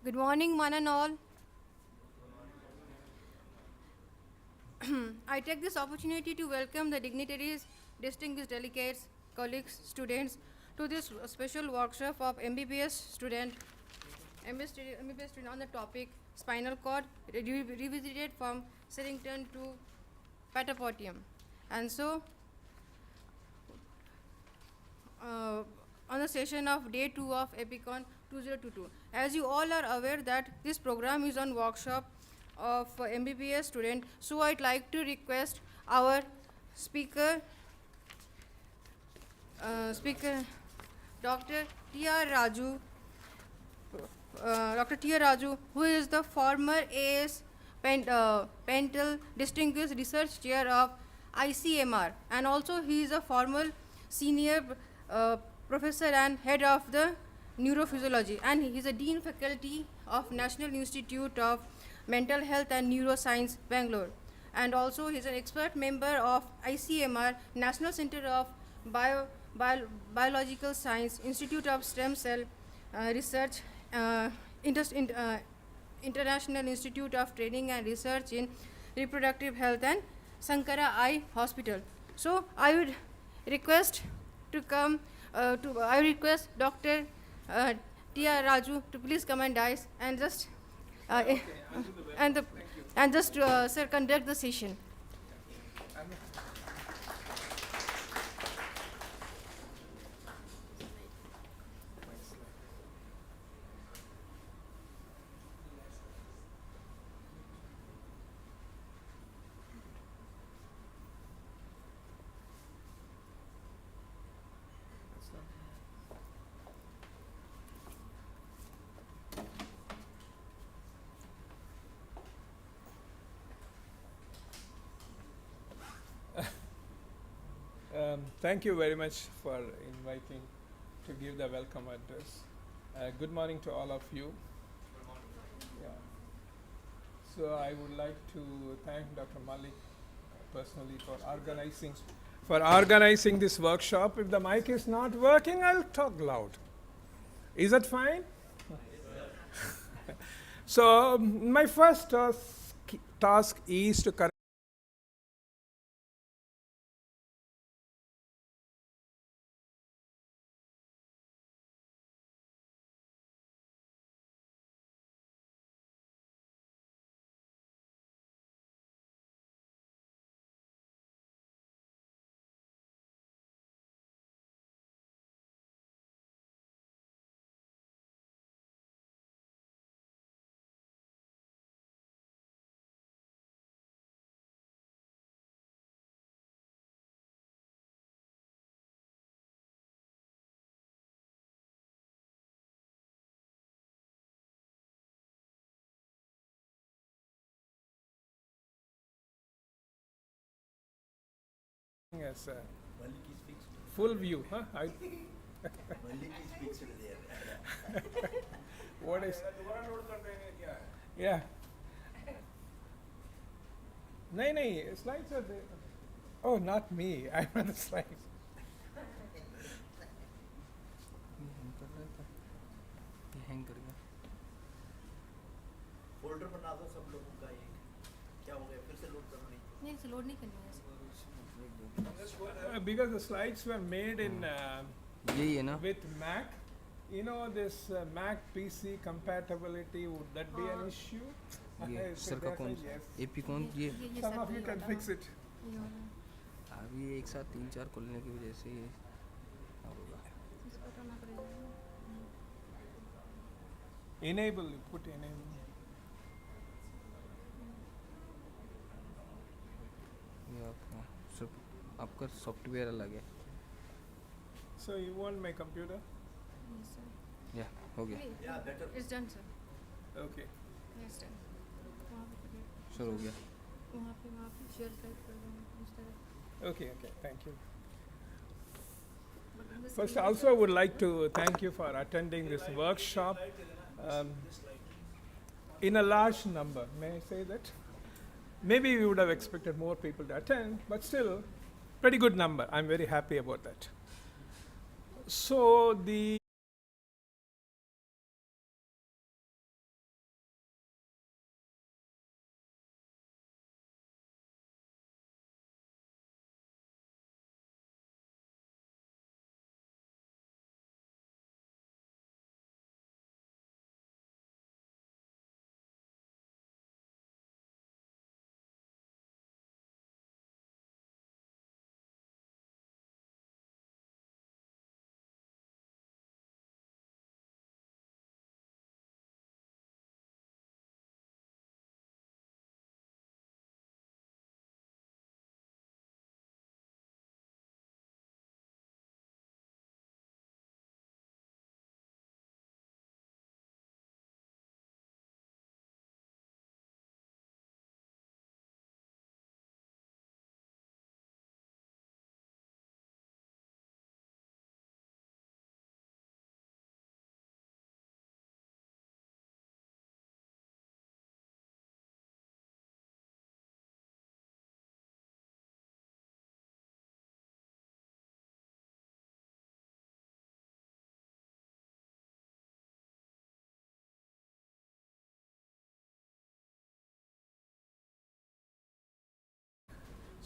Good morning, one and all. I take this opportunity to welcome the dignitaries, distinguished delegates, colleagues, students to this special workshop of MBBS student on the topic spinal cord revisited from Serrington to Patapotium. And so, on the session of day 2 of Epicon 2022. As you all are aware that this program is on workshop of MBBS student, so I'd like to request our speaker, Dr. T.R. Raju, Dr. T.R. Raju, who is the former AS Pental Distinguished Research Chair of ICMR, and also he is a former senior professor and head of the neurophysiology, and he is a dean faculty of National Institute of Mental Health and Neuroscience, Bangalore, and also he is an expert member of ICMR, National Center of Biological Science, Institute of Stem Cell Research, International Institute of Training and Research in Reproductive Health, and Sankara Eye Hospital. So I would request to come I request Dr. T.R. Raju to please come and dice and just and just sir, conduct the session. Thank you very much for inviting to give the welcome address. Good morning to all of you. Yeah. So I would like to thank Dr. Malik personally for organizing this workshop. If the mic is not working, I'll talk loud. Is that fine? So my first task is to correct as a full view, huh? What is? Yeah. No, slides are there. Oh, not me. I'm on the slides. Folder बना दो सब लोगों का एक क्या हो गया फिर से लोड करना नहीं नहीं लोड नहीं करना है Because the slides were made in with Mac, you know this Mac PC compatibility, would that be an issue? ये सर का कौन एपी कौन ये Some of you can fix it. अभी एक साथ 3-4 खोलने की वजह से ये होगा. Enable, put enable. ये आपका सॉफ्टवेयर अलग है. So you want my computer? Yes, sir. या हो गया. Yeah, better. It's done, sir. Okay. Yes, done. Sir हो गया. वहाँ पे शेयर साइट कर दो इस तरह. Okay, thank you. First, also I would like to thank you for attending this workshop in a large number. May I say that? Maybe we would have expected more people to attend, but still, pretty good number. I'm very happy about that. So the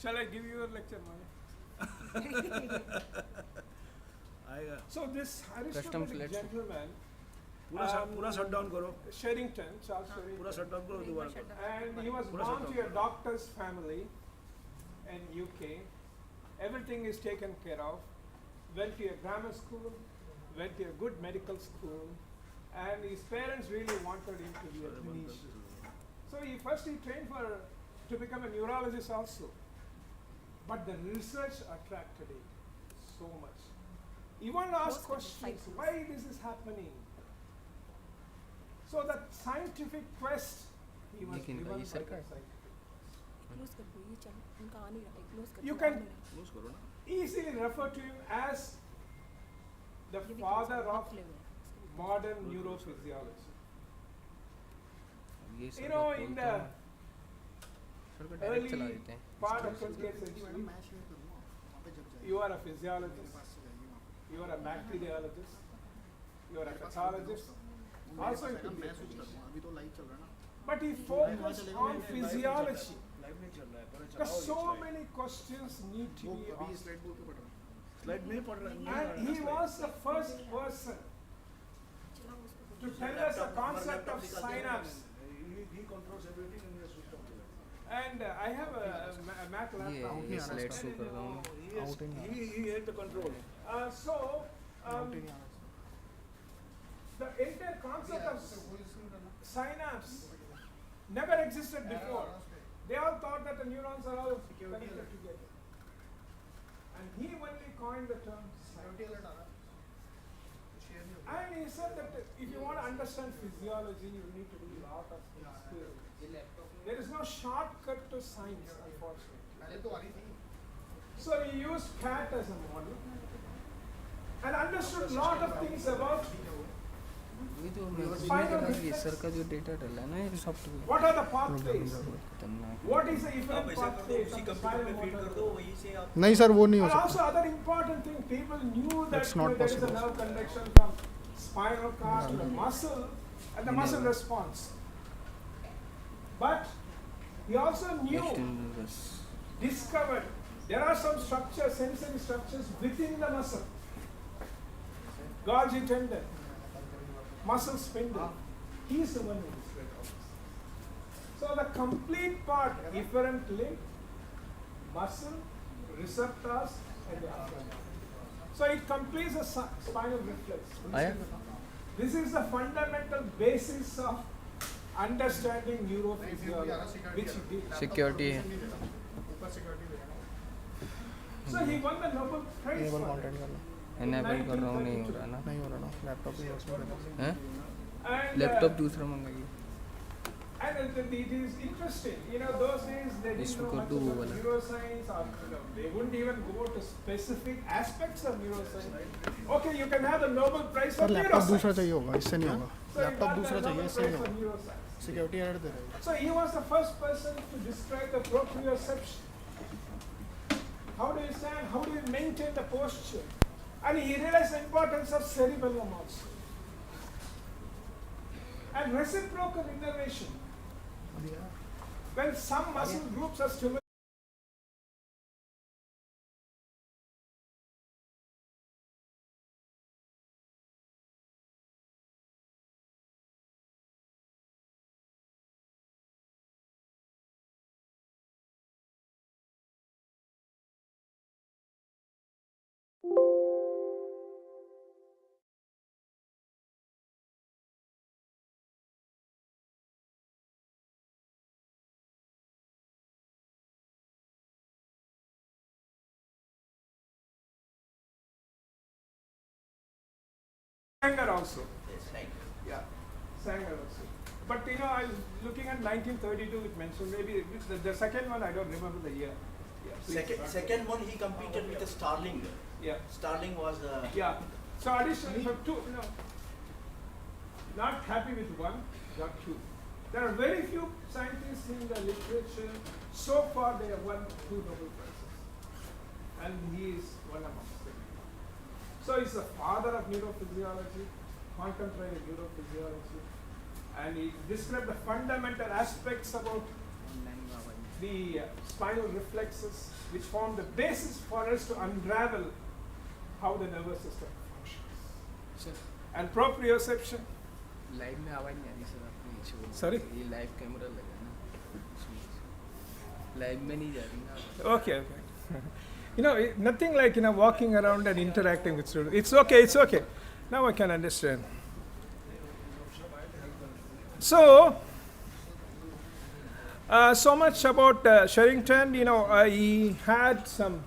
Shall I give you a lecture, Maya? आएगा So this Custom aristocratic flights. gentleman, पूरा shut down करो Sherrington, Charles Sherrington, पूरा shut down करो दोबारा करो and he was Pura born shut to a down. doctor's family in UK. Everything is taken care of. Went to a grammar school, went to a good medical school, and his parents really wanted him to be a clinician. So he trained to become a neurologist also. But the research attracted him so much. He wanted to ask questions, why this is happening? So that scientific quest, he was लेकिन driven ये by सरकार- the scientific. Close कर दो ये चल उनका आ नहीं रहा है क्लोज कर You दो, can आ नहीं रहा क्लोज करो ना easily refer to him as the है। ये भी father close of up ले हुए हैं, इसके भी modern neurophysiology. ये You सरकार know, खोलते in हैं, the सरकार डायरेक्ट चला early देते हैं part of 20th century, you are a physiologist, you are a bacteriologist, you are a pathologist, also you could be a physician. अभी तो लाइव चल रहा है ना But he focused on physiology live नहीं चल रहा है पर because so many questions need to वो be अभी asked. स्लाइड बोल के पढ़ रहा हूँ स्लाइड नहीं पढ़ रहा And he was the first person चला उसको to tell us the concept of synapse. he controls everything in your system And I have a Mac laptop. ये स्लाइड शो कर रहा हूँ he had the control So, the entire concept of synapse never existed before. They all thought that the neurons are all connected together. And he only coined the term synapse. And he said that if you want to understand physiology, you need to do a lot of experiments. There is no shortcut to science, unfortunately. So he used cat as a model and understood a lot of things about ये जो मैं ये कह रहा हूँ, ये sir का जो डेटा डाला है ना ये software what are the pathways, खतरनाक what is the आप efferent ऐसा कर दो pathways उसी of the कंप्यूटर spinal में फीड कर motor दो neuron. वहीं से आप नहीं सर वो नहीं हो And also सकता other important thing, people knew that That's not there is a possible. nerve conduction from spinal cord to the muscle and the muscle response. But he also knew, external बस discovered, there are some structures, sensory structures within the muscle. Golgi tendon, muscle spindle. He is the one who described all this. So the complete part, efferent limb, muscle, receptors, and the afferent. So it completes a spinal reflex. आया This is the fundamental basis of understanding neurophysiology, which he did. Security है So he won the Nobel Prize enable for content it. करना enable कर रहा हूँ नहीं हो रहा ना नहीं हो रहा ना लैपटॉप ही उसमें करना हैं And, लैपटॉप दूसरा मंगाइए and it is interesting, you know, those days they didn't इसको know much कर दो वो about वाला। neuroscience, or they wouldn't even go to specific aspects of neuroscience. Okay, you can have the Nobel Prize for sir laptop दूसरा neuroscience. चाहिए होगा इससे नहीं होगा So he laptop got the दूसरा चाहिए Nobel इससे Prize नहीं for होगा neuroscience. सिक्योरिटी एरर दे रहा है So he was the first person to describe the proprioception. How do you stand? How do you maintain the posture? And he realized the importance of cerebellum also. And reciprocal innervation. When some muscle groups are stimulated, Sanger also. Yeah, Sanger also. But you know, I was looking at 1932, it mentioned maybe the second one, I don't remember the year. Yeah, please. second one he competed with the Starling Yeah. Starling was Yeah. So additionally, for two, you know, not happy with one, got two. There are very few scientists in the literature. So far, they have won 2 Nobel Prizes, and he is one amongst them. So he's the father of neurophysiology, contemporary neurophysiology, and he described the fundamental aspects about the spinal reflexes which form the basis for us to unravel how the nervous system functions. Sir And proprioception. Live में आवाज़ नहीं आ रही sir आपने नीचे बोला Sorry? ये live camera लगा है ना लाइव में नहीं जा रही ना Okay, okay. Nothing like walking around and interacting with students. It's okay, it's okay. Now I can understand. So, so much about Sherrington. He had some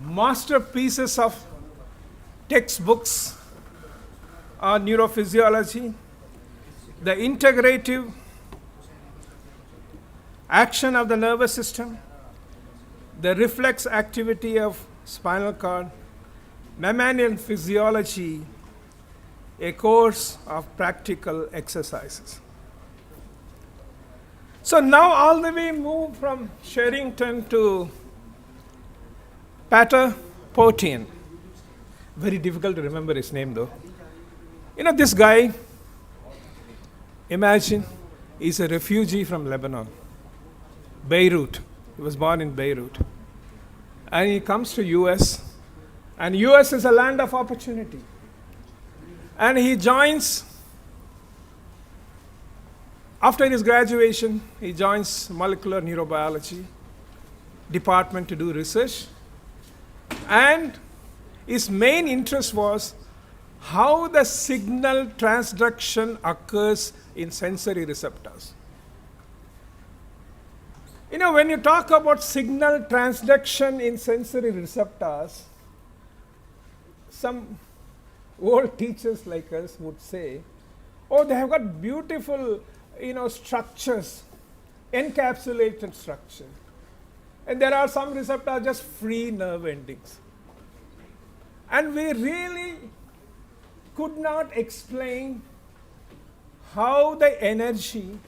masterpieces of textbooks on neurophysiology, the integrative action of the nervous system, the reflex activity of spinal cord, mammalian physiology, a course of practical exercises. So now all the way move from Sherrington to Potian. Very difficult to remember his name though. This guy, imagine, he's a refugee from Lebanon. Beirut. He was born in Beirut. And he comes to US. And US is a land of opportunity. And he joins, after his graduation, he joins molecular neurobiology department to do research. And his main interest was how the signal transduction occurs in sensory receptors. When you talk about signal transduction in sensory receptors, some old teachers like us would say, oh, they have got beautiful, structures, encapsulated structure. And there are some receptors just free nerve endings. And we really could not explain how the energy,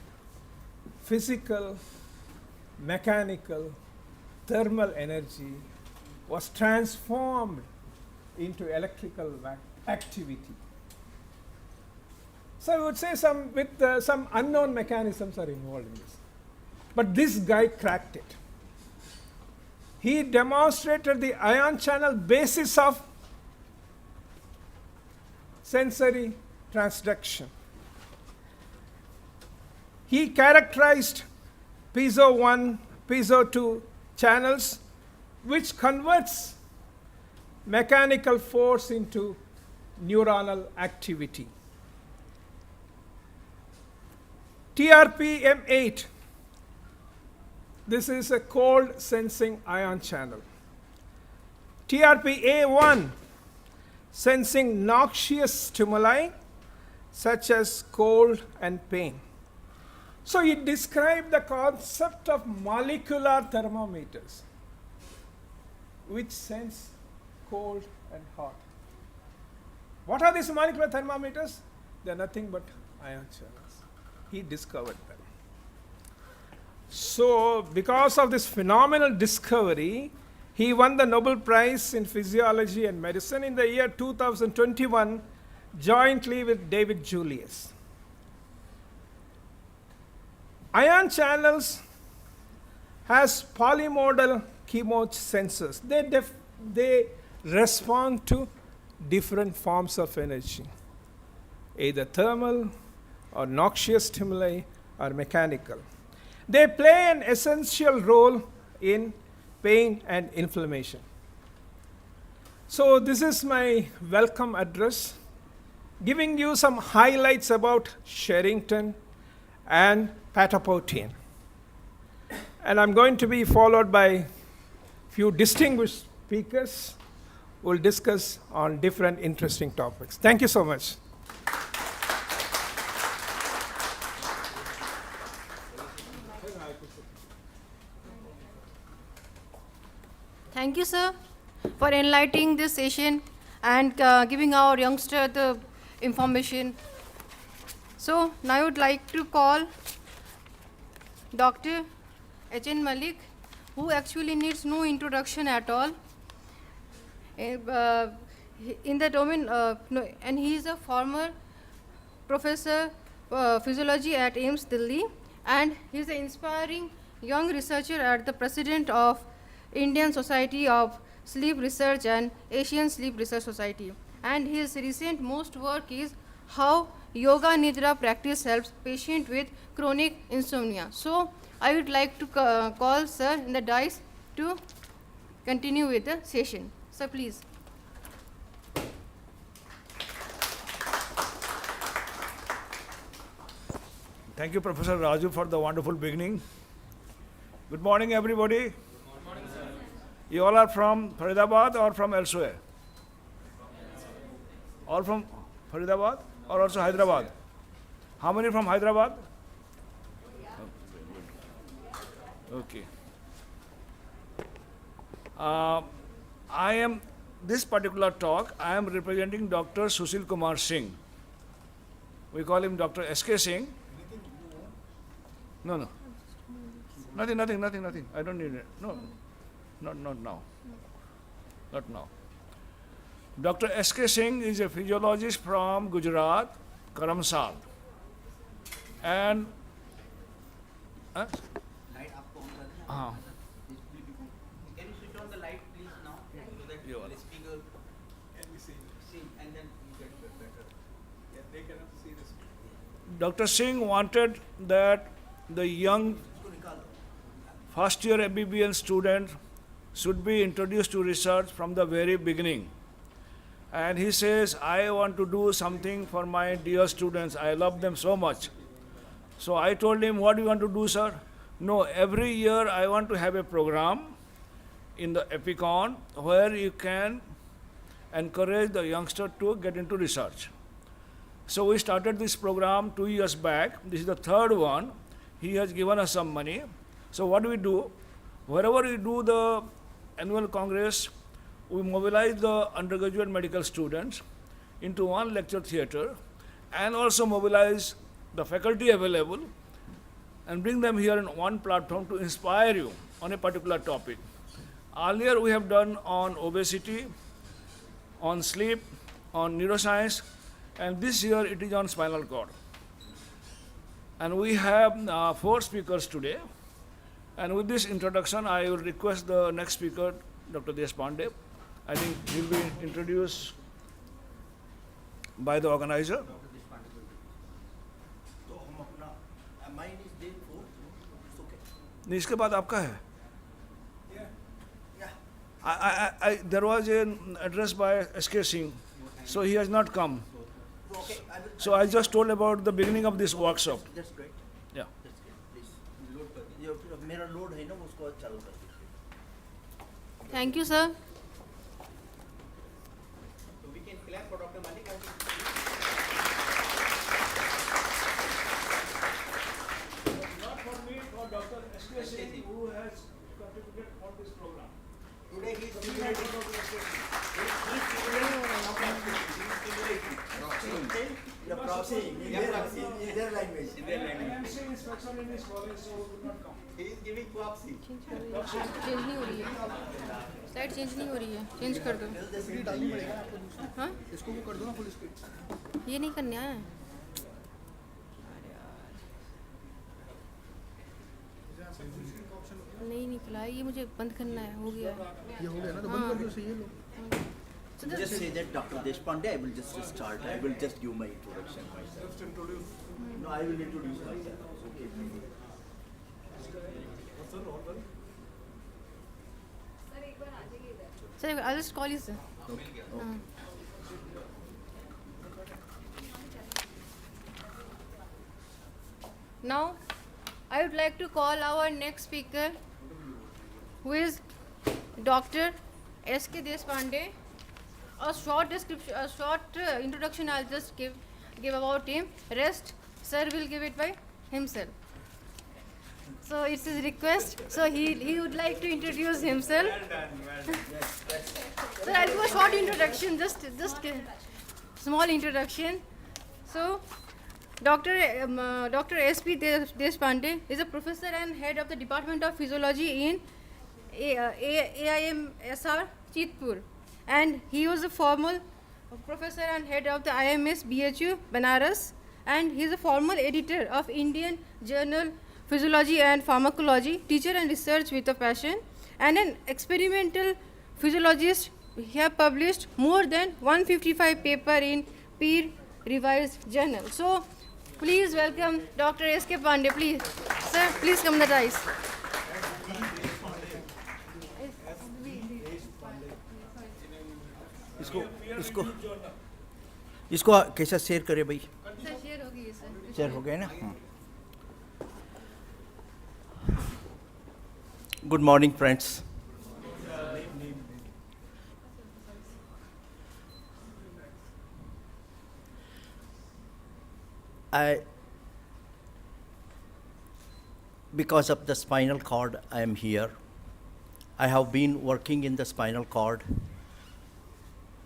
physical, mechanical, thermal energy was transformed into electrical activity. So I would say some unknown mechanisms are involved in this. But this guy cracked it. He demonstrated the ion channel basis of sensory transduction. He characterized piezo 1, piezo 2 channels, which converts mechanical force into neuronal activity. TRPM8, this is a cold sensing ion channel. TRPA1, sensing noxious stimuli such as cold and pain. So he described the concept of molecular thermometers, which sense cold and hot. What are these molecular thermometers? They are nothing but ion channels. He discovered them. So because of this phenomenal discovery, he won the Nobel Prize in Physiology and Medicine in the year 2021, jointly with David Julius. Ion channels has polymodal chemosensors. They respond to different forms of energy, either thermal or noxious stimuli or mechanical. They play an essential role in pain and inflammation. So this is my welcome address, giving you some highlights about Sherrington and Potian. And I'm going to be followed by a few distinguished speakers who will discuss on different interesting topics. Thank you so much. Thank you, sir, for enlightening this session and giving our youngster the information. So now I would like to call Dr. H.N. Malik, who actually needs no introduction at all. In the domain, and he is a former professor Physiology at AIMS Delhi, and he is an inspiring young researcher at the president of Indian Society of Sleep Research and Asian Sleep Research Society. And his recent most work is how yoga nidra practice helps patient with chronic insomnia. So I would like to call sir in the dais to continue with the session. Sir, please. Thank you, Professor Raju, for the wonderful beginning. Good morning, everybody. Good morning, sir. You all are from Faridabad or from elsewhere? All from Faridabad or also Hyderabad? How many from Hyderabad? Okay. This particular talk, I am representing Dr. Sushil Kumar Singh. We call him Dr. S.K. Singh. No. Nothing. I don't need it. No, not now. Not now. Dr. S.K. Singh is a physiologist from Gujarat, Karamsal. And Light आपको on कर देना. हाँ, Can you switch on the light please now so that You are. the speaker Can we see? see and then you get better. Yeah, they cannot see this. Dr. Singh wanted that the young इसको निकालो. first year MBBS student should be introduced to research from the very beginning. And he says, I want to do something for my dear students. I love them so much. So I told him, what do you want to do, sir? No, every year I want to have a program in the Epicon where you can encourage the youngster to get into research. So we started this program 2 years back. This is the third one. He has given us some money. So what do? Wherever we do the annual congress, we mobilize the undergraduate medical students into one lecture theatre and also mobilize the faculty available and bring them here on one platform to inspire you on a particular topic. Earlier we have done on obesity, on sleep, on neuroscience, and this year it is on spinal cord. And we have 4 speakers today. And with this introduction, I will request the next speaker, Dr. Deshpande. I think he'll be introduced by the organizer. तो हम अपना mine is day 4. It's okay. नहीं, इसके बाद आपका है. Yeah. There was an address by S.K. Singh, so he has not come. So, okay. So I just told about the beginning of this workshop. That's great. Yeah. That's great. Please load कर दीजिए. मेरा load है ना उसको चालू कर दीजिए. Thank you, sir. So we can clap for Dr. Malik. Not for me, for Dr. S.K. Singh, who has contributed for this program. Today he is stimulating. The proxy in their language. MC inspection in his college, so he will not come. He is giving proxy. Change नहीं हो रही है slide change नहीं हो रही है change कर दो स्पीड डालनी पड़ेगा आपको दूसरा. हाँ इसको वो कर दो ना फुल स्पीड. ये नहीं करना है नहीं निकला है ये मुझे बंद करना है हो गया है ये हो गया ना तो बंद कर दो. सही है लो. Just say that Dr. Deshpande, I will just start. I will just give my introduction myself. Just introduce. No, I will introduce myself. Okay. Sir I just call you sir Now, I would like to call our next speaker, who is Dr. S.K. Deshpande. A short description, a short introduction I'll just give about him. Rest, sir will give it by himself. So it's his request. So he would like to introduce himself. Sir, I'll do a short introduction, just small introduction. So, Dr. S.P. Deshpande is a professor and head of the Department of Physiology in AIMSR Chitpur, and he was a former professor and head of the IMS BHU Banaras, and he is a former editor of Indian Journal Physiology and Pharmacology, teacher and research with a passion, and an experimental physiologist. He has published more than 155 papers in peer-revised journal. So, please welcome Dr. S.K. Pandey. Please, sir, please come the rise. इसको इसको इसको कैसा share करे भाई Sir, share होगी ये, sir. Share हो गया ना good morning friends because of the spinal cord, I am here. I have been working in the spinal cord,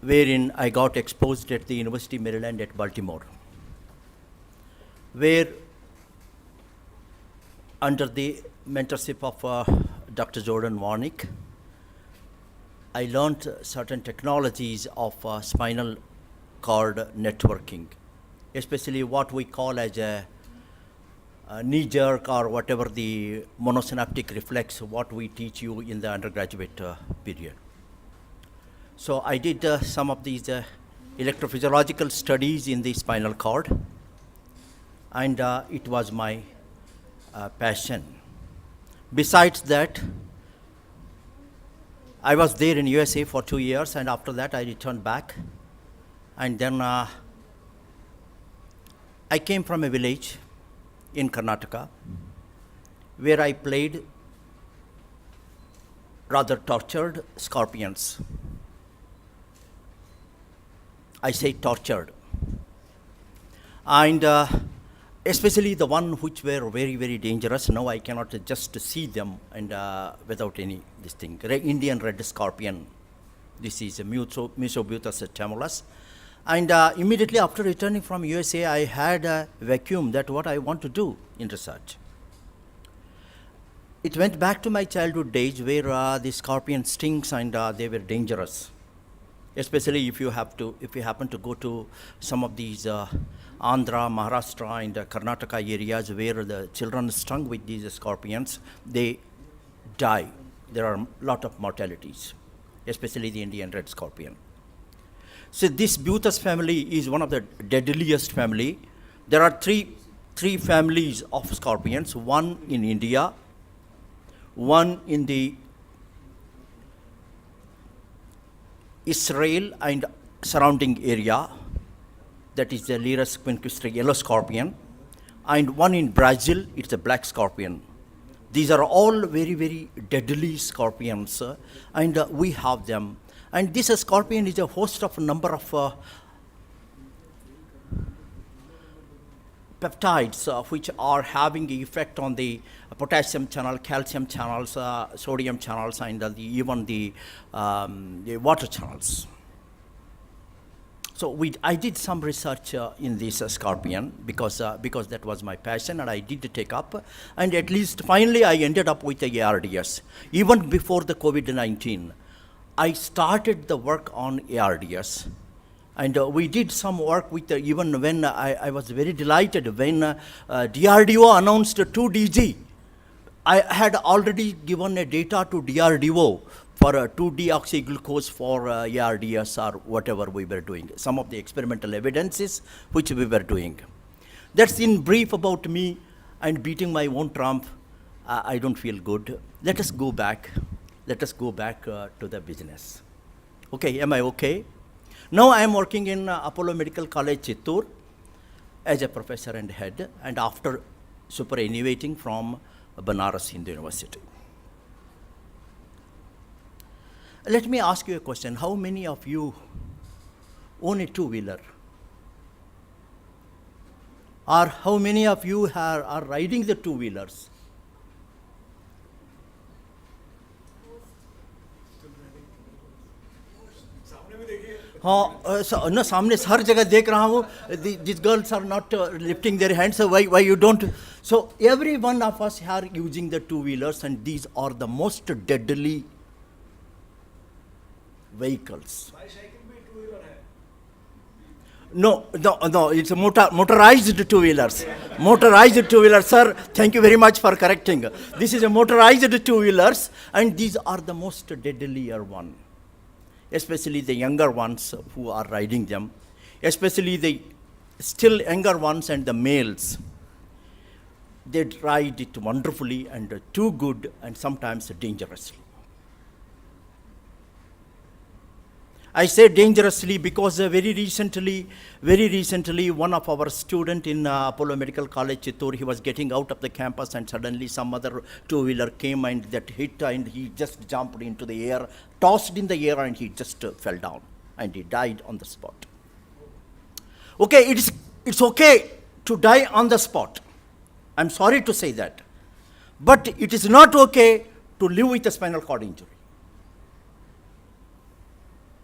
wherein I got exposed at the University of Maryland at Baltimore, where under the mentorship of Dr. Jordan Warnick, I learned certain technologies of spinal cord networking, especially what we call as a knee jerk or whatever the monosynaptic reflex, what we teach you in the undergraduate period. So I did some of these electrophysiological studies in the spinal cord, and it was my passion. Besides that, I was there in USA for 2 years, and after that I returned back, and then I came from a village in Karnataka, where I played rather tortured scorpions. I say tortured. And especially the one which were very, very dangerous. Now I cannot just see them and without any this thing. Indian red scorpion. This is Musobutus tremulus. And immediately after returning from USA, I had a vacuum that what I want to do in research. It went back to my childhood days where the scorpion stings and they were dangerous. Especially if you happen to go to some of these Andhra, Maharashtra and Karnataka areas where the children stung with these scorpions, they die. There are a lot of mortalities, especially the Indian red scorpion. So this Butus family is one of the deadliest family. There are three families of scorpions, one in India, one in the Israel and surrounding area, that is the Lyrus quinquistre yellow scorpion, and one in Brazil, it's a black scorpion. These are all very, very deadly scorpions, and we have them. And this scorpion is a host of a number of peptides which are having an effect on the potassium channel, calcium channels, sodium channels, and even the water channels. So I did some research in this scorpion because that was my passion, and I did take up. And at least finally I ended up with the ARDS. Even before the COVID-19, I started the work on ARDS. And we did some work with, even when I was very delighted when DRDO announced 2DG. I had already given a data to DRDO for 2-deoxyglucose for ARDS or whatever we were doing, some of the experimental evidences which we were doing. That's in brief about me and beating my own trump. I don't feel good. Let us go back. Let us go back to the business. Okay, am I okay? Now I am working in Apollo Medical College, Chittoor, as a professor and head, and after superannuating from Banaras Hindu University. Let me ask you a question. How many of you own a two-wheeler? Or how many of you are riding the two-wheelers? हाँ so, no सामने हर जगह देख रहा हूँ these girls are not lifting their hands, so why you don't? So every one of us are using the two-wheelers, and these are the most deadly vehicles. No, it's a motorized two-wheelers. Motorized two-wheelers, sir, thank you very much for correcting. This is a motorized two-wheelers, and these are the most deadlier one, especially the younger ones who are riding them, especially the still younger ones and the males. They ride it wonderfully and too good and sometimes dangerously. I say dangerously because very recently, one of our student in Apollo Medical College, Chittoor, he was getting out of the campus and suddenly some other two-wheeler came and that hit and he just jumped into the air, tossed in the air and he just fell down and he died on the spot. Okay, it's okay to die on the spot. I'm sorry to say that. But it is not okay to live with a spinal cord injury.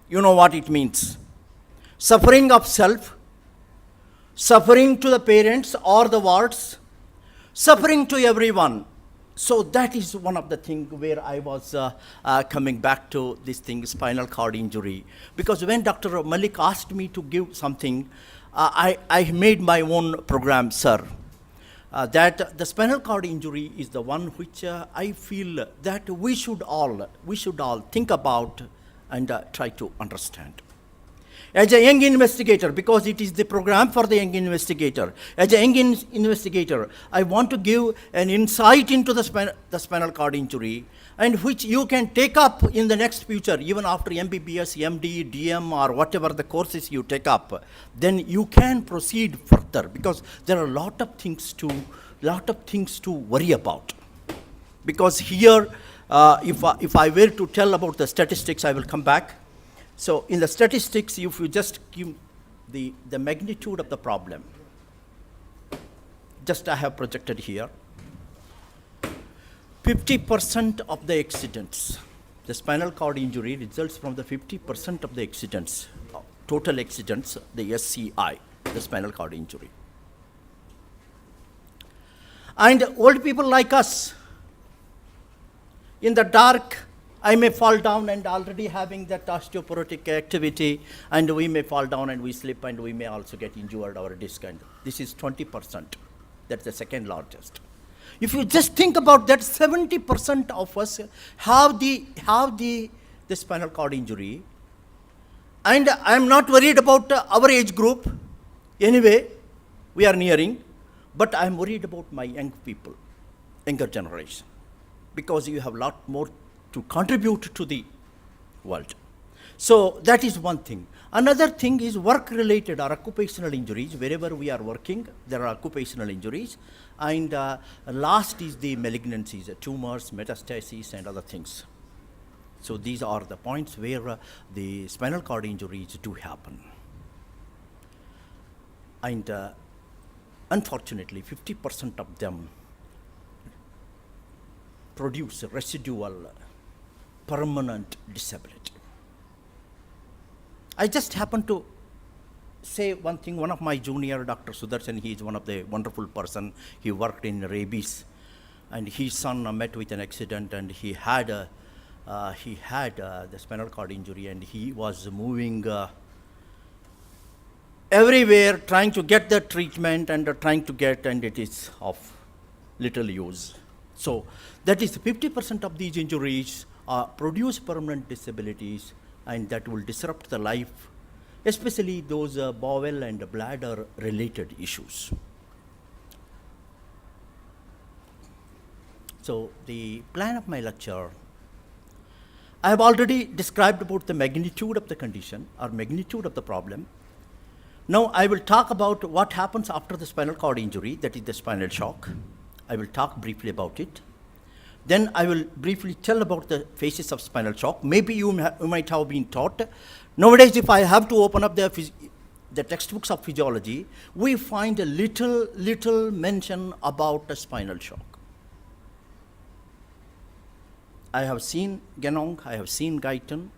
You know what it means. Suffering of self, suffering to the parents or the wards, suffering to everyone. So that is one of the things where I was coming back to this thing, spinal cord injury. Because when Dr. Malik asked me to give something, I made my own program, sir. That the spinal cord injury is the one which I feel that we should all think about and try to understand. As a young investigator, because it is the program for the young investigator, as a young investigator, I want to give an insight into the spinal cord injury, and which you can take up in the next future, even after MBBS, MD, DM, or whatever the courses you take up, then you can proceed further, because there are a lot of things to worry about. Because here, if I were to tell about the statistics, I will come back. So in the statistics, if you just give the magnitude of the problem, just I have projected here, 50% of the accidents, the spinal cord injury results from the 50% of the accidents, total accidents, the SCI, the spinal cord injury. And old people like us, in the dark, I may fall down and already having that osteoporotic activity, and we may fall down and we slip and we may also get injured our disc. And this is 20%. That's the second largest. If you just think about that, 70% of us have the spinal cord injury. And I'm not worried about our age group. Anyway, we are nearing. But I'm worried about my young people, younger generation, because you have a lot more to contribute to the world. So that is one thing. Another thing is work-related or occupational injuries. Wherever we are working, there are occupational injuries. And last is the malignancies, tumors, metastases, and other things. So these are the points where the spinal cord injuries do happen. And unfortunately, 50% of them produce residual permanent disability. I just happen to say one thing. One of my junior, Dr. Sudarshan, he is one of the wonderful person. He worked in rabies, and his son met with an accident, and he had the spinal cord injury, and he was moving everywhere trying to get the treatment and and it is of little use. So that is 50% of these injuries produce permanent disabilities, and that will disrupt the life, especially those bowel and bladder related issues. So the plan of my lecture, I have already described about the magnitude of the condition or magnitude of the problem. Now I will talk about what happens after the spinal cord injury, that is the spinal shock. I will talk briefly about it. Then I will briefly tell about the phases of spinal shock. Maybe you might have been taught. Nowadays, if I have to open up the textbooks of physiology, we find a little mention about the spinal shock. I have seen Genong, I have seen Guyton.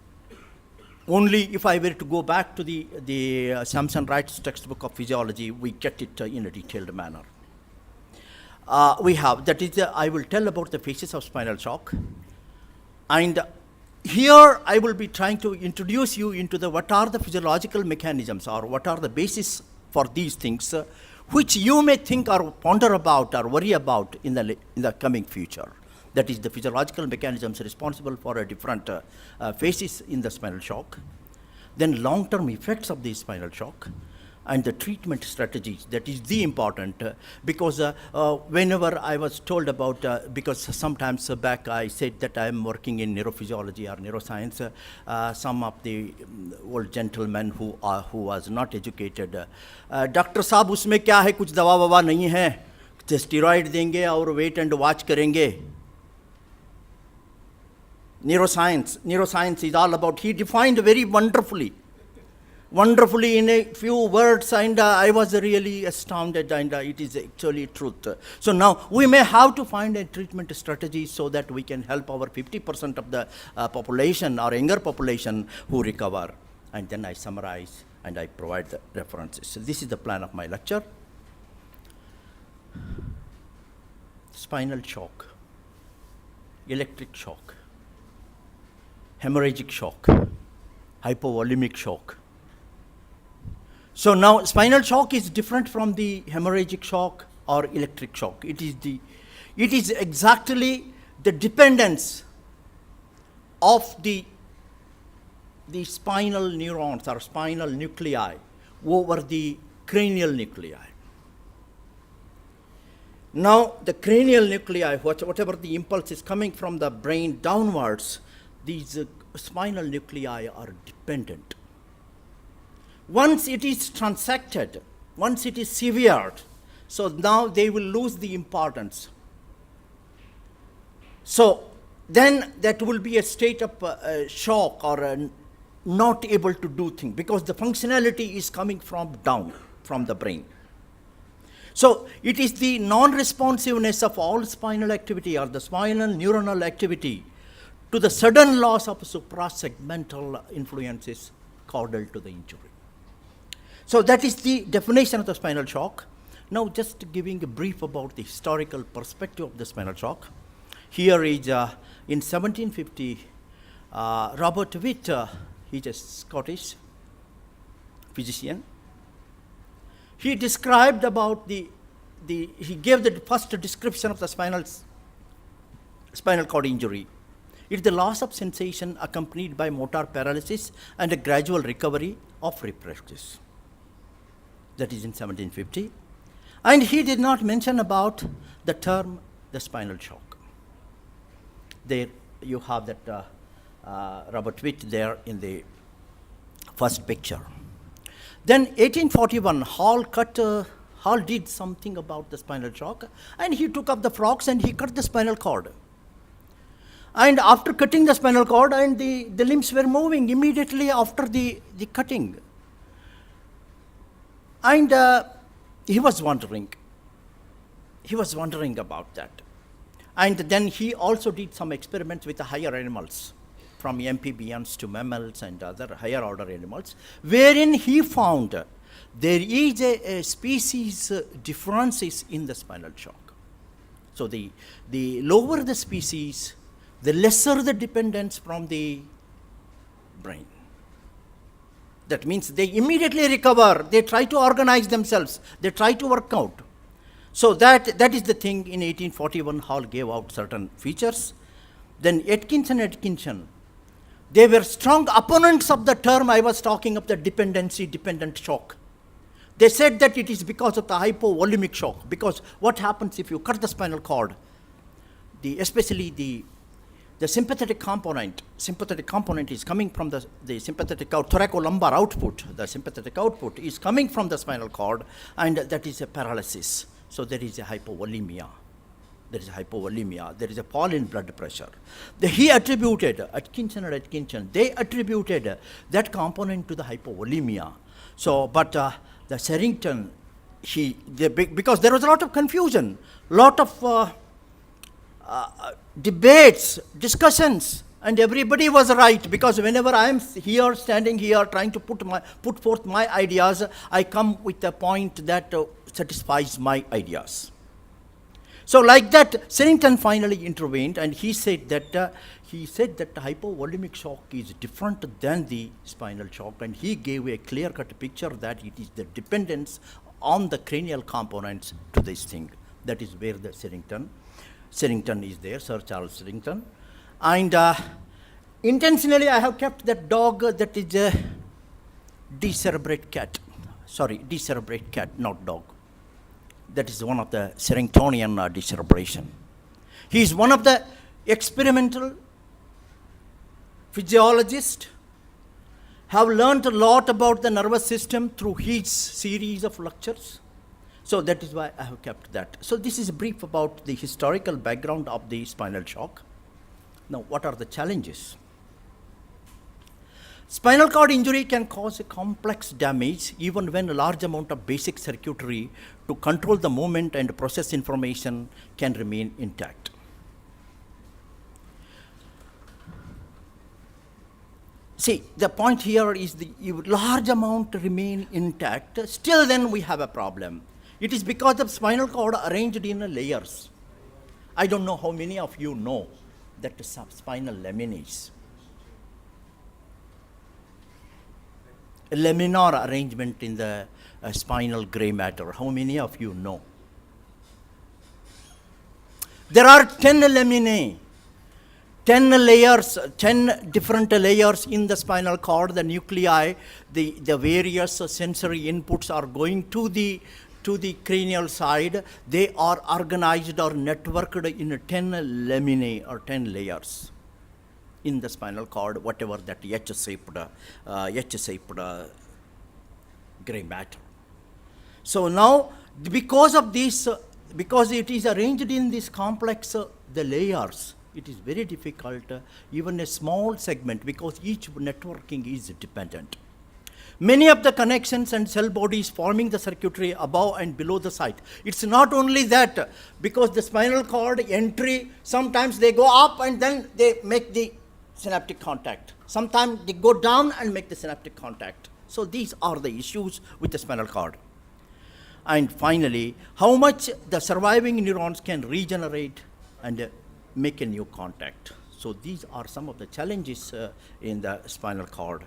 Only if I were to go back to the Samson Wright's textbook of physiology, we get it in a detailed manner. I will tell about the phases of spinal shock, and here I will be trying to introduce you into the what are the physiological mechanisms or what are the basis for these things which you may think or ponder about or worry about in the coming future. That is the physiological mechanisms responsible for a different phases in the spinal shock. Then long-term effects of the spinal shock and the treatment strategies. That is the important because whenever I was told about, because sometimes back I said that I am working in neurophysiology or neuroscience, some of the old gentlemen who was not educated, doctor साहब उसमें क्या है, कुछ दवा ववा नहीं है, steroid देंगे और वेट एंड वॉच करेंगे. Neuroscience is all about, he defined very wonderfully in a few words, and I was really astounded, and it is actually truth. So now we may have to find a treatment strategy so that we can help our 50% of the population or younger population who recover. And then I summarize and I provide the references. So this is the plan of my lecture. Spinal shock, electric shock, hemorrhagic shock, hypovolemic shock. So now spinal shock is different from the hemorrhagic shock or electric shock. It is exactly the dependence of the spinal neurons or spinal nuclei over the cranial nuclei. Now the cranial nuclei, whatever the impulse is coming from the brain downwards, these spinal nuclei are dependent. Once it is transected, once it is severed, so now they will lose the importance. So then that will be a state of shock or not able to do things because the functionality is coming from down, from the brain. So it is the non-responsiveness of all spinal activity or the spinal neuronal activity to the sudden loss of suprasegmental influences causal to the injury. So that is the definition of the spinal shock. Now just giving a brief about the historical perspective of the spinal shock. Here is in 1750, Robert Witt, he's a Scottish physician. He described about he gave the first description of the spinal cord injury. It is the loss of sensation accompanied by motor paralysis and a gradual recovery of reflexes. That is in 1750. And he did not mention about the term the spinal shock. There you have that Robert Witt there in the first picture. Then 1841, Hall did something about the spinal shock, and he took up the frogs and he cut the spinal cord. And after cutting the spinal cord, and the limbs were moving immediately after the cutting. And he was wondering about that. And then he also did some experiments with the higher animals, from amphibians to mammals and other higher order animals, wherein he found there is a species differences in the spinal shock. So the lower the species, the lesser the dependence from the brain. That means they immediately recover, they try to organize themselves, they try to work out. So that is the thing. In 1841, Hall gave out certain features. Then Atkinson, they were strong opponents of the term I was talking of, the dependent shock. They said that it is because of the hypovolemic shock, because what happens if you cut the spinal cord, especially the sympathetic component is coming from the sympathetic thoracolumbar output. The sympathetic output is coming from the spinal cord, and that is a paralysis. So there is a hypovolemia. There is a fall in blood pressure. Atkinson, they attributed that component to the hypovolemia. So, but the Sherrington, because there was a lot of confusion, lot of debates, discussions, and everybody was right, because whenever I am here, standing here, trying to put forth my ideas, I come with a point that satisfies my ideas. So like that, Sherrington finally intervened, and he said that hypovolemic shock is different than the spinal shock, and he gave a clear-cut picture that it is the dependence on the cranial components to this thing. That is where the Sherrington is there, Sir Charles Sherrington. And intentionally I have kept that dog that is a decerebrate cat. Sorry, decerebrate cat, not dog. That is one of the Sherringtonian decerebration. He is one of the experimental physiologists, have learned a lot about the nervous system through his series of lectures. So that is why I have kept that. So this is brief about the historical background of the spinal shock. Now, what are the challenges? Spinal cord injury can cause a complex damage even when a large amount of basic circuitry to control the movement and process information can remain intact. See, the point here is the large amount remain intact, still then we have a problem. It is because of spinal cord arranged in layers. I don't know how many of you know that subspinal laminae. A laminar arrangement in the spinal gray matter. How many of you know? There are 10 laminae, 10 layers, 10 different layers in the spinal cord. The nuclei, the various sensory inputs are going to the cranial side. They are organized or networked in 10 laminae or 10 layers in the spinal cord, whatever that H-shaped gray matter. So now, because of this, because it is arranged in this complex, the layers, it is very difficult, even a small segment, because each networking is dependent. Many of the connections and cell bodies forming the circuitry above and below the site. It's not only that, because the spinal cord entry, sometimes they go up and then they make the synaptic contact. Sometimes they go down and make the synaptic contact. So these are the issues with the spinal cord. And finally, how much the surviving neurons can regenerate and make a new contact. So these are some of the challenges in the spinal cord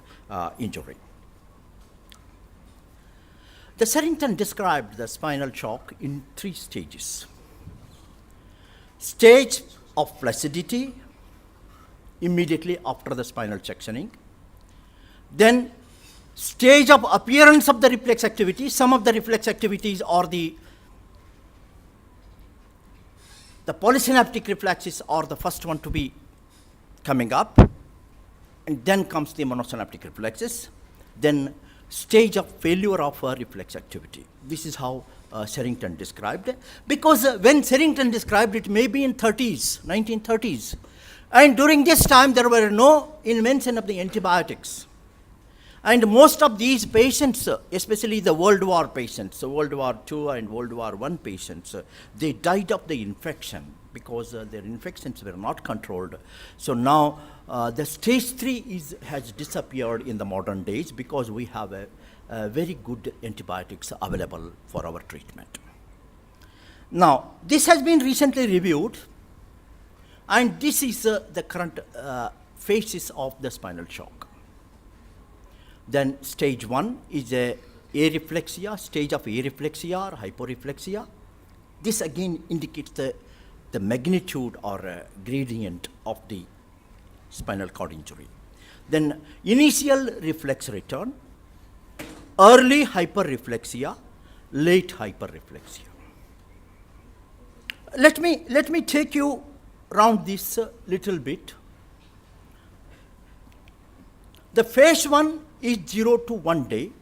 injury. The Sherrington described the spinal shock in 3 stages. Stage of flaccidity, immediately after the spinal sectioning. Then stage of appearance of the reflex activity. Some of the reflex activities are the polysynaptic reflexes are the first one to be coming up, and then comes the monosynaptic reflexes. Then stage of failure of reflex activity. This is how Sherrington described it. Because when Sherrington described it, maybe in 1930s, and during this time there were no invention of the antibiotics. And most of these patients, especially the World War patients, so World War II and World War I patients, they died of the infection because their infections were not controlled. So now the stage 3 has disappeared in the modern days because we have a very good antibiotics available for our treatment. Now, this has been recently reviewed, and this is the current phases of the spinal shock. Then stage 1 is areflexia, stage of areflexia or hyporeflexia. This again indicates the magnitude or gradient of the spinal cord injury. Then initial reflex return, early hyperreflexia, late hyperreflexia. Let me take you around this little bit. The phase 1 is 0 to 1 day.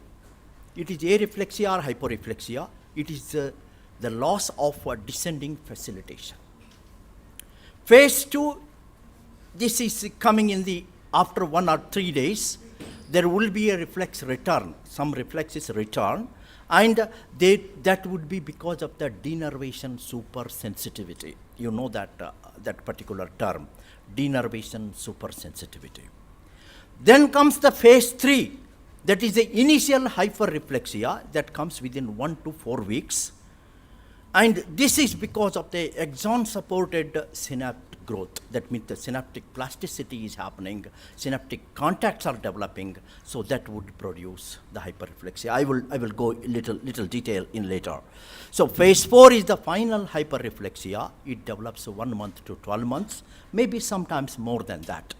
It is areflexia or hyporeflexia. It is the loss of descending facilitation. Phase 2, this is coming in after 1 or 3 days. There will be a reflex return. Some reflexes return, and that would be because of the denervation supersensitivity. You know that particular term, denervation supersensitivity. Then comes the phase 3, that is the initial hyperreflexia that comes within 1 to 4 weeks. And this is because of the axon-supported synapse growth. That means the synaptic plasticity is happening, synaptic contacts are developing, so that would produce the hyperreflexia. I will go little detail in later. So phase 4 is the final hyperreflexia. It develops 1 month to 12 months, maybe sometimes more than that.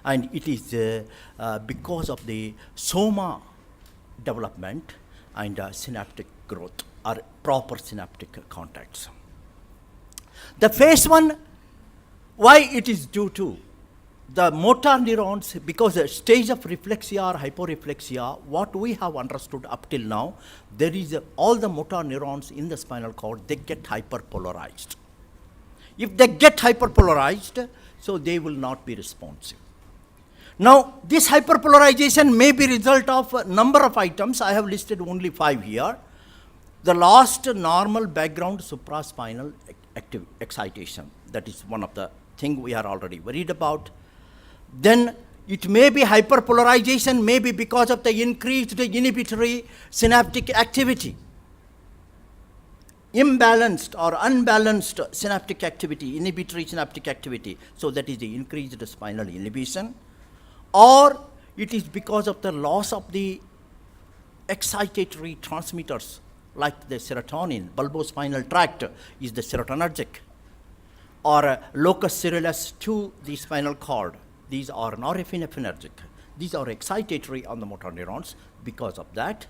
And it is because of the soma development and synaptic growth or proper synaptic contacts. The phase 1, why it is due to the motor neurons, because the stage of reflexia or hyporeflexia, what we have understood up till now, there is all the motor neurons in the spinal cord, they get hyperpolarized. If they get hyperpolarized, so they will not be responsive. Now, this hyperpolarization may be result of a number of items. I have listed only 5 here. The last normal background supraspinal excitation, that is one of the thing we are already worried about. Then it may be hyperpolarization, maybe because of the increased inhibitory synaptic activity. Imbalanced or unbalanced synaptic activity, inhibitory synaptic activity, so that is the increased spinal inhibition. Or it is because of the loss of the excitatory transmitters like the serotonin, bulbospinal tract is the serotonergic, or locus coeruleus to the spinal cord. These are norepinenergic. These are excitatory on the motor neurons because of that,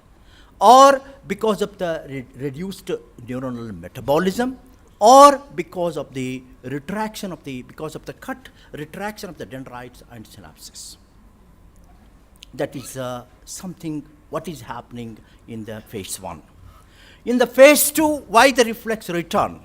or because of the reduced neuronal metabolism, or because of the retraction of the, because of the retraction of the dendrites and synapses. That is something what is happening in the phase 1. In the phase 2, why the reflex return?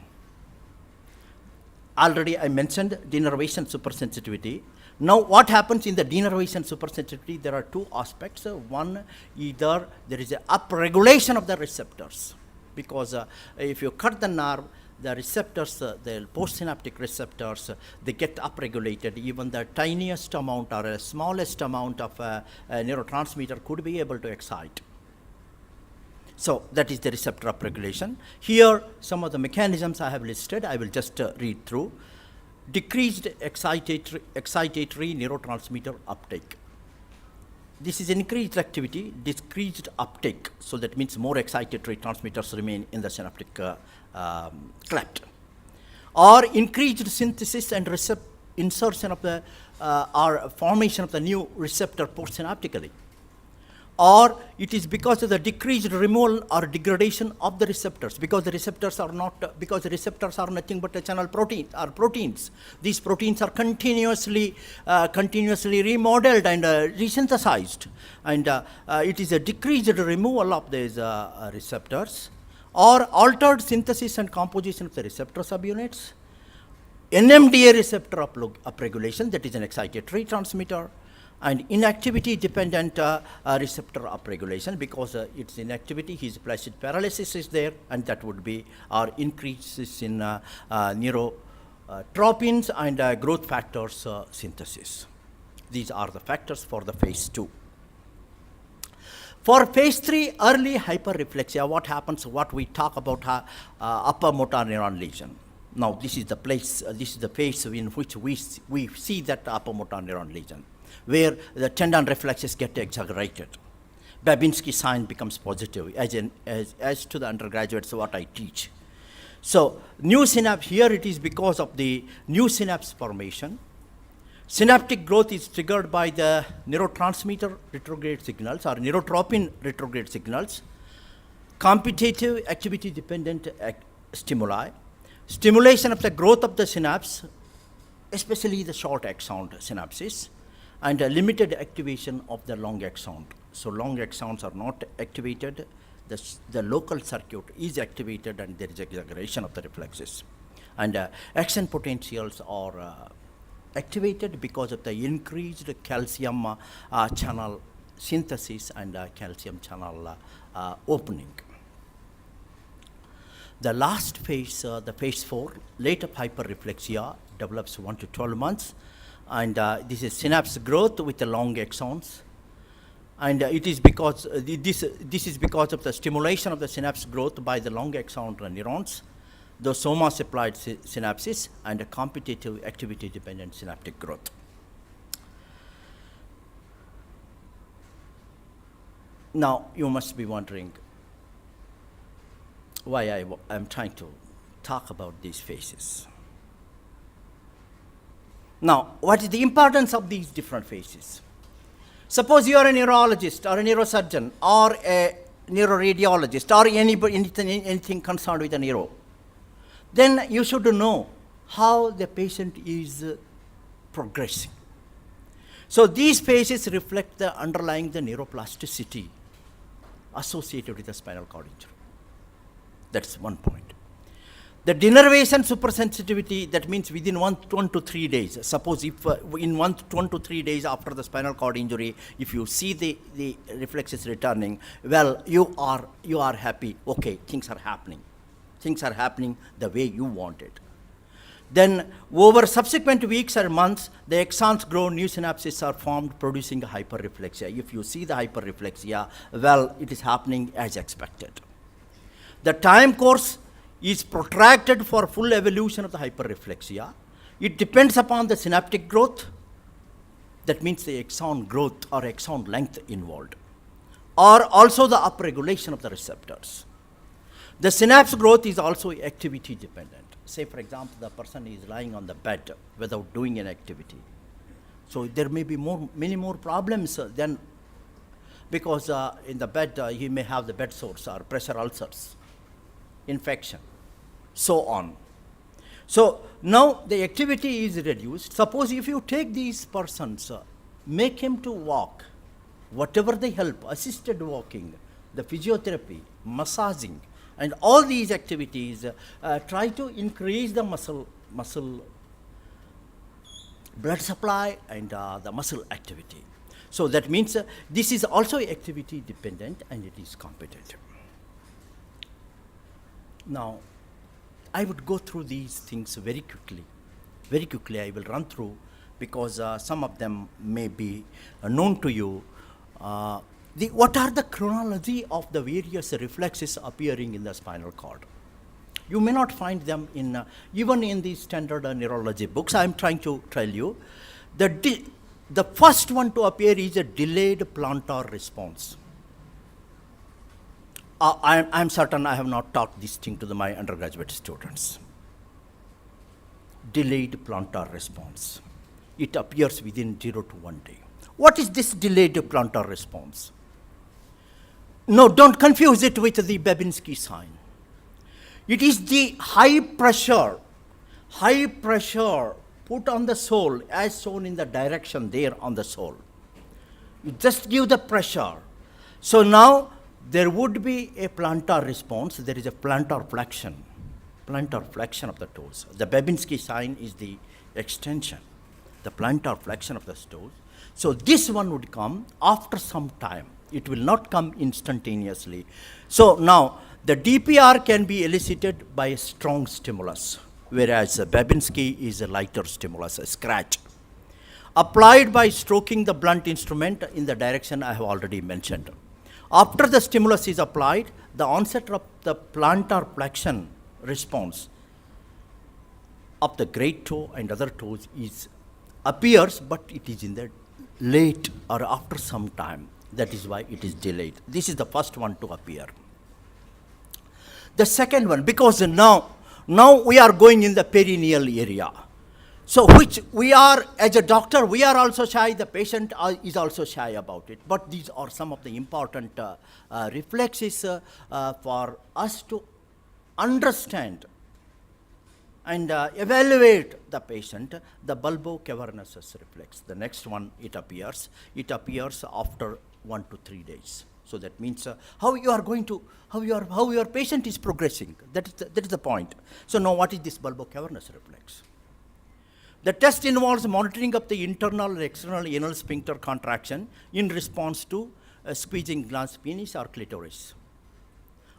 Already I mentioned denervation supersensitivity. Now what happens in the denervation supersensitivity? There are 2 aspects. One, either there is a upregulation of the receptors, because if you cut the nerve, the receptors, the postsynaptic receptors, they get upregulated. Even the tiniest amount or smallest amount of a neurotransmitter could be able to excite. So that is the receptor upregulation. Here, some of the mechanisms I have listed, I will just read through. Decreased excitatory neurotransmitter uptake. This is increased activity, decreased uptake. So that means more excitatory transmitters remain in the synaptic cleft. Or increased synthesis and insertion of the, or formation of the new receptor postsynaptically. Or it is because of the decreased removal or degradation of the receptors, because the receptors are not, because the receptors are nothing but a channel protein or proteins. These proteins are continuously remodeled and resynthesized, and it is a decreased removal of these receptors, or altered synthesis and composition of the receptor subunits. NMDA receptor upregulation, that is an excitatory transmitter, and inactivity dependent receptor upregulation, because its inactivity, his placid paralysis is there, and that would be our increases in neurotropins and growth factors synthesis. These are the factors for the phase 2. For phase 3, early hyperreflexia, what happens, what we talk about upper motor neuron lesion. Now this is the place, this is the phase in which we see that upper motor neuron lesion, where the tendon reflexes get exaggerated. Babinski sign becomes positive, as to the undergraduates what I teach. So new synapse, here it is because of the new synapse formation. Synaptic growth is triggered by the neurotransmitter retrograde signals or neurotropin retrograde signals, competitive activity dependent stimuli, stimulation of the growth of the synapse, especially the short axon synapses, and a limited activation of the long axon. So long axons are not activated, the local circuit is activated, and there is exaggeration of the reflexes. And action potentials are activated because of the increased calcium channel synthesis and calcium channel opening. The last phase, the phase 4, late of hyperreflexia, develops 1 to 12 months. And this is synapse growth with the long axons. And it is because, this is because of the stimulation of the synapse growth by the long axon neurons. the soma-supplied synapses, and a competitive activity-dependent synaptic growth. Now, you must be wondering why I'm trying to talk about these phases. Now, what is the importance of these different phases? Suppose you are a neurologist or a neurosurgeon or a neuroradiologist or anything concerned with the neuro. Then you should know how the patient is progressing. So these phases reflect the underlying the neuroplasticity associated with the spinal cord injury. That's one point. The denervation supersensitivity, that means within 1 to 3 days. Suppose if in 1 to 3 days after the spinal cord injury, if you see the reflexes returning, well, you are happy. Okay, things are happening. Things are happening the way you want it. Then over subsequent weeks or months, the axons grow, new synapses are formed, producing a hyperreflexia. If you see the hyperreflexia, well, it is happening as expected. The time course is protracted for full evolution of the hyperreflexia. It depends upon the synaptic growth, that means the axon growth or axon length involved, or also the upregulation of the receptors. The synapse growth is also activity dependent. Say, for example, the person is lying on the bed without doing an activity. So there may be many more problems than, because in the bed he may have the bed sores or pressure ulcers, infection, so on. So now the activity is reduced. Suppose if you take these persons, make him to walk, whatever they help, assisted walking, the physiotherapy, massaging, and all these activities, try to increase the muscle blood supply and the muscle activity. So that means this is also activity dependent and it is competitive. Now, I would go through these things very quickly. Very quickly I will run through, because some of them may be known to you. What are the chronology of the various reflexes appearing in the spinal cord? You may not find them in even in the standard neurology books. I am trying to tell you. The first one to appear is a delayed plantar response. I'm certain I have not taught this thing to my undergraduate students. Delayed plantar response. It appears within 0 to 1 day. What is this delayed plantar response? No, don't confuse it with the Babinski sign. It is the high pressure put on the sole as shown in the direction there on the sole. You just give the pressure. So now there would be a plantar response. There is a plantar flexion of the toes. The Babinski sign is the extension, the plantar flexion of the toes. So this one would come after some time. It will not come instantaneously. So now the DPR can be elicited by a strong stimulus, whereas Babinski is a lighter stimulus, a scratch. Applied by stroking the blunt instrument in the direction I have already mentioned. After the stimulus is applied, the onset of the plantar flexion response of the great toe and other toes appears, but it is in the late or after some time. That is why it is delayed. This is the first one to appear. The second one, because now we are going in the perineal area. So which we are, as a doctor, we are also shy, the patient is also shy about it. But these are some of the important reflexes for us to understand and evaluate the patient. The bulbocavernous reflex, the next one it appears after 1 to 3 days. So that means how your patient is progressing. That is the point. So now what is this bulbocavernous reflex? The test involves monitoring of the internal and external anal sphincter contraction in response to squeezing glans penis or clitoris,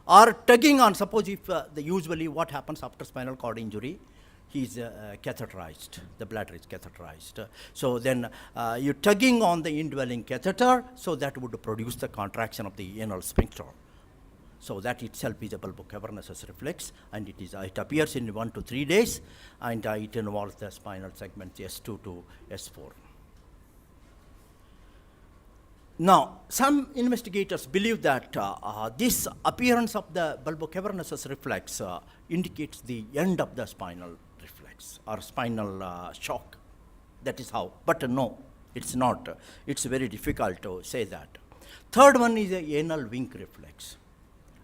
or tugging on. Suppose if usually what happens after spinal cord injury, he is catheterized, the bladder is catheterized. So then you're tugging on the indwelling catheter, so that would produce the contraction of the anal sphincter. So that itself is a bulbocavernosus reflex, and it appears in 1 to 3 days, and it involves the spinal segments S2 to S4. Now, some investigators believe that this appearance of the bulbocavernosus reflex indicates the end of the spinal reflex or spinal shock. That is how. But no, it's not. It's very difficult to say that. Third one is the anal wink reflex.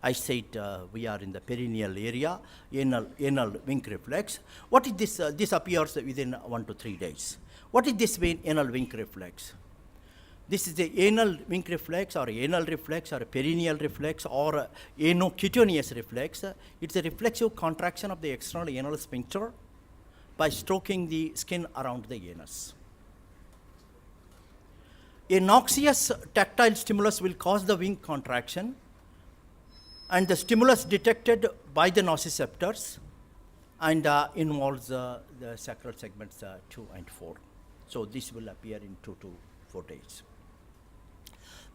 I said we are in the perineal area, anal wink reflex. What is this? This appears within 1 to 3 days. What is this anal wink reflex? This is the anal wink reflex or anal reflex or perineal reflex or anocutaneous reflex. It's a reflexive contraction of the external anal sphincter by stroking the skin around the anus. A noxious tactile stimulus will cause the wink contraction, and the stimulus detected by the nociceptors and involves the sacral segments 2 and 4. So this will appear in 2 to 4 days.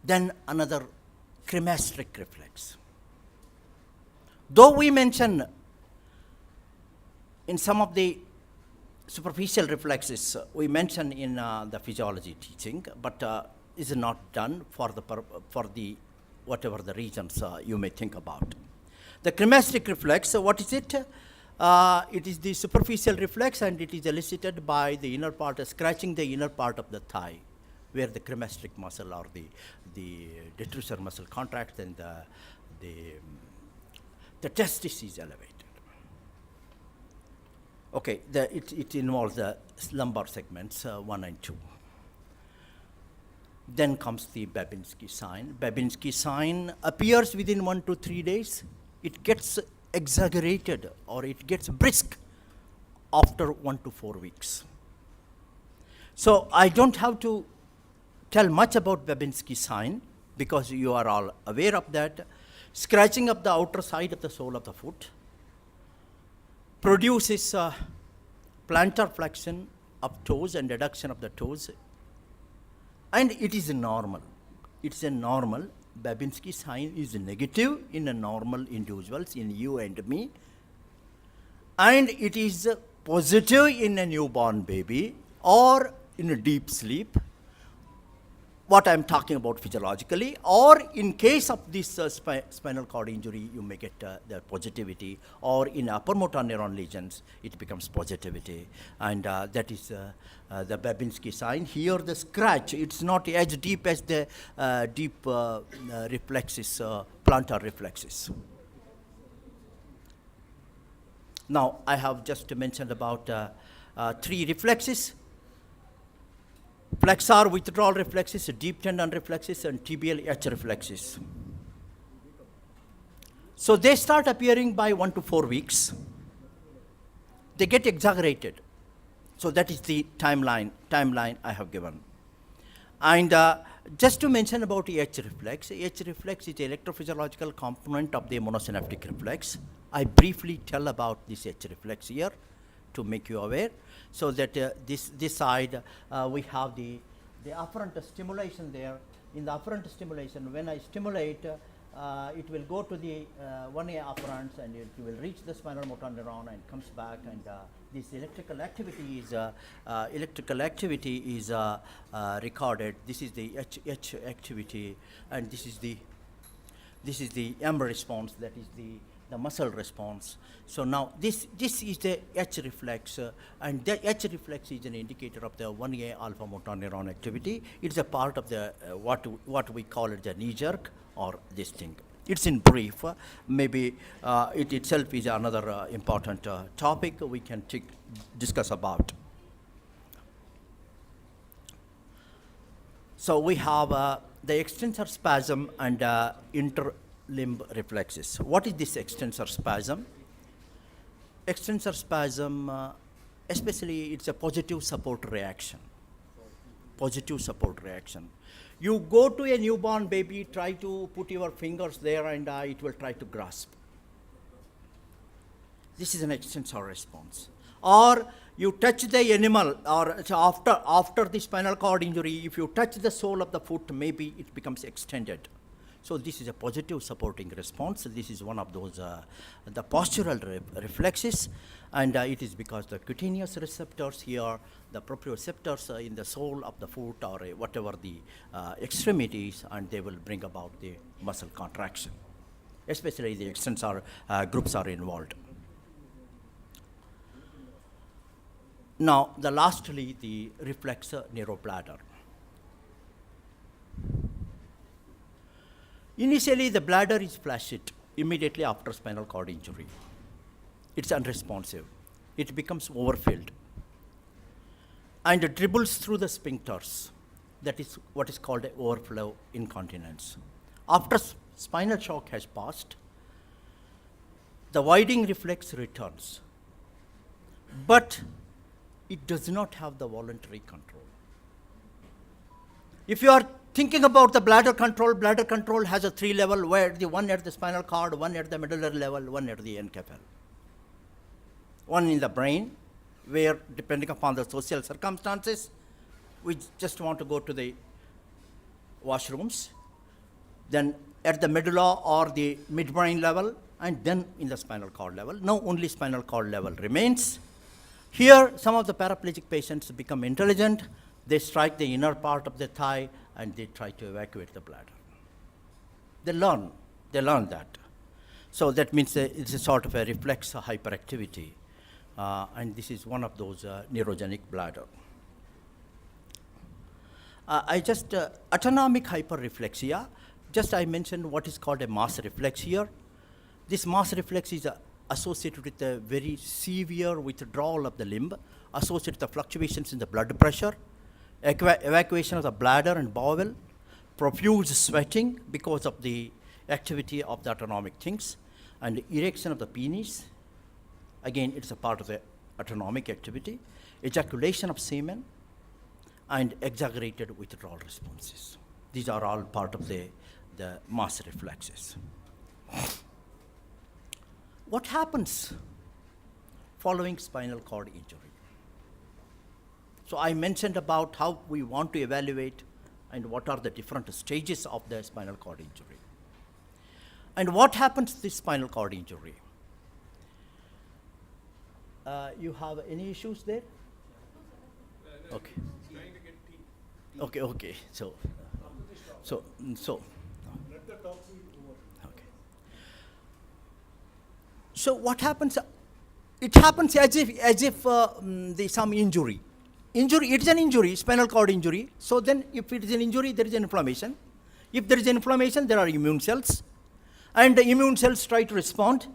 Then another cremasteric reflex. Though we mention in some of the superficial reflexes, we mention in the physiology teaching, but is not done for the whatever the reasons you may think about. The cremasteric reflex, what is it? It is the superficial reflex, and it is elicited by the inner part, scratching the inner part of the thigh, where the cremasteric muscle or the detrusor muscle contracts and the testis is elevated. Okay, it involves the lumbar segments 1 and 2. Then comes the Babinski sign. Babinski sign appears within 1 to 3 days. It gets exaggerated or it gets brisk after 1 to 4 weeks. So I don't have to tell much about Babinski sign because you are all aware of that. Scratching of the outer side of the sole of the foot produces plantar flexion of toes and adduction of the toes, and it is normal. It's a normal. Babinski sign is negative in a normal individuals, in you and me, and it is positive in a newborn baby or in a deep sleep, what I'm talking about physiologically, or in case of this spinal cord injury, you may get the positivity, or in upper motor neuron lesions, it becomes positivity, and that is the Babinski sign. Here the scratch, it's not as deep as the deep reflexes, plantar reflexes. Now, I have just mentioned about 3 reflexes: flexor withdrawal reflexes, deep tendon reflexes, and tibial H reflexes. So they start appearing by 1 to 4 weeks. They get exaggerated. So that is the timeline I have given. And just to mention about H reflex is the electrophysiological component of the monosynaptic reflex. I briefly tell about this H reflex here to make you aware. So that this side, we have the afferent stimulation there. In the afferent stimulation, when I stimulate, it will go to the 1A afferents and it will reach the spinal motor neuron and comes back, and this electrical activity is recorded. This is the H activity, and this is the M response, that is the muscle response. So now this is the H reflex, and the H reflex is an indicator of the 1A alpha motor neuron activity. It's a part of the what we call it the knee jerk or this thing. It's in brief. Maybe it itself is another important topic we can discuss about. So we have the extensor spasm and interlimb reflexes. What is this extensor spasm? Extensor spasm, especially it's a positive support reaction. Positive support reaction. You go to a newborn baby, try to put your fingers there, and it will try to grasp. This is an extensor response. Or you touch the animal, or after the spinal cord injury, if you touch the sole of the foot, maybe it becomes extended. So this is a positive supporting response. This is one of those the postural reflexes, and it is because the cutaneous receptors here, the proprioceptors in the sole of the foot or whatever the extremities, and they will bring about the muscle contraction, especially the extensor groups are involved. Now, lastly, the reflex neurobladder. Initially, the bladder is flaccid immediately after spinal cord injury. It's unresponsive. It becomes overfilled and it dribbles through the sphincters. That is what is called overflow incontinence. After spinal shock has passed, the voiding reflex returns, but it does not have the voluntary control. If you are thinking about the bladder control has a 3 level, where the one at the spinal cord, one at the medullary level, one at the encephal. One in the brain, where depending upon the social circumstances, we just want to go to the washrooms. Then at the medulla or the midbrain level, and then in the spinal cord level. Now only spinal cord level remains. Here, some of the paraplegic patients become intelligent. They strike the inner part of the thigh and they try to evacuate the bladder. They learn that. So that means it's a sort of a reflex hyperactivity. And this is one of those neurogenic bladder. Autonomic hyperreflexia, just I mentioned what is called a mass reflex here. This mass reflex is associated with a very severe withdrawal of the limb, associated with the fluctuations in the blood pressure, evacuation of the bladder and bowel, profuse sweating because of the activity of the autonomic things, and erection of the penis. Again, it's a part of the autonomic activity, ejaculation of semen, and exaggerated withdrawal responses. These are all part of the mass reflexes. What happens following spinal cord injury? So I mentioned about how we want to evaluate and what are the different stages of the spinal cord injury. And what happens to this spinal cord injury? You have any issues there? Okay. Okay. So. Okay. So what happens? It happens as if some injury. It is an injury, spinal cord injury. So then, if it is an injury, there is an inflammation. If there is inflammation, there are immune cells, and the immune cells try to respond,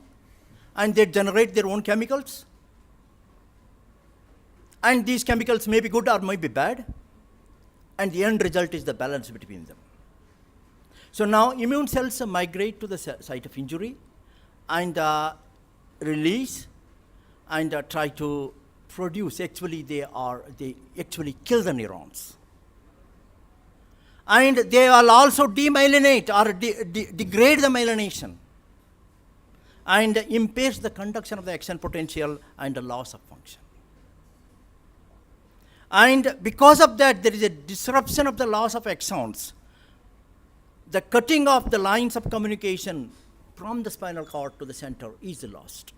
and they generate their own chemicals. And these chemicals may be good or may be bad, and the end result is the balance between them. So now immune cells migrate to the site of injury and release and try to produce. Actually, they actually kill the neurons. And they will also demyelinate or degrade the myelination and impairs the conduction of the action potential and the loss of function. And because of that, there is a disruption of the loss of axons. The cutting of the lines of communication from the spinal cord to the center is lost.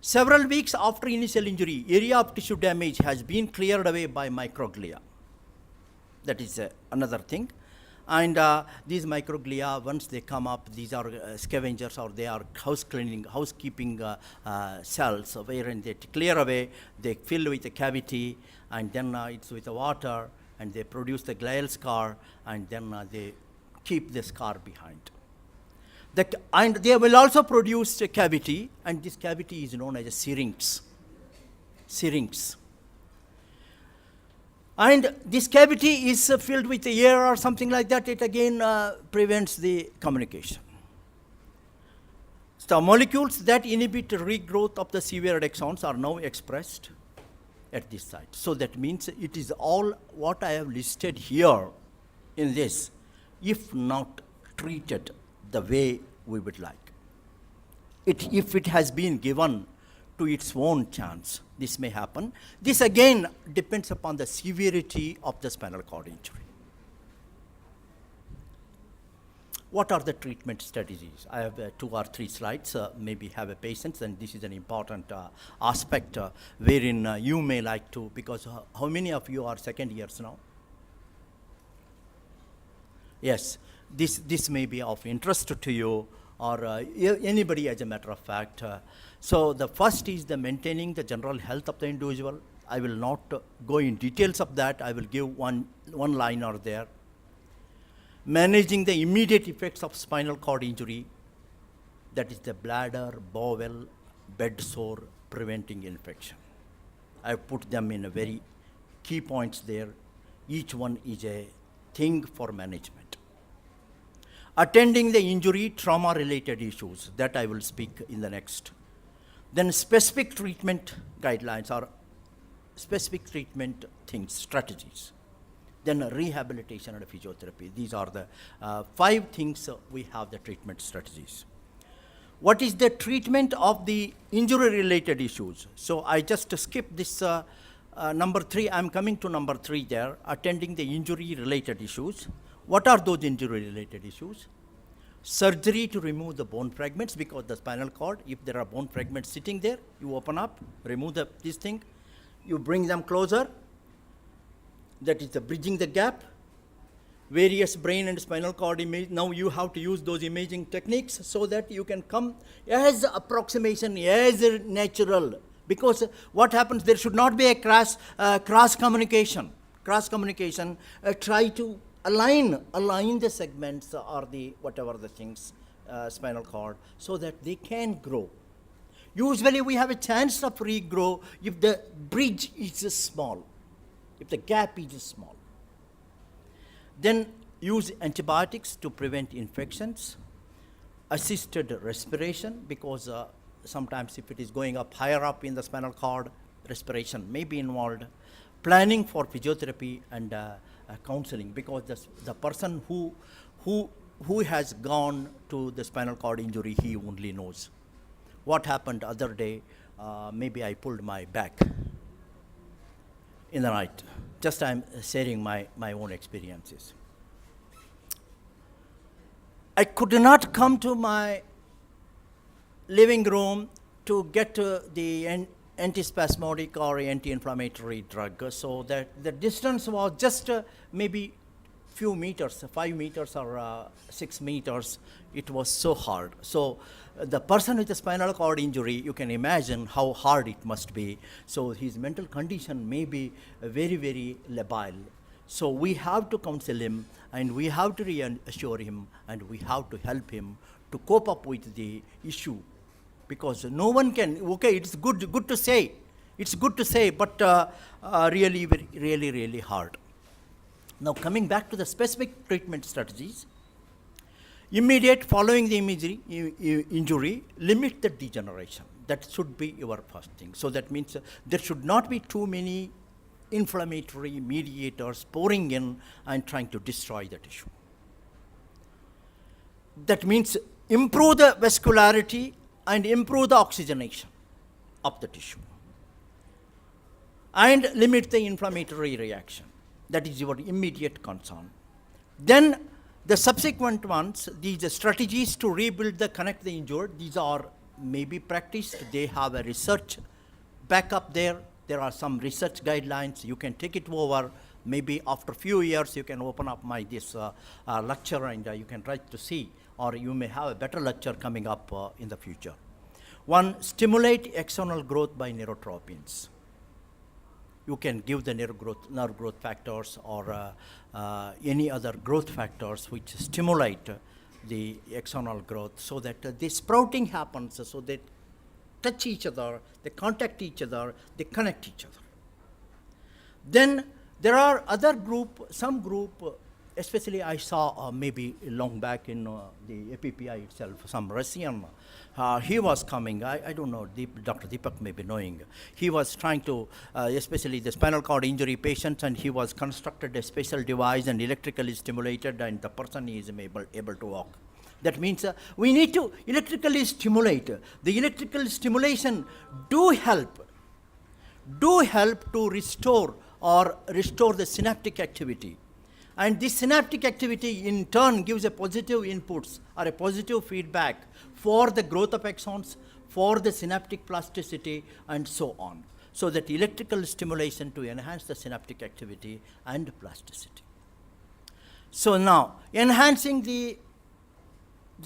Several weeks after initial injury, area of tissue damage has been cleared away by microglia. That is another thing. And these microglia, once they come up, these are scavengers, or they are housekeeping cells, wherein they clear away, they fill with the cavity, and then it's with the water, and they produce the glial scar, and then they keep the scar behind. And they will also produce a cavity, and this cavity is known as a syrinx. And this cavity is filled with air or something like that. It again prevents the communication. So molecules that inhibit regrowth of the severe axons are now expressed at this site. So that means it is all what I have listed here in this, if not treated the way we would like. If it has been given to its own chance, this may happen. This again depends upon the severity of the spinal cord injury. What are the treatment strategies? I have 2 or 3 slides, maybe have a patience, and this is an important aspect wherein you may like to, because how many of you are second years now? Yes, this may be of interest to you or anybody as a matter of fact. So the first is the maintaining the general health of the individual. I will not go in details of that. I will give one liner there. Managing the immediate effects of spinal cord injury, that is the bladder, bowel, bed sore, preventing infection. I have put them in a very key points there. Each one is a thing for management. Attending the injury, trauma-related issues, that I will speak in the next. Then specific treatment guidelines or specific treatment things, strategies. Then rehabilitation and physiotherapy. These are the 5 things we have the treatment strategies. What is the treatment of the injury-related issues? So I just skipped this number 3. I'm coming to number 3 there, attending the injury-related issues. What are those injury-related issues? Surgery to remove the bone fragments, because the spinal cord, if there are bone fragments sitting there, you open up, remove this thing, you bring them closer. That is the bridging the gap. Various brain and spinal cord image. Now you have to use those imaging techniques so that you can come as approximation, as natural. Because what happens, there should not be a cross communication. Cross communication, try to align the segments or the whatever the things, spinal cord, so that they can grow. Usually we have a chance of regrow if the bridge is small, if the gap is small. Then use antibiotics to prevent infections. Assisted respiration, because sometimes if it is going up higher up in the spinal cord, respiration may be involved. Planning for physiotherapy and counseling, because the person who has gone to the spinal cord injury, he only knows. What happened other day, maybe I pulled my back in the night. Just I'm sharing my own experiences. I could not come to my living room to get the antispasmodic or anti-inflammatory drug, so that the distance was just maybe few meters, 5 meters or 6 meters. It was so hard. So the person with a spinal cord injury, you can imagine how hard it must be. So his mental condition may be very, very labile. So we have to counsel him, and we have to reassure him, and we have to help him to cope up with the issue. Because no one can, okay, it's good to say. It's good to say, but really, really, really hard. Now coming back to the specific treatment strategies, immediate following the injury, limit the degeneration. That should be your first thing. So that means there should not be too many inflammatory mediators pouring in and trying to destroy the tissue. That means improve the vascularity and improve the oxygenation of the tissue. And limit the inflammatory reaction. That is your immediate concern. Then the subsequent ones, these strategies to rebuild connect the injured, these are maybe practiced. They have a research backup there. There are some research guidelines. You can take it over. Maybe after a few years, you can open up this lecture, and you can try to see, or you may have a better lecture coming up in the future. 1, stimulate axonal growth by neurotropins. You can give the nerve growth factors or any other growth factors which stimulate the axonal growth, so that the sprouting happens, so they touch each other, they contact each other, they connect each other. Then there are some group, especially I saw maybe long back in the APPI itself, some Russian, he was coming, I don't know, Dr. Deepak may be knowing. He was trying to, especially the spinal cord injury patients, and he was constructed a special device and electrically stimulated, and the person is able to walk. That means we need to electrically stimulate. The electrical stimulation do help to restore the synaptic activity. And this synaptic activity in turn gives a positive inputs or a positive feedback for the growth of axons, for the synaptic plasticity, and so on. So that electrical stimulation to enhance the synaptic activity and plasticity. So now, enhancing the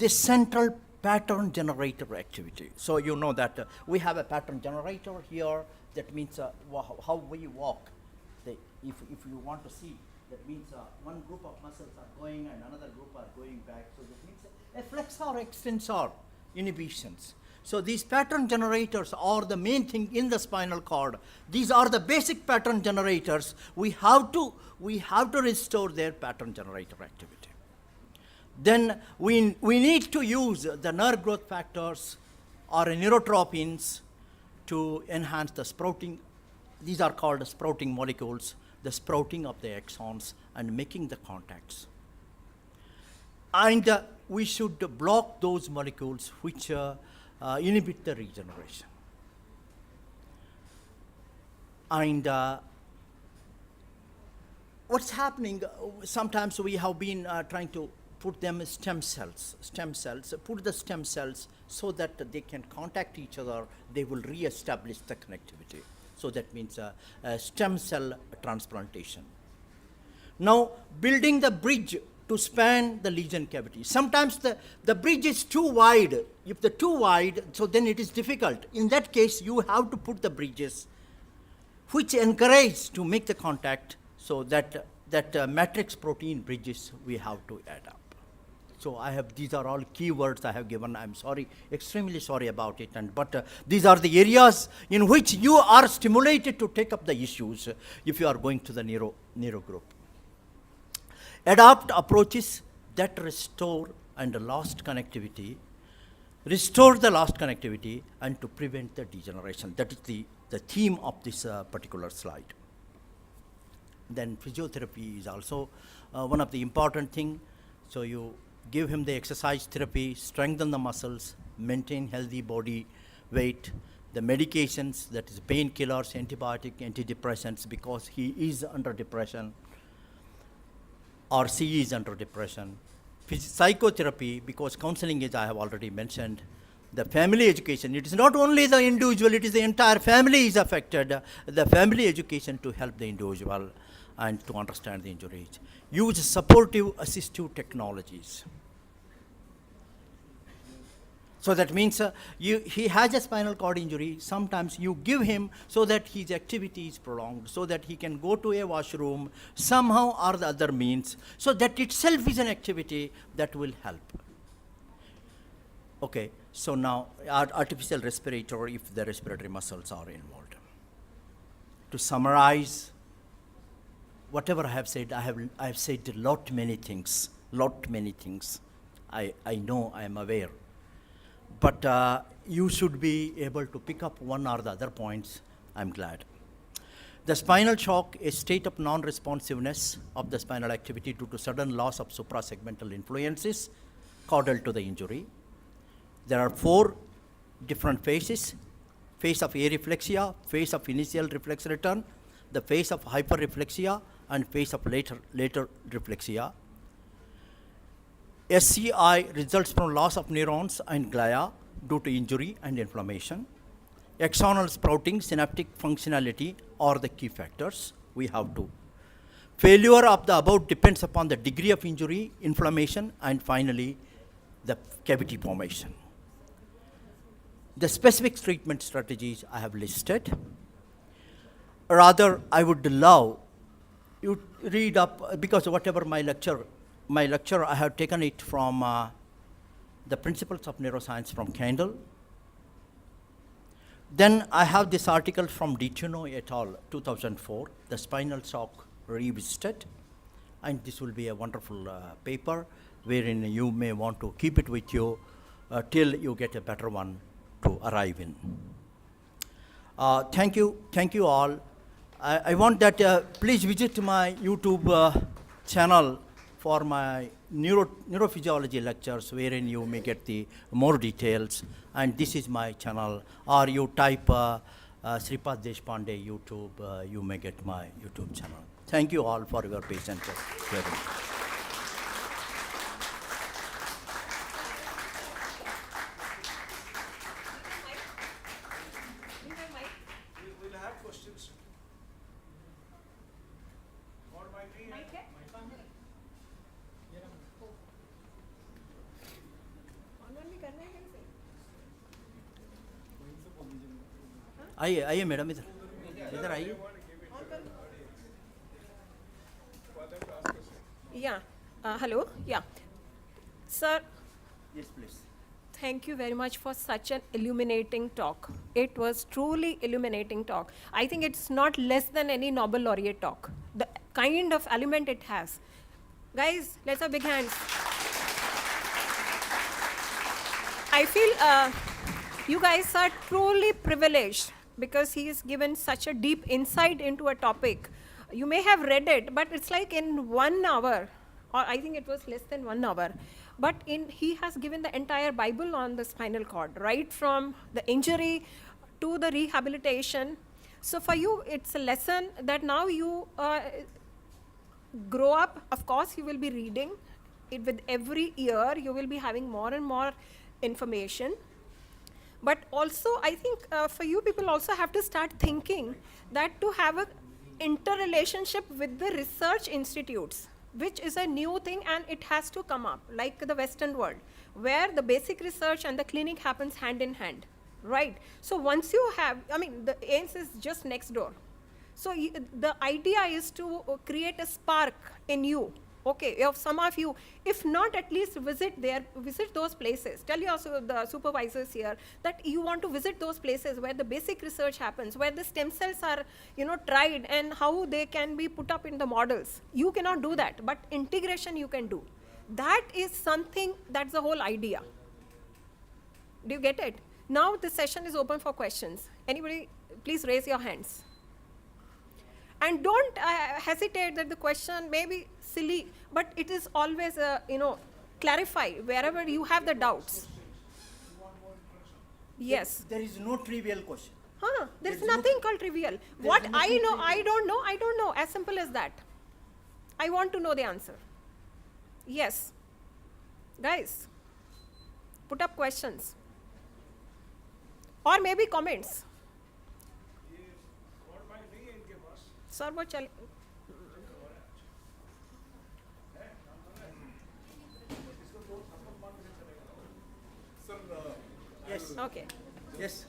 central pattern generator activity. So you know that we have a pattern generator here. That means how we walk. If you want to see, that means one group of muscles are going and another group are going back. So that means a flexor, extensor inhibitions. So these pattern generators are the main thing in the spinal cord. These are the basic pattern generators. We have to restore their pattern generator activity. Then we need to use the nerve growth factors or neurotropins to enhance the sprouting. These are called sprouting molecules, the sprouting of the axons and making the contacts. And we should block those molecules which inhibit the regeneration. And what's happening, sometimes we have been trying to put them stem cells, put the stem cells so that they can contact each other, they will re-establish the connectivity. So that means stem cell transplantation. Now, building the bridge to span the lesion cavity. Sometimes the bridge is too wide. If they're too wide, so then it is difficult. In that case, you have to put the bridges which encourage to make the contact, so that matrix protein bridges we have to add up. So these are all keywords I have given. I'm sorry, extremely sorry about it. But these are the areas in which you are stimulated to take up the issues if you are going to the neuro group. Adopt approaches that restore the lost connectivity and to prevent the degeneration. That is the theme of this particular slide. Then physiotherapy is also one of the important things. So you give him the exercise therapy, strengthen the muscles, maintain healthy body weight, the medications, that is painkillers, antibiotic, antidepressants, because he is under depression or she is under depression. Psychotherapy, because counseling is, I have already mentioned. The family education, it is not only the individual, it is the entire family is affected. The family education to help the individual and to understand the injuries. Use supportive assistive technologies. So that means he has a spinal cord injury. Sometimes you give him so that his activity is prolonged, so that he can go to a washroom somehow or the other means. So that itself is an activity that will help. Okay, so now artificial respirator if the respiratory muscles are involved. To summarize, whatever I have said, I have said many things. I know, I am aware. But you should be able to pick up one or the other points. I'm glad. The spinal shock is a state of non-responsiveness of the spinal activity due to sudden loss of suprasegmental influences causal to the injury. There are 4 different phases: phase of areflexia, phase of initial reflex return, the phase of hyperreflexia, and phase of later reflexia. SCI results from loss of neurons and glia due to injury and inflammation. Axonal sprouting, synaptic functionality are the key factors we have to. Failure of the above depends upon the degree of injury, inflammation, and finally the cavity formation. The specific treatment strategies I have listed. Rather, I would love you read up, because whatever my lecture, I have taken it from the Principles of Neuroscience from Kendall. Then I have this article from DeTuno et al., 2004, the spinal shock revisited. And this will be a wonderful paper wherein you may want to keep it with you till you get a better one to arrive in. Thank you all. I want that please visit my YouTube channel for my neurophysiology lectures, wherein you may get the more details. And this is my channel. Or you type Sripad Deshpande YouTube, you may get my YouTube channel. Thank you all for your patience. We'll have questions. Or my team. Online भी करना है कैसे आइए आइए madam इधर आइए. Yeah. Hello. Yeah. Sir, Yes, please. thank you very much for such an illuminating talk. It was truly illuminating talk. I think it's not less than any Nobel laureate talk. The kind of element it has. Guys, let's have big hands. I feel you guys are truly privileged because he has given such a deep insight into a topic. You may have read it, but it's like in 1 hour, or I think it was less than 1 hour. But he has given the entire Bible on the spinal cord, right from the injury to the rehabilitation. So for you, it's a lesson that now you grow up. Of course, you will be reading it with every year. You will be having more and more information. But also, I think for you people also have to start thinking that to have a interrelationship with the research institutes, which is a new thing and it has to come up, like the Western world, where the basic research and the clinic happens hand in hand, right? So once you have, I mean, the AIMS is just next door. So the idea is to create a spark in you. Okay, if some of you, if not at least visit those places. Tell your the supervisors here that you want to visit those places where the basic research happens, where the stem cells are, tried and how they can be put up in the models. You cannot do that, but integration you can do. That is something, that's the whole idea. Do you get it? Now the session is open for questions. Anybody, please raise your hands. And don't hesitate that the question may be silly, but it is always, clarify wherever you have the doubts. Yes. There is no trivial question. There's nothing called trivial. What I know, I don't know. As simple as that. I want to know the answer. Yes. Guys, put up questions. Or maybe comments. Sir, what shall... Yes. Okay. Yes.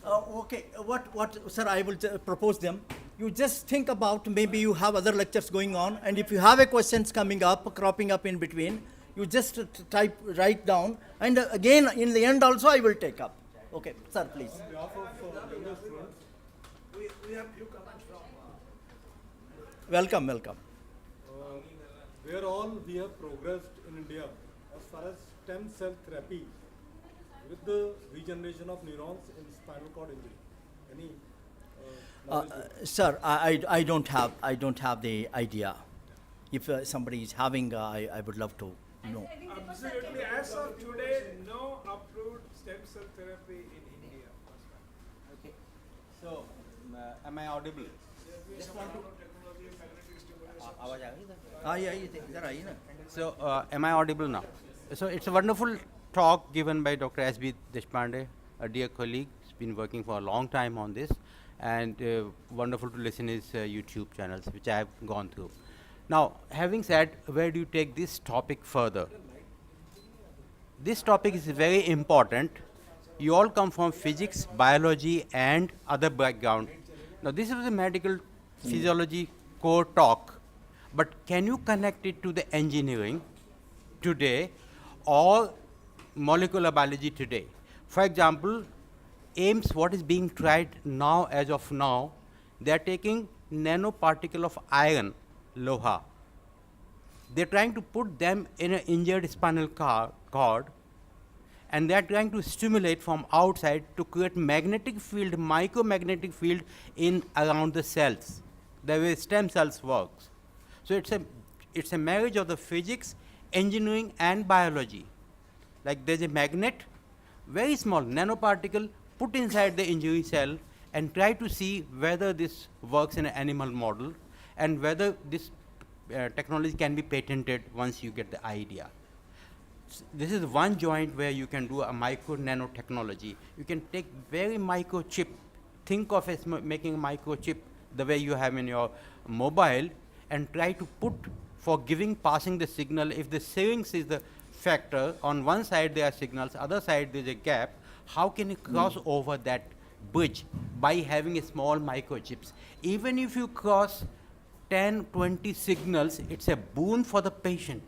Okay. What, sir? I will propose them. You just think about, maybe you have other lectures going on, and if you have a questions coming up, cropping up in between, you just write down, and again in the end also I will take up. Okay, sir, please. On behalf of younger students, We have few comments from. Welcome, welcome. where all we have progressed in India as far as stem cell therapy with the regeneration of neurons in spinal cord injury. Any knowledge with- Sir, I don't have the idea. If somebody is having, I would love to know. Absolutely. As of today, no approved stem cell therapy in India. Okay. So, am I audible? Just want to. आवाज आ रही है? आइए इधर आइए ना. So, am I audible now? So, it's a wonderful talk given by Dr. S.B. Deshpande, a dear colleague. He's been working for a long time on this, and wonderful to listen his YouTube channels, which I have gone through. Now, having said, where do you take this topic further? This topic is very important. You all come from physics, biology, and other background. Now, this is a medical physiology core talk, but can you connect it to the engineering today or molecular biology today? For example, AIMS, what is being tried now, as of now, they are taking nanoparticle of iron, loha. They're trying to put them in an injured spinal cord, and they're trying to stimulate from outside to create magnetic field, micromagnetic field in around the cells, the way stem cells works. So it's a marriage of the physics, engineering, and biology. Like there's a magnet, very small nanoparticle, put inside the injury cell and try to see whether this works in an animal model, and whether this technology can be patented once you get the idea. This is one joint where you can do a micro nanotechnology. You can take very micro chip, think of as making a micro chip the way you have in your mobile, and try to put for passing the signal. If the savings is the factor, on one side there are signals, other side there is a gap, how can you cross over that bridge by having a small microchips? Even if you cross 10, 20 signals, it's a boon for the patient.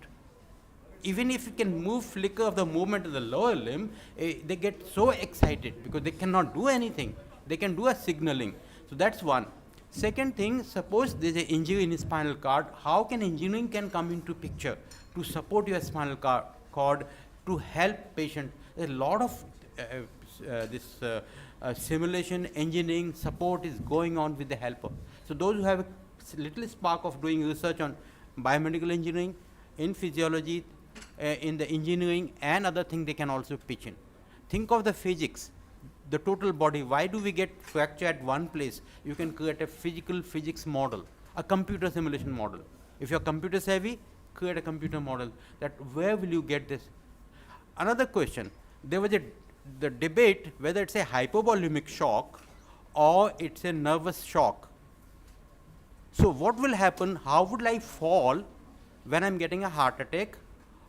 Even if you can move flicker of the movement of the lower limb, they get so excited because they cannot do anything. They can do a signaling. So that's one. Second thing, suppose there's an injury in the spinal cord, how can engineering can come into picture to support your spinal cord to help patient? There's a lot of simulation engineering support is going on with the helper. So those who have a little spark of doing research on biomedical engineering, in physiology, in the engineering and other things, they can also pitch in. Think of the physics, the total body. Why do we get fracture at one place? You can create a physics model, a computer simulation model. If you're computer savvy, create a computer model. That where will you get this? Another question, there was the debate whether it's a hypovolemic shock or it's a nervous shock. So what will happen? How would I fall when I'm getting a heart attack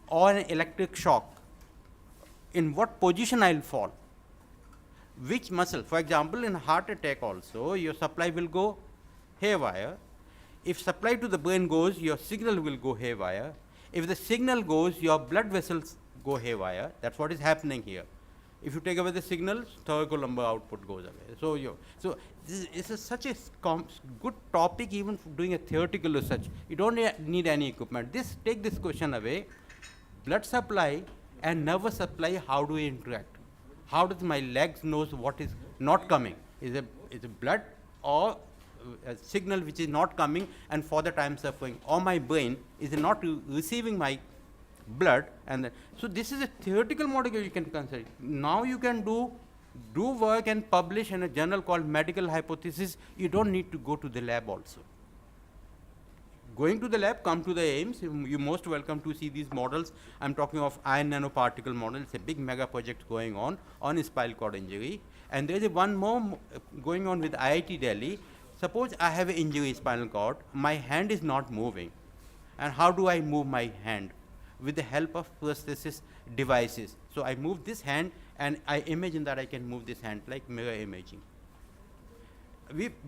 or an electric shock? In what position I'll fall? Which muscle? For example, in heart attack also, your supply will go haywire. If supply to the brain goes, your signal will go haywire. If the signal goes, your blood vessels go haywire. That's what is happening here. If you take away the signal, thoracolumbar output goes away. So this is such a good topic even for doing a theoretical research. You don't need any equipment. Take this question away. Blood supply and nervous supply, how do we interact? How does my legs knows what is not coming? Is it blood or a signal which is not coming and for that I am suffering? Or my brain is not receiving my blood, and so this is a theoretical model you can consider. Now you can do work and publish in a journal called Medical Hypothesis. You don't need to go to the lab also. Going to the lab, come to the AIIMS. You're most welcome to see these models. I'm talking of iron nanoparticle model. It's a big mega project going on spinal cord injury. And there is one more going on with IIT Delhi. Suppose I have an injury in spinal cord. My hand is not moving. And how do I move my hand? With the help of prosthesis devices. So I move this hand and I imagine that I can move this hand like mirror imaging.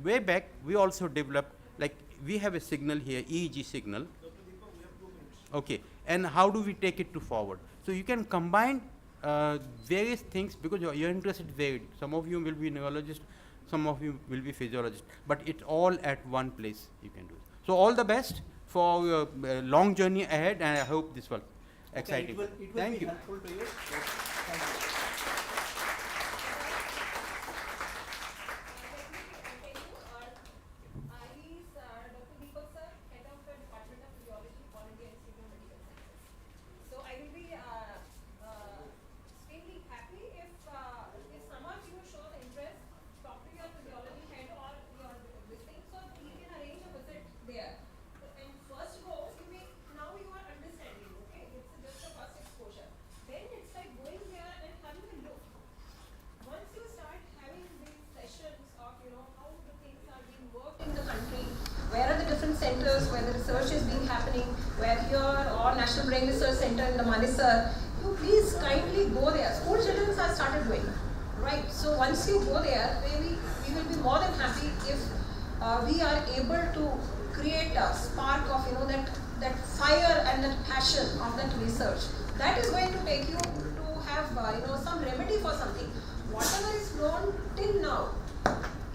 Way back, we also developed, like we have a signal here, EEG signal. Okay, and how do we take it to forward? So you can combine various things because your interest is varied. Some of you will be neurologists, some of you will be physiologists, but it's all at one place you can do it. So all the best for your long journey ahead, and I hope this was exciting. It will Thank be you. helpful to you. Thank you. Centers where the research is being happening, where here or National Brain Research Center in the Manesar, you please kindly go there. School children have started doing, right? So once you go there, we will be more than happy if we are able to create a spark of that fire and that passion of that research. That is going to take you to have some remedy for something. Whatever is known till now,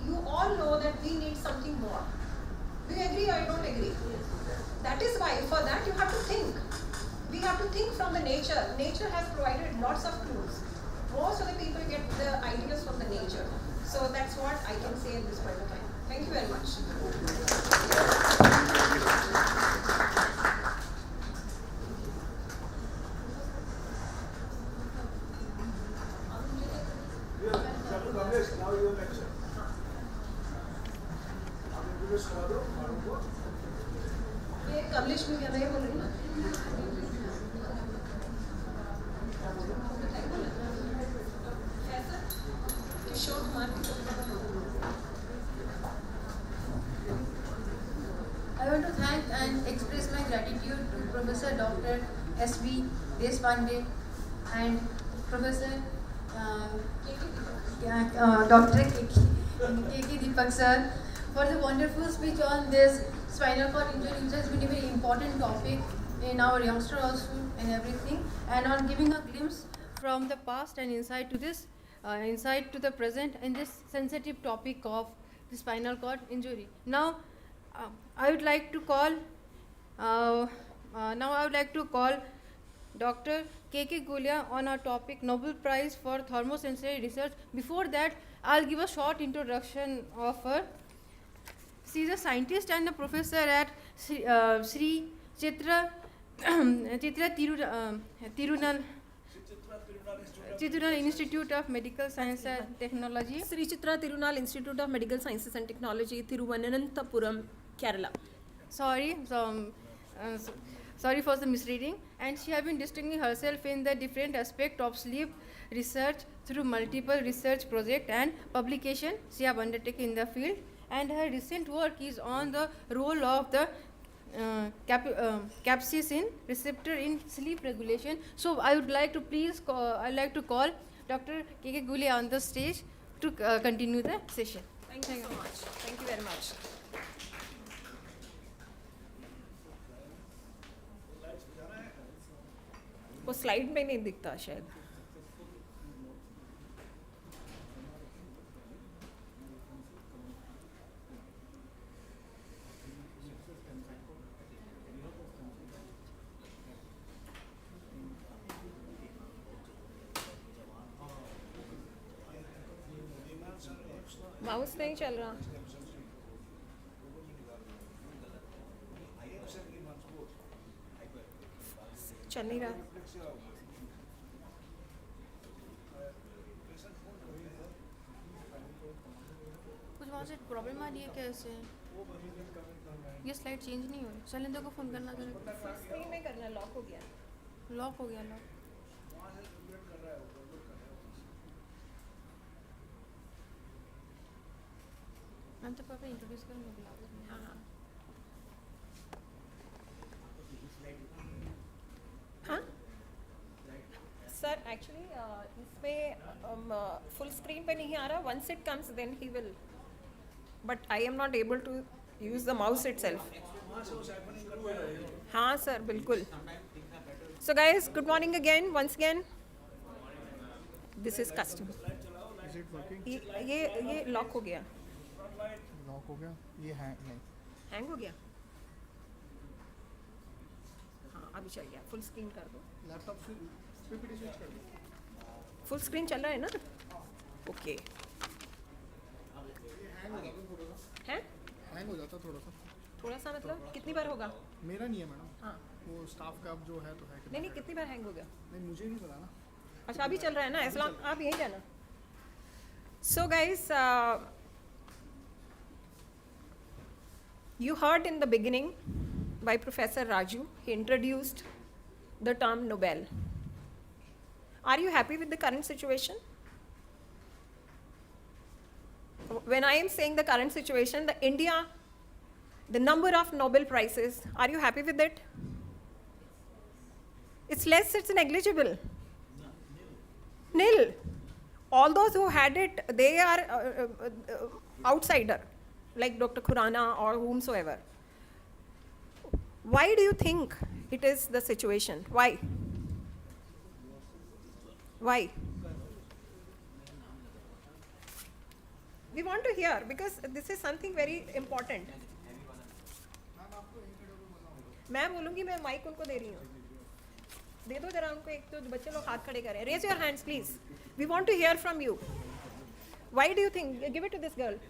you all know that we need something more. Do you agree or you don't agree? That is why for that you have to think. We have to think from the nature. Nature has provided lots of clues. Most of the people get the ideas from the nature. So that's what I can say at this point of time. Thank you very much. Now your lecture. ये कमलेश में क्या रहे बोल रही ना Kishore Kumar I want to thank and express my gratitude to Professor Dr. S.B. Deshpande and Professor Dr. K.K. Deepak sir for the wonderful speech on this spinal cord injury, which has been a very important topic in our youngster also and everything, and on giving a glimpse from the past and insight to this, insight to the present in this sensitive topic of the spinal cord injury. Now, I would like to call. Now I would like to call Dr. K.K. Gulia on our topic Nobel Prize for Thermosensory Research. Before that, I'll give a short introduction of her. She is a scientist and a professor at Sri Chitra Tirunal Institute of Medical Science and Technology. Sri Chitra Tirunal Institute of Medical Sciences and Technology, Thiruvananthapuram, Kerala. Sorry for the misreading. And she has been distinguishing herself in the different aspect of sleep research through multiple research projects and publication she have undertaken in the field. And her recent work is on the role of the capsaicin receptor in sleep regulation. So I would like to call Dr. K.K. Gule on the stage to continue the session. Thank you so much. Thank you very much. वो slide में नहीं दिखता शायद mouse नहीं चल रहा चल नहीं रहा कुछ वहाँ से प्रॉब्लम आ रही है कैसे ये स्लाइड चेंज नहीं हो रही शैलेंद्र को फ़ोन करना जरा नहीं नहीं करना लॉक हो गया लॉक हो गया लॉक मैम तो पापा इंट्रोड्यूस करूँगा हाँ हाँ हाँ सर एक्चुअली इसमें फुल स्क्रीन पे नहीं आ रहा once it comes then he will but I am not able to use the mouse itself हाँ सर बिल्कुल so guys good morning again once again this is custom ये lock हो गया लॉक हो गया ये हैंग हो गया हाँ अभी चल गया फुल स्क्रीन कर दो लैपटॉप पीपीटी स्विच कर दो फुल स्क्रीन चल रहा है ना ओके हैं हैंग हो जाता थोड़ा सा मतलब कितनी बार होगा मेरा नहीं है मैडम हाँ वो स्टाफ का अब जो है तो है कि नहीं कितनी बार हैंग हो गया नहीं मुझे नहीं पता ना अच्छा अभी चल रहा है ना एज लॉन्ग आप यहीं जाना so guys you heard in the beginning by Professor Raju. He introduced the term Nobel. Are you happy with the current situation? When I am saying the current situation, the number of Nobel Prizes, are you happy with it? It's less, it's negligible. Nil. All those who had it, they are outsider. Like Dr. Khurana or whomsoever. Why do you think it is the situation? Why? Why? We want to hear because this is something very important. मैं बोलूँगी मैं mic उनको दे रही हूँ दे दो जरा उनको एक तो बच्चे लोग हाथ खड़े करें raise your hands please we want to hear from you why do you think give it to this girl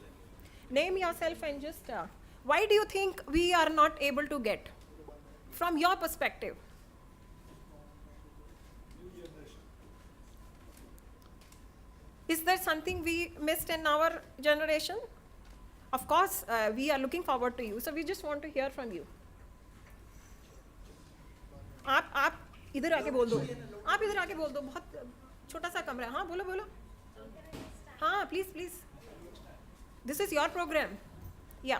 name yourself and just why do you think we are not able to get from your perspective is there something we missed in our generation of course we are looking forward to you so we just want to hear from you आप इधर आके बोल दो, आप इधर आके बोल दो, बहुत छोटा सा कमरा है. हाँ बोलो बोलो. हाँ please please. This is your program. Yeah.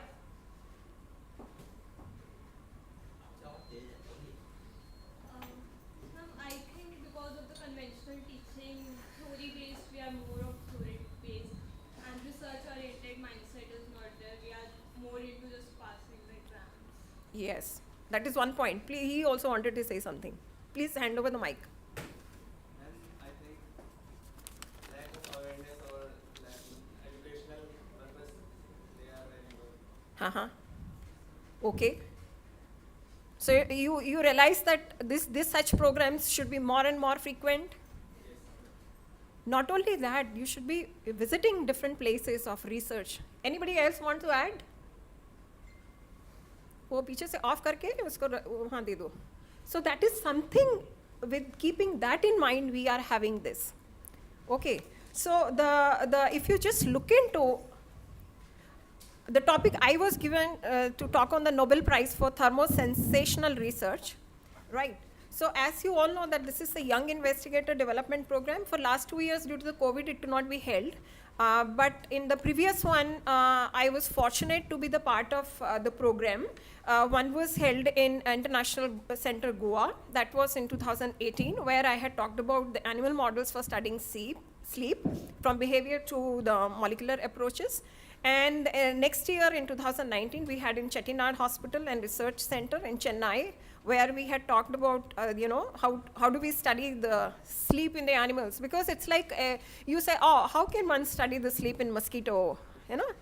Ma'am, I think because of the conventional teaching, theory-based, we are more of theory-based, and research-oriented mindset is not there. We are more into just passing the exams. Yes. That is one point. Please, he also wanted to say something. Please hand over the mic. And I think lack of awareness or lack of educational purpose, they are very good. Uh-huh. Okay. So you realize that this such programs should be more and more frequent? Not only that, you should be visiting different places of research. Anybody else want to add? वो पीछे से of करके उसको वहाँ दे दो. So that is something, with keeping that in mind, we are having this. Okay. So if you just look into the topic I was given to talk on the Nobel Prize for thermosensational research, right? So as you all know that this is a young investigator development program. For last 2 years due to the COVID it could not be held. But in the previous one, I was fortunate to be the part of the program. One was held in International Center Goa. That was in 2018, where I had talked about the animal models for studying sleep from behavior to the molecular approaches. And next year in 2019, we had in Chettinad Hospital and Research Center in Chennai, where we had talked about, how do we study the sleep in the animals? Because it's like, you say, oh, how can one study the sleep in mosquito?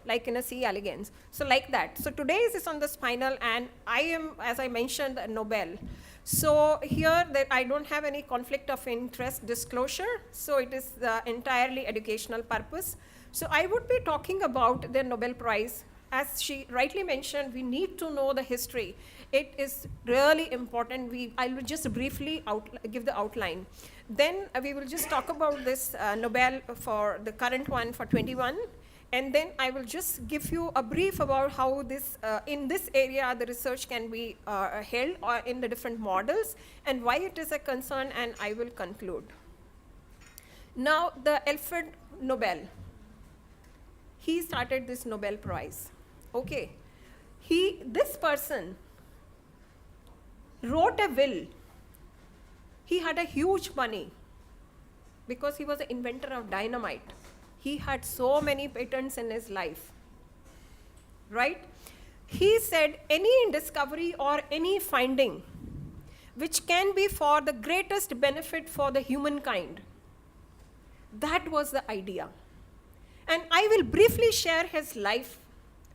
Like in a C. elegans. So like that. So today's is on the spinal, and I am, as I mentioned, a Nobel. So here that I don't have any conflict of interest disclosure. So it is entirely educational purpose. So I would be talking about the Nobel Prize. As she rightly mentioned, we need to know the history. It is really important. I will just briefly give the outline. Then we will just talk about this Nobel for the current one for 21. And then I will just give you a brief about how this, in this area, the research can be held or in the different models and why it is a concern, and I will conclude. Now, the Alfred Nobel, he started this Nobel Prize. Okay. This person wrote a will. He had a huge money because he was an inventor of dynamite. He had so many patents in his life, right? He said any discovery or any finding which can be for the greatest benefit for the humankind, that was the idea. And I will briefly share his life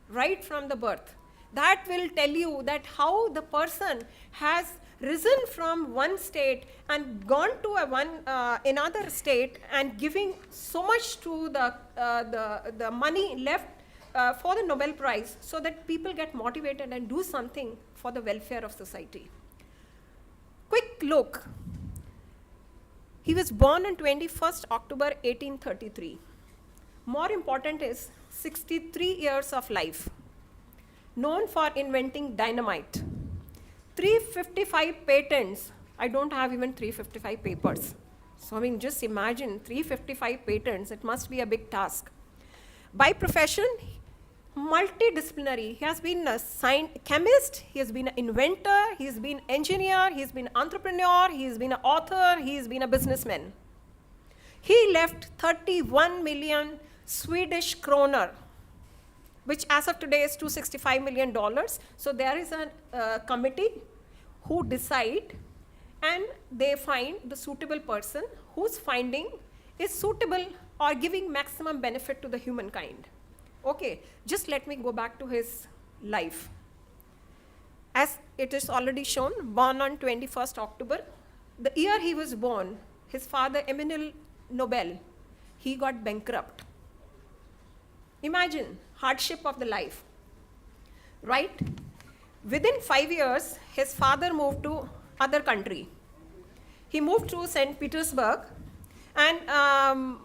right from the birth. That will tell you that how the person has risen from one state and gone to another state and giving so much to the money left for the Nobel Prize, so that people get motivated and do something for the welfare of society. Quick look. He was born on 21st October 1833. More important is 63 years of life. Known for inventing dynamite. 355 patents. I don't have even 355 papers. So I mean, just imagine 355 patents. It must be a big task. By profession, multidisciplinary. He has been a chemist, he has been an inventor, he has been an engineer, he has been an entrepreneur, he has been an author, he has been a businessman. He left 31 million Swedish kroner, which as of today is $265 million. So there is a committee who decide, and they find the suitable person whose finding is suitable or giving maximum benefit to the humankind. Okay, just let me go back to his life. As it is already shown, born on 21st October. The year he was born, his father, Emmanuel Nobel, he got bankrupt. Imagine hardship of the life, right? Within 5 years, his father moved to other country. He moved to St. Petersburg, and Alfred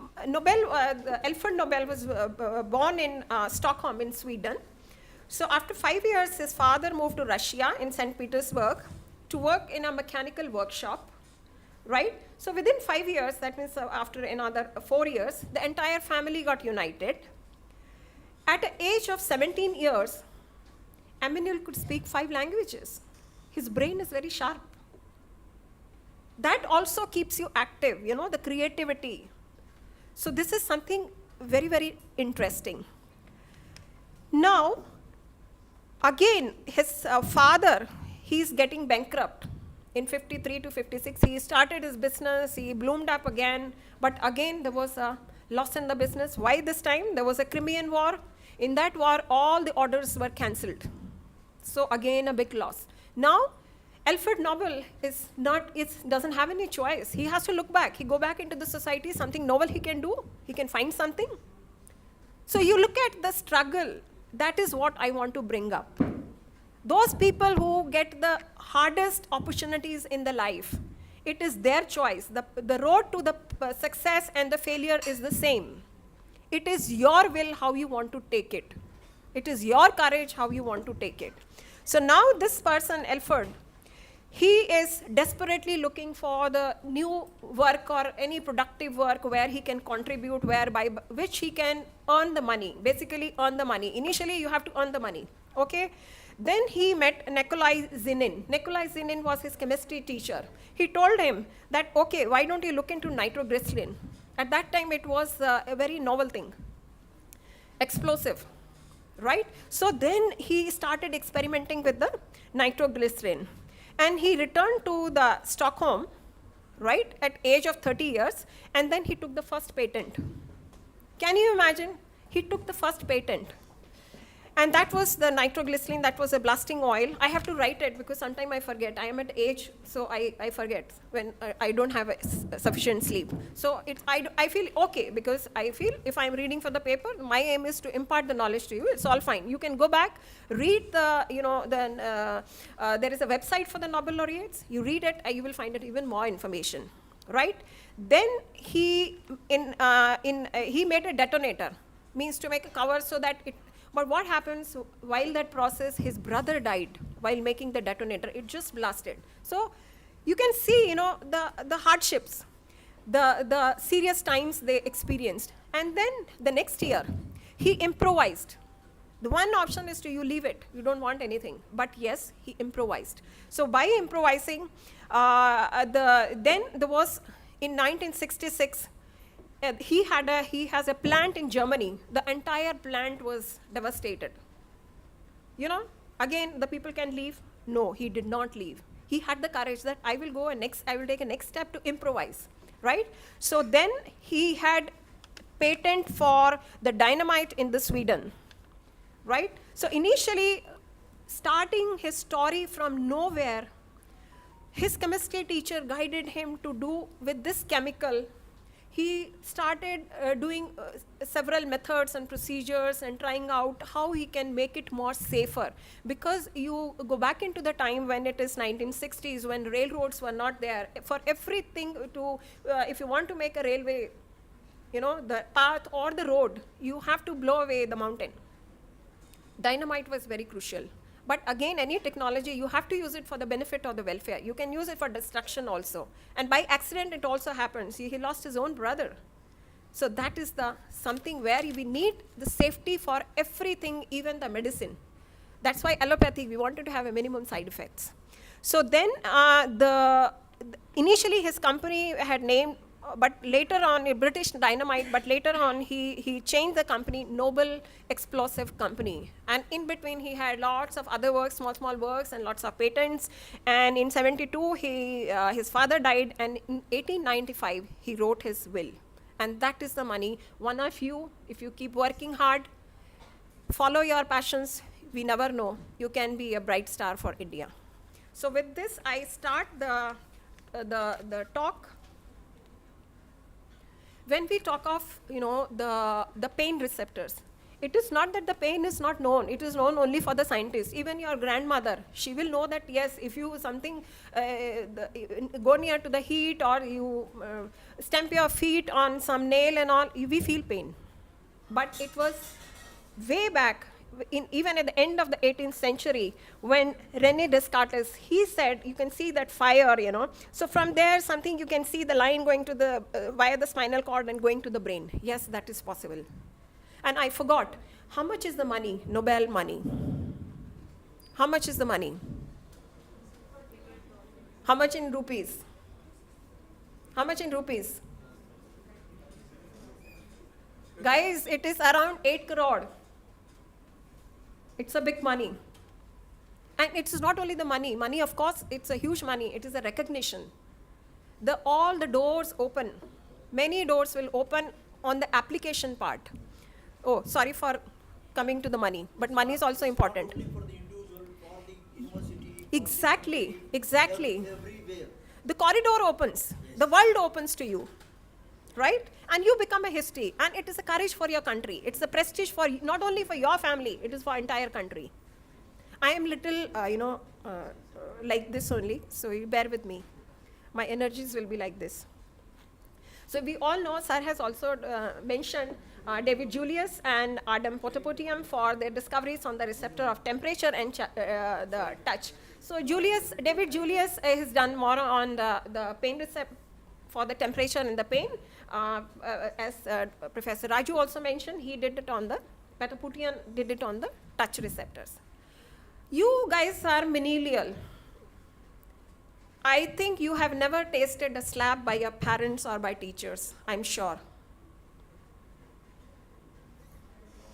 Nobel was born in Stockholm in Sweden. So after 5 years, his father moved to Russia in St. Petersburg to work in a mechanical workshop, right? So within 5 years, that means after another 4 years, the entire family got united. At the age of 17 years, Emmanuel could speak 5 languages. His brain is very sharp. That also keeps you active, the creativity. So this is something very, very interesting. Now, again, his father, he's getting bankrupt. In 53 to 56, he started his business, he bloomed up again, but again there was a loss in the business. Why this time? There was a Crimean War. In that war, all the orders were cancelled. So again, a big loss. Now, Alfred Nobel doesn't have any choice. He has to look back. He go back into the society, something novel he can do. He can find something. So you look at the struggle. That is what I want to bring up. Those people who get the hardest opportunities in the life, it is their choice. The road to the success and the failure is the same. It is your will how you want to take it. It is your courage how you want to take it. So now this person, Alfred, he is desperately looking for the new work or any productive work where he can contribute, by which he can earn the money, basically earn the money. Initially, you have to earn the money, okay? Then he met Nikolai Zinin. Nikolai Zinin was his chemistry teacher. He told him that, okay, why don't you look into nitroglycerin? At that time, it was a very novel thing, explosive, right? So then he started experimenting with the nitroglycerin. And he returned to the Stockholm, right, at age of 30 years, and then he took the first patent. Can you imagine? He took the first patent. And that was the nitroglycerin, that was a blasting oil. I have to write it because sometimes I forget. I am at age, so I forget when I don't have sufficient sleep. So I feel okay because I feel if I'm reading for the paper, my aim is to impart the knowledge to you. It's all fine. You can go back, read there is a website for the Nobel laureates. You read it, you will find it even more information, right? Then he made a detonator, means to make a cover so that it. But what happens while that process, his brother died while making the detonator. It just blasted. So you can see, the hardships, the serious times they experienced. And then the next year, he improvised. The one option is you leave it. You don't want anything. But yes, he improvised. So by improvising, then there was, in 1966, he has a plant in Germany. The entire plant was devastated. Again, the people can leave. No, he did not leave. He had the courage that I will take a next step to improvise, right? So then he had patent for the dynamite in the Sweden, right? So initially, starting his story from nowhere, his chemistry teacher guided him to do with this chemical. He started doing several methods and procedures and trying out how he can make it more safer. Because you go back into the time when it is 1960s, when railroads were not there. For everything if you want to make a railway, the path or the road, you have to blow away the mountain. Dynamite was very crucial. But again, any technology, you have to use it for the benefit of the welfare. You can use it for destruction also. And by accident, it also happens. He lost his own brother. So that is something where we need the safety for everything, even the medicine. That's why allopathy, we wanted to have a minimum side effects. So then, initially his company had named, but later on, a British Dynamite, but later on he changed the company, Noble Explosive Company. And in between he had lots of other works, small works and lots of patents. And in 72, his father died, and in 1895, he wrote his will. And that is the money. One of you, if you keep working hard, follow your passions, we never know, you can be a bright star for India. So with this, I start the talk. When we talk of, the pain receptors, it is not that the pain is not known. It is known only for the scientists. Even your grandmother, she will know that, yes, if you go near to the heat or you stamp your feet on some nail and all, we feel pain. But it was way back even at the end of the 18th century, when René Descartes, he said, you can see that fire, So from there, something you can see the line going to the, via the spinal cord and going to the brain. Yes, that is possible. And I forgot, how much is the money, Nobel money? How much is the money? How much in rupees? How much in rupees? Guys, it is around 8 crore. It's a big money. And it's not only the money. Money, of course, it's a huge money. It is a recognition. All the doors open. Many doors will open on the application part. Oh, sorry for coming to the money. But money is also important. Not only for the individual, for the university. Exactly, exactly. Everywhere. The corridor opens. The world opens to you. Right? And you become a history. And it is a courage for your country. It's a prestige for not only for your family, it is for entire country. I am little, like this only, so you bear with me. My energies will be like this. So we all know, Sir has also mentioned David Julius and Adam Potapotium for their discoveries on the receptor of temperature and the touch. So David Julius has done more on the pain receptor for the temperature and the pain. As Professor Raju also mentioned, he did it on the, Potapotium did it on the touch receptors. You guys are millennial. I think you have never tasted a slap by your parents or by teachers, I'm sure.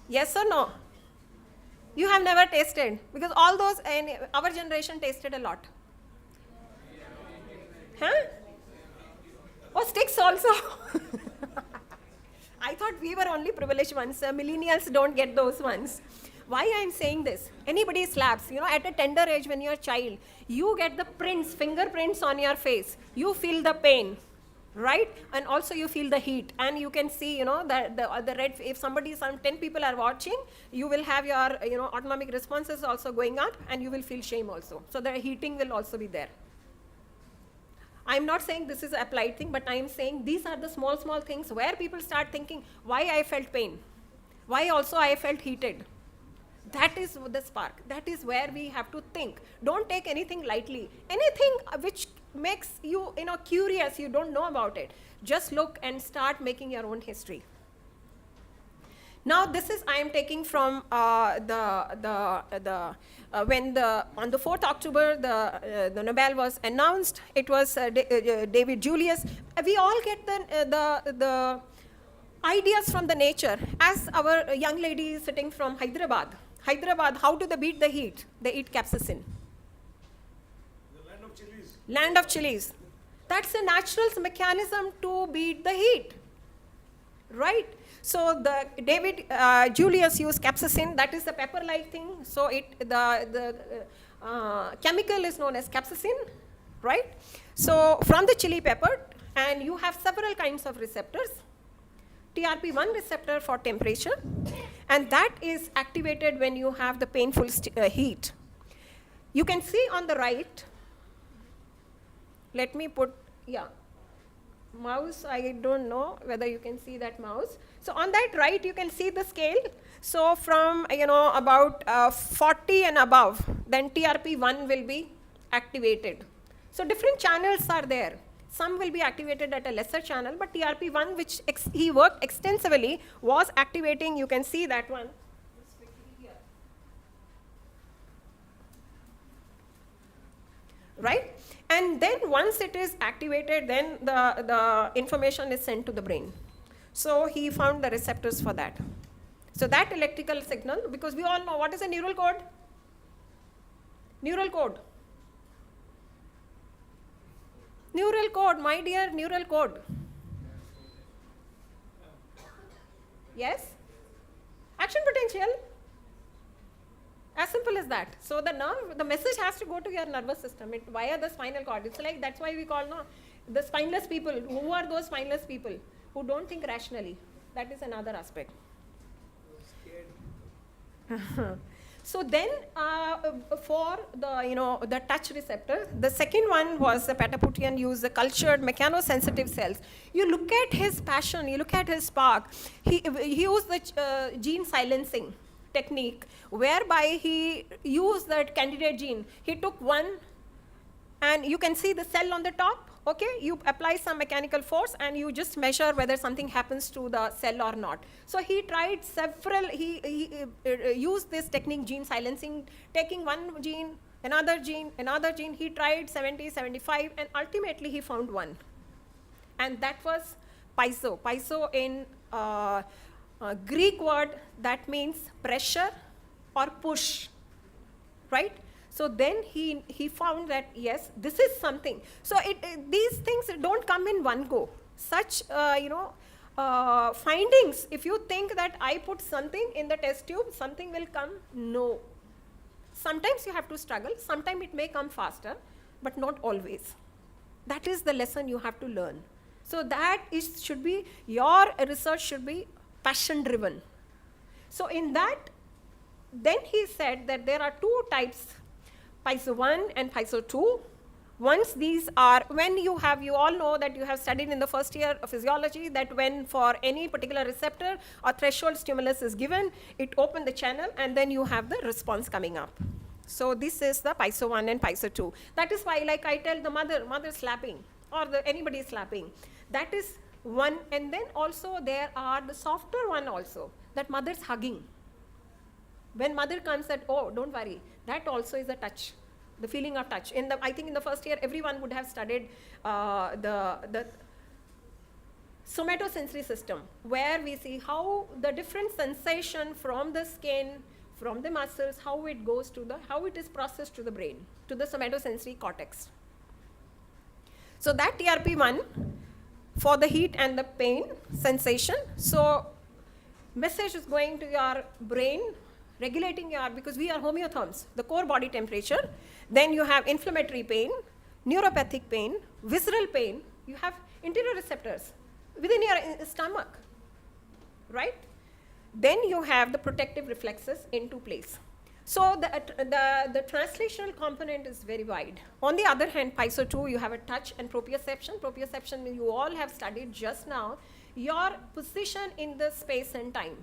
Yes or no? You have never tasted, because all those in our generation tasted a lot. Huh? Oh, sticks also. I thought we were only privileged ones. Millennials don't get those ones. Why I am saying this? Anybody slaps, at a tender age when you're a child, you get the prints, fingerprints on your face. You feel the pain, right? And also you feel the heat. And you can see, the red, if some 10 people are watching, you will have your, autonomic responses also going up, and you will feel shame also. So the heating will also be there. I'm not saying this is an applied thing, but I'm saying these are the small things where people start thinking, why I felt pain? Why also I felt heated? That is the spark. That is where we have to think. Don't take anything lightly. Anything which makes you, curious, you don't know about it. Just look and start making your own history. Now this is, I am taking from when on the 4th October, the Nobel was announced. It was David Julius. We all get the ideas from the nature. As our young lady is sitting from Hyderabad, how do they beat the heat? They eat capsaicin. The land of chilies. Land of chilies. That's a natural mechanism to beat the heat, right? So the David Julius used capsaicin. That is the pepper-like thing. So the chemical is known as capsaicin, right? So from the chili pepper, and you have several kinds of receptors. TRP1 receptor for temperature, and that is activated when you have the painful heat. You can see on the right, let me put, mouse, I don't know whether you can see that mouse. So on that right, you can see the scale. So from, about 40 and above, then TRP1 will be activated. So different channels are there. Some will be activated at a lesser channel, but TRP1, which he worked extensively, was activating, you can see that one. Right? And then once it is activated, then the information is sent to the brain. So he found the receptors for that. So that electrical signal, because we all know what is a neural code? Neural code. Neural code, my dear, neural code. Yes? Action potential. As simple as that. So the message has to go to your nervous system via the spinal cord. It's like, that's why we call the spineless people. Who are those spineless people? Who don't think rationally. That is another aspect. So then for the touch receptor, the second one was the Potapotium used the cultured mechanosensitive cells. You look at his passion, you look at his spark. He used the gene silencing. technique whereby he used that candidate gene. He took one, and you can see the cell on the top, okay? You apply some mechanical force and you just measure whether something happens to the cell or not. So he tried several, he used this technique, gene silencing, taking one gene, another gene, another gene. He tried 70, 75, and ultimately he found one. And that was piezo. Piezo in Greek word, that means pressure or push, right? So then he found that, yes, this is something. So these things don't come in one go. Such, findings, if you think that I put something in the test tube, something will come, no. Sometimes you have to struggle, sometimes it may come faster, but not always. That is the lesson you have to learn. So that should be, your research should be passion driven. So in that, then he said that there are two types, piezo 1 and piezo 2. Once these are, when you all know that you have studied in the first year of physiology that when for any particular receptor or threshold stimulus is given, it opens the channel and then you have the response coming up. So this is the piezo 1 and piezo 2. That is why, like I tell the mother slapping or anybody slapping, that is one. And then also there are the softer one also, that mother's hugging. When mother comes that, oh, don't worry, that also is a touch, the feeling of touch. I think in the first year, everyone would have studied the somatosensory system, where we see how the different sensation from the skin, from the muscles, how it goes to how it is processed to the brain, to the somatosensory cortex. So that TRP1 for the heat and the pain sensation. So message is going to your brain, regulating because we are homeotherms, the core body temperature. Then you have inflammatory pain, neuropathic pain, visceral pain. You have interior receptors within your stomach, right? Then you have the protective reflexes into place. So the translational component is very wide. On the other hand, piezo 2, you have a touch and proprioception. Proprioception, you all have studied just now, your position in the space and time.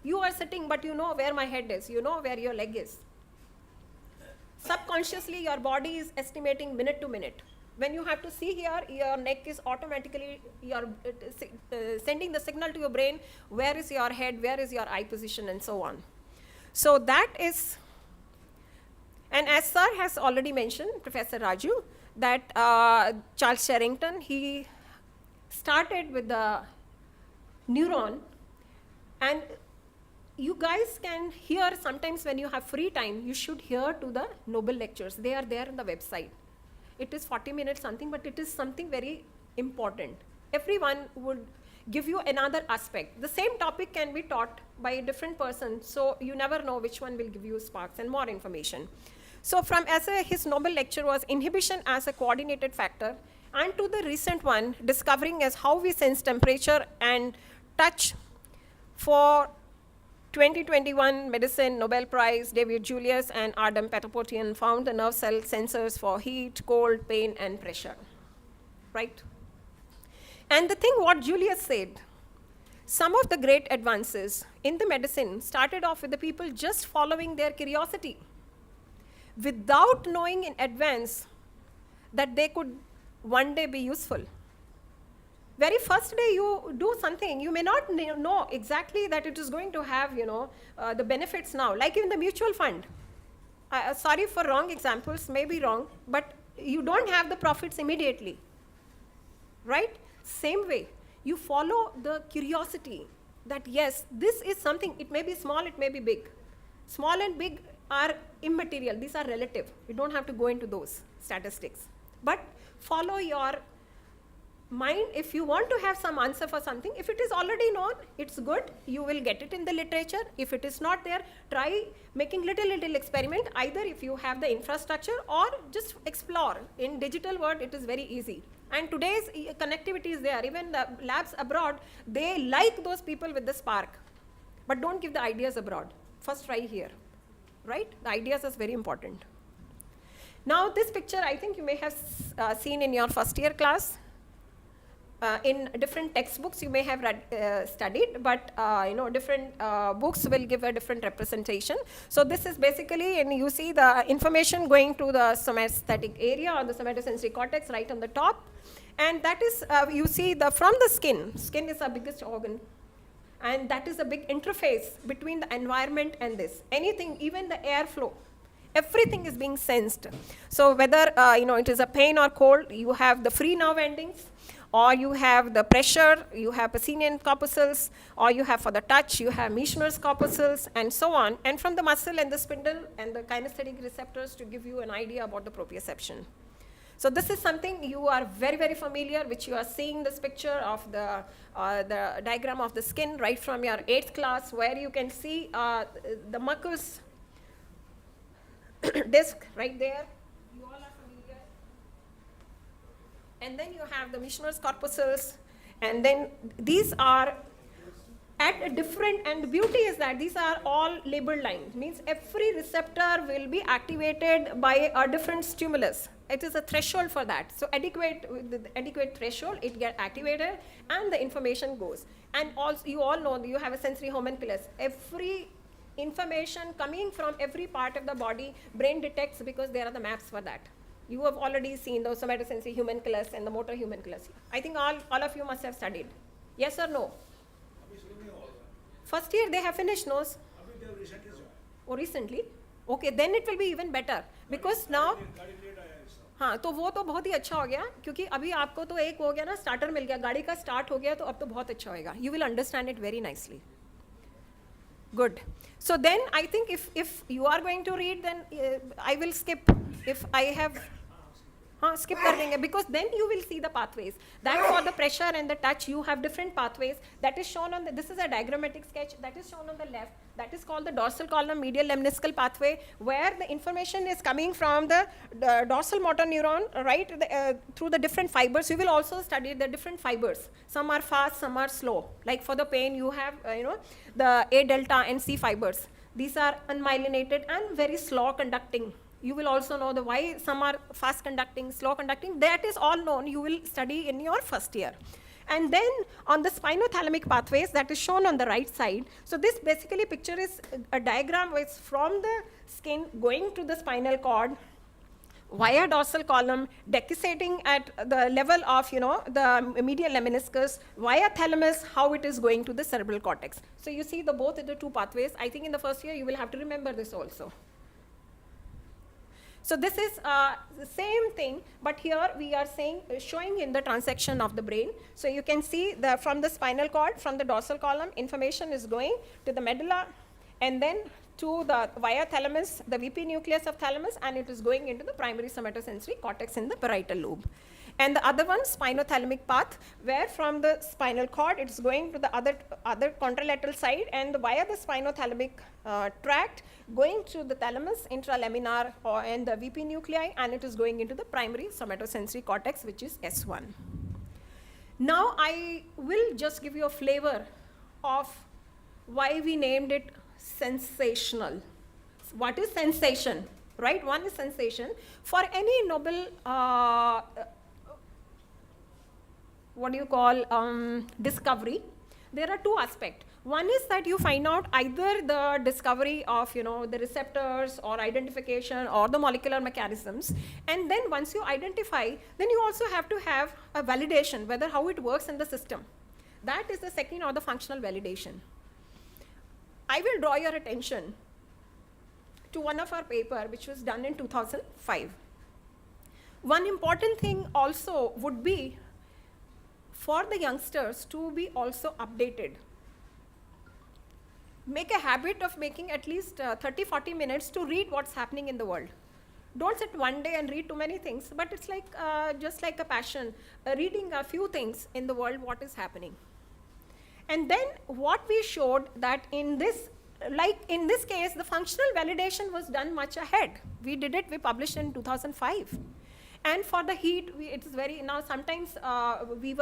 You are sitting, but you know where my head is. You know where your leg is. Subconsciously, your body is estimating minute to minute. When you have to see here, your neck is automatically sending the signal to your brain, where is your head, where is your eye position, and so on. So that is, and as sir has already mentioned, Professor Raju, that Charles Sherrington, he started with the neuron, and you guys can hear sometimes when you have free time, you should hear to the Nobel lectures. They are there on the website. It is 40 minutes something, but it is something very important. Everyone would give you another aspect. The same topic can be taught by a different person, so you never know which one will give you sparks and more information. So from his Nobel lecture was inhibition as a coordinated factor, and to the recent one, discovering as how we sense temperature and touch. For 2021 medicine Nobel Prize, David Julius and Adam Patapotian found the nerve cell sensors for heat, cold, pain, and pressure, right? And the thing what Julius said, some of the great advances in the medicine started off with the people just following their curiosity without knowing in advance that they could one day be useful. Very first day you do something, you may not know exactly that it is going to have, the benefits now. Like in the mutual fund, sorry for wrong examples, may be wrong, but you don't have the profits immediately, right? Same way, you follow the curiosity that yes, this is something, it may be small, it may be big. Small and big are immaterial, these are relative. You don't have to go into those statistics. But follow your mind. If you want to have some answer for something, if it is already known, it's good, you will get it in the literature. If it is not there, try making little experiment, either if you have the infrastructure or just explore. In digital world, it is very easy. And today's connectivity is there. Even the labs abroad, they like those people with the spark. But don't give the ideas abroad. First try here, right? The ideas is very important. Now this picture, I think you may have seen in your first year class. in different textbooks you may have studied, but different books will give a different representation. So this is basically, and you see the information going to the somatic area or the somatosensory cortex right on the top. And that is, you see from the skin is our biggest organ. And that is a big interface between the environment and this. Anything, even the airflow, everything is being sensed. So whether it is a pain or cold, you have the free nerve endings, or you have the pressure, you have Pacinian corpuscles, or you have for the touch, you have Meissner's corpuscles, and so on. And from the muscle and the spindle and the kinesthetic receptors to give you an idea about the proprioception. So this is something you are very, very familiar, which you are seeing this picture of the diagram of the skin right from your 8th class, where you can see the Merkel's disc right there. You all are familiar. And then you have the Meissner's corpuscles, and then these are at a different, and the beauty is that these are all labeled lines, means every receptor will be activated by a different stimulus. It is a threshold for that. So with the adequate threshold, it gets activated and the information goes. And also, you all know you have a sensory homunculus. Every information coming from every part of the body, brain detects, because there are the maps for that. You have already seen the somatosensory homunculus and the motor homunculus. I think all of you must have studied. Yes or no? First year they have finished, no? Oh, recently? Okay, then it will be even better. Because now, हाँ, तो वो तो बहुत ही अच्छा हो गया, क्योंकि अभी आपको तो एक हो गया ना, स्टार्टर मिल गया, गाड़ी का स्टार्ट हो गया, तो अब तो बहुत अच्छा होएगा. You will understand it very nicely. Good. So then I think if you are going to read, then I will skip. If I have, skip कर देंगे, because then you will see the pathways. That for the pressure and the touch, you have different pathways. That is shown on this is a diagrammatic sketch. That is shown on the left. That is called the dorsal column medial lemniscal pathway, where the information is coming from the dorsal motor neuron, right, through the different fibers. You will also study the different fibers. Some are fast, some are slow. Like for the pain, you have, the A delta and C fibers. These are unmyelinated and very slow conducting. You will also know why some are fast conducting, slow conducting. That is all known. You will study in your first year. And then on the spinothalamic pathways, that is shown on the right side. So this basically picture is a diagram which is from the skin going to the spinal cord via dorsal column, decussating at the level of the medial lemniscus, via thalamus, how it is going to the cerebral cortex. So you see both the two pathways. I think in the first year you will have to remember this also. So this is the same thing, but here we are showing in the transection of the brain. So you can see from the spinal cord, from the dorsal column, information is going to the medulla, and then to the via thalamus, the VP nucleus of thalamus, and it is going into the primary somatosensory cortex in the parietal lobe. And the other one, spinothalamic path, where from the spinal cord it is going to the other contralateral side, and via the spinothalamic tract going to the thalamus, intralaminar, and the VP nuclei, and it is going into the primary somatosensory cortex, which is S1. Now I will just give you a flavor of why we named it sensational. What is sensation? Right? One is sensation. For any noble discovery, there are two aspects. One is that you find out either the discovery of the receptors or identification or the molecular mechanisms, and then once you identify, then you also have to have a validation, whether how it works in the system. That is the second, or the functional validation. I will draw your attention to one of our paper which was done in 2005. One important thing also would be for the youngsters to be also updated. Make a habit of making at least 30-40 minutes to read what's happening in the world. Don't sit one day and read too many things, but it's like just like a passion, reading a few things in the world, what is happening. And then what we showed that in this case, the functional validation was done much ahead. We published in 2005. And for the heat, it is very, now sometimes we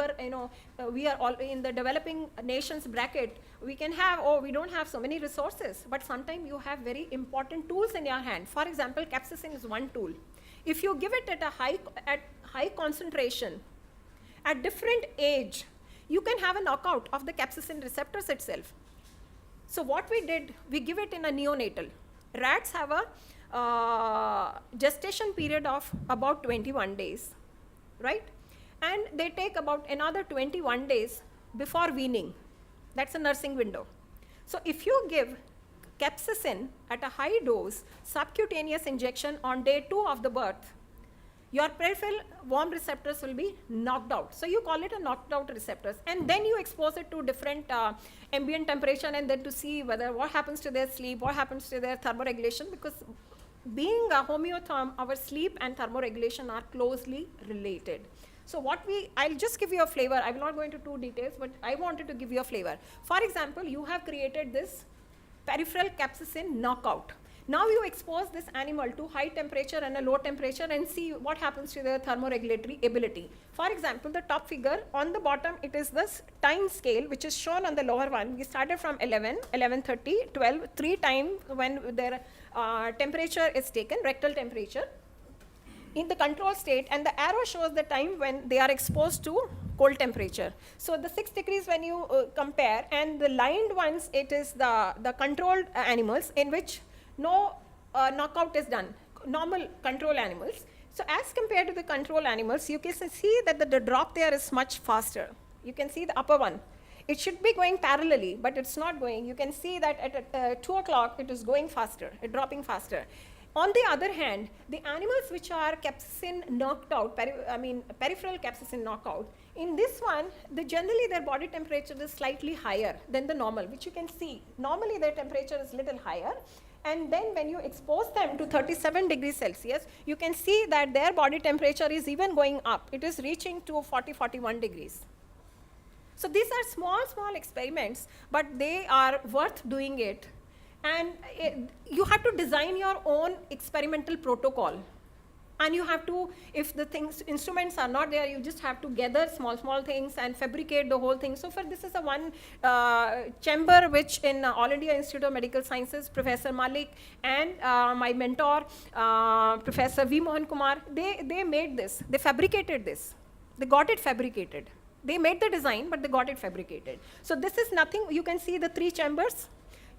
are all in the developing nations bracket. We can have, we don't have so many resources, but sometimes you have very important tools in your hand. For example, capsaicin is one tool. If you give it at a high concentration, at different age, you can have a knockout of the capsaicin receptors itself. So what we did, we give it in a neonatal. Rats have a gestation period of about 21 days, right? And they take about another 21 days before weaning. That's a nursing window. So if you give capsaicin at a high dose, subcutaneous injection on day 2 of the birth, your peripheral warm receptors will be knocked out. So you call it a knocked out receptors. And then you expose it to different ambient temperature and then to see whether what happens to their sleep, what happens to their thermoregulation, because being a homeotherm, our sleep and thermoregulation are closely related. So I'll just give you a flavor. I will not go into too details, but I wanted to give you a flavor. For example, you have created this peripheral capsaicin knockout. Now you expose this animal to high temperature and a low temperature and see what happens to their thermoregulatory ability. For example, the top figure, on the bottom it is this time scale which is shown on the lower one. We started from 11, 11:30, 12, 3 times when their temperature is taken, rectal temperature, in the control state, and the arrow shows the time when they are exposed to cold temperature. So the 6 degrees when you compare, and the lined ones, it is the controlled animals in which no knockout is done, normal control animals. So as compared to the control animals, you can see that the drop there is much faster. You can see the upper one. It should be going parallelly, but it's not going. You can see that at 2 o'clock, it is going faster, dropping faster. On the other hand, the animals which are capsaicin knocked out, peripheral capsaicin knockout, in this one, generally their body temperature is slightly higher than the normal, which you can see. Normally their temperature is little higher. And then when you expose them to 37 degrees Celsius, you can see that their body temperature is even going up. It is reaching to 40, 41 degrees. So these are small experiments, but they are worth doing it. And you have to design your own experimental protocol. And you have to, if the instruments are not there, you just have to gather small things and fabricate the whole thing. So for this is a one chamber which in All India Institute of Medical Sciences, Professor Malik and my mentor, Professor V. Mohan Kumar, they made this. They fabricated this. They got it fabricated. They made the design, but they got it fabricated. So this is nothing. You can see the 3 chambers.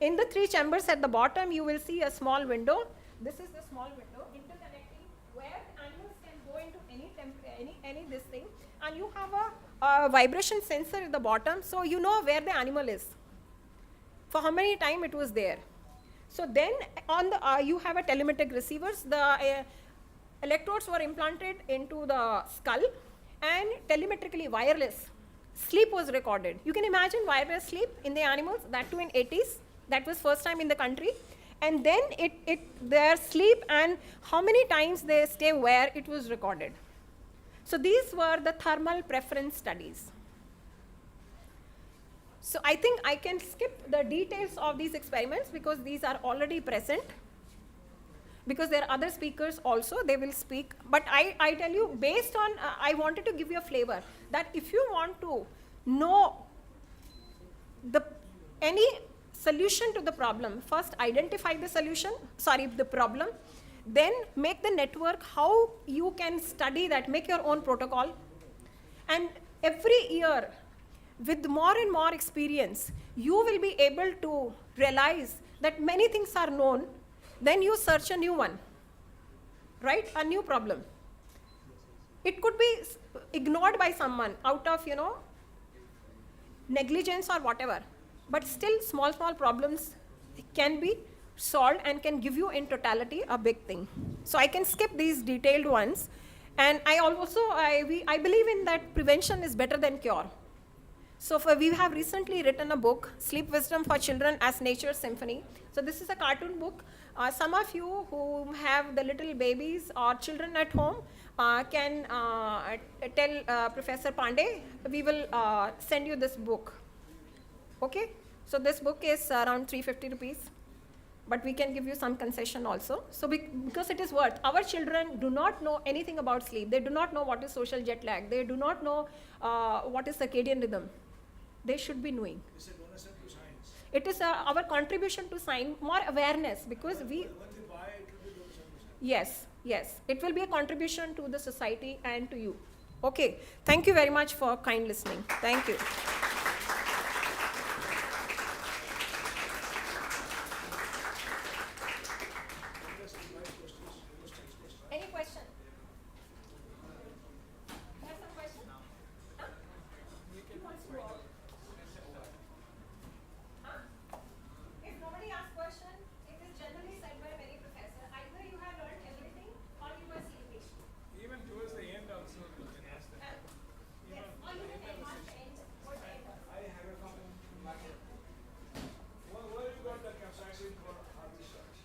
In the 3 chambers at the bottom, you will see a small window. This is the small window interconnecting where animals can go into any this thing. And you have a vibration sensor at the bottom, so you know where the animal is, for how many time it was there. So then on the you have a telemetric receivers. The electrodes were implanted into the skull, and telemetrically wireless sleep was recorded. You can imagine wireless sleep in the animals, that too in 80s. That was first time in the country. And then their sleep and how many times they stay where, it was recorded. So these were the thermal preference studies. So I think I can skip the details of these experiments because these are already present. Because there are other speakers also, they will speak. But I tell you, based on, I wanted to give you a flavor that if you want to know any solution to the problem, first identify the problem, then make the network, how you can study that, make your own protocol. And every year, with more and more experience, you will be able to realize that many things are known. Then you search a new one, right? A new problem. It could be ignored by someone out of, negligence or whatever. But still, small problems can be solved and can give you in totality a big thing. So I can skip these detailed ones. And I believe in that prevention is better than cure. So we have recently written a book, Sleep Wisdom for Children as Nature's Symphony. So this is a cartoon book. Some of you who have the little babies or children at home can tell Professor Pandey, we will send you this book. Okay? So this book is around 350 rupees. But we can give you some concession also. So because it is worth. Our children do not know anything about sleep. They do not know what is social jet lag. They do not know what is circadian rhythm. They should be knowing. It's a donation to science. It is our contribution to science, more awareness, because When they buy, it will be donation to science. Yes. It will be a contribution to the society and to you. Okay, thank you very much for kind listening. Thank you. Any question? You have some question? Huh? Who wants to walk? Huh? If nobody asks question, it is generally said by many professors. Either you have learned everything or you must see the patient. Even towards the end also, you can ask them. Yes, or you can ask the end. What the end was. I have a comment. Where you got the capsaicin for our research?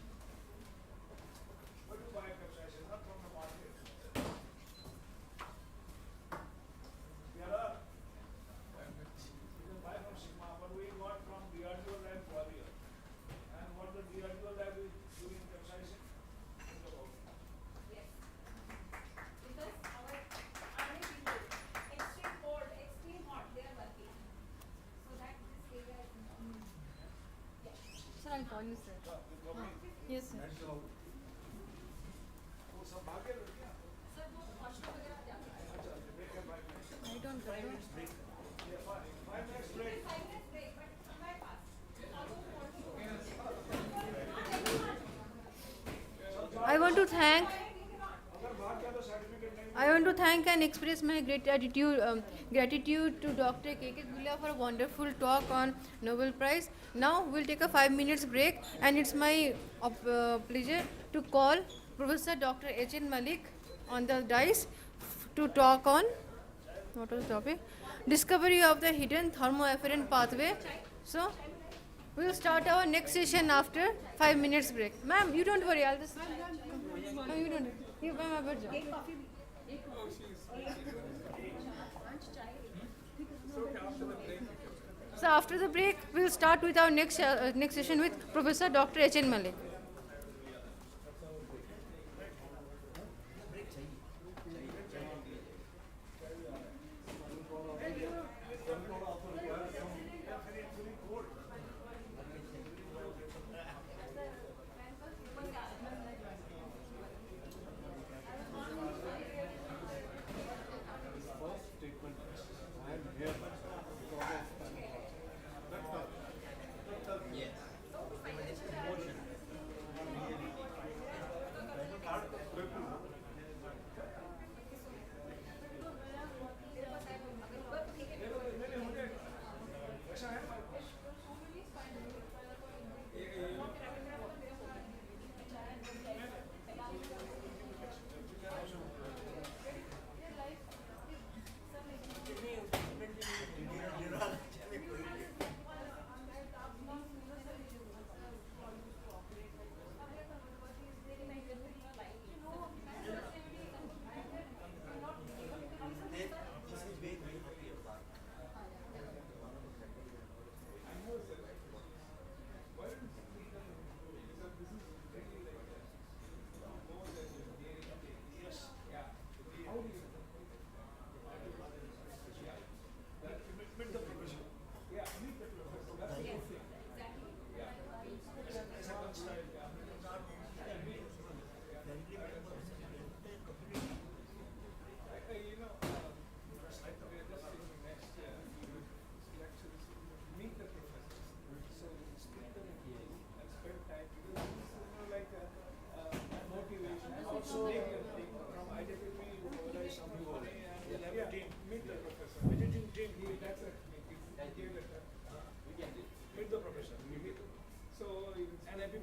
Where do you buy capsaicin? Not from the market. There are. You can buy from Sigma, but we got from DRDO lab Gwalior. And what the DRDO lab is doing capsaicin? Think about it. Yes. Because our army people, extreme cold, extreme hot, they are working. So that this area is yes. Sir, I'll call you, sir. Yes, sir. वो सब भागे लोग क्या? Sir, वो washroom वगैरह जाता है. I don't know. 5 minutes break. 5 minutes break, but somewhere fast. Although we want to I want to thank. अगर भाग गया तो सर्टिफिकेट नहीं. I want to thank and express my gratitude to Dr. K.K. Gulia for a wonderful talk on Nobel Prize. Now we'll take a 5 minutes break, and it's my pleasure to call Professor Dr. H.N. Malik on the dais to talk on what was the topic? Discovery of the hidden thermoafferent pathway. So we'll start our next session after 5 minutes break. Ma'am, you don't worry. I'll just. No, you don't. You, ma'am, I better. So after the break, we'll start with our next session with Professor Dr. H.N. Malik.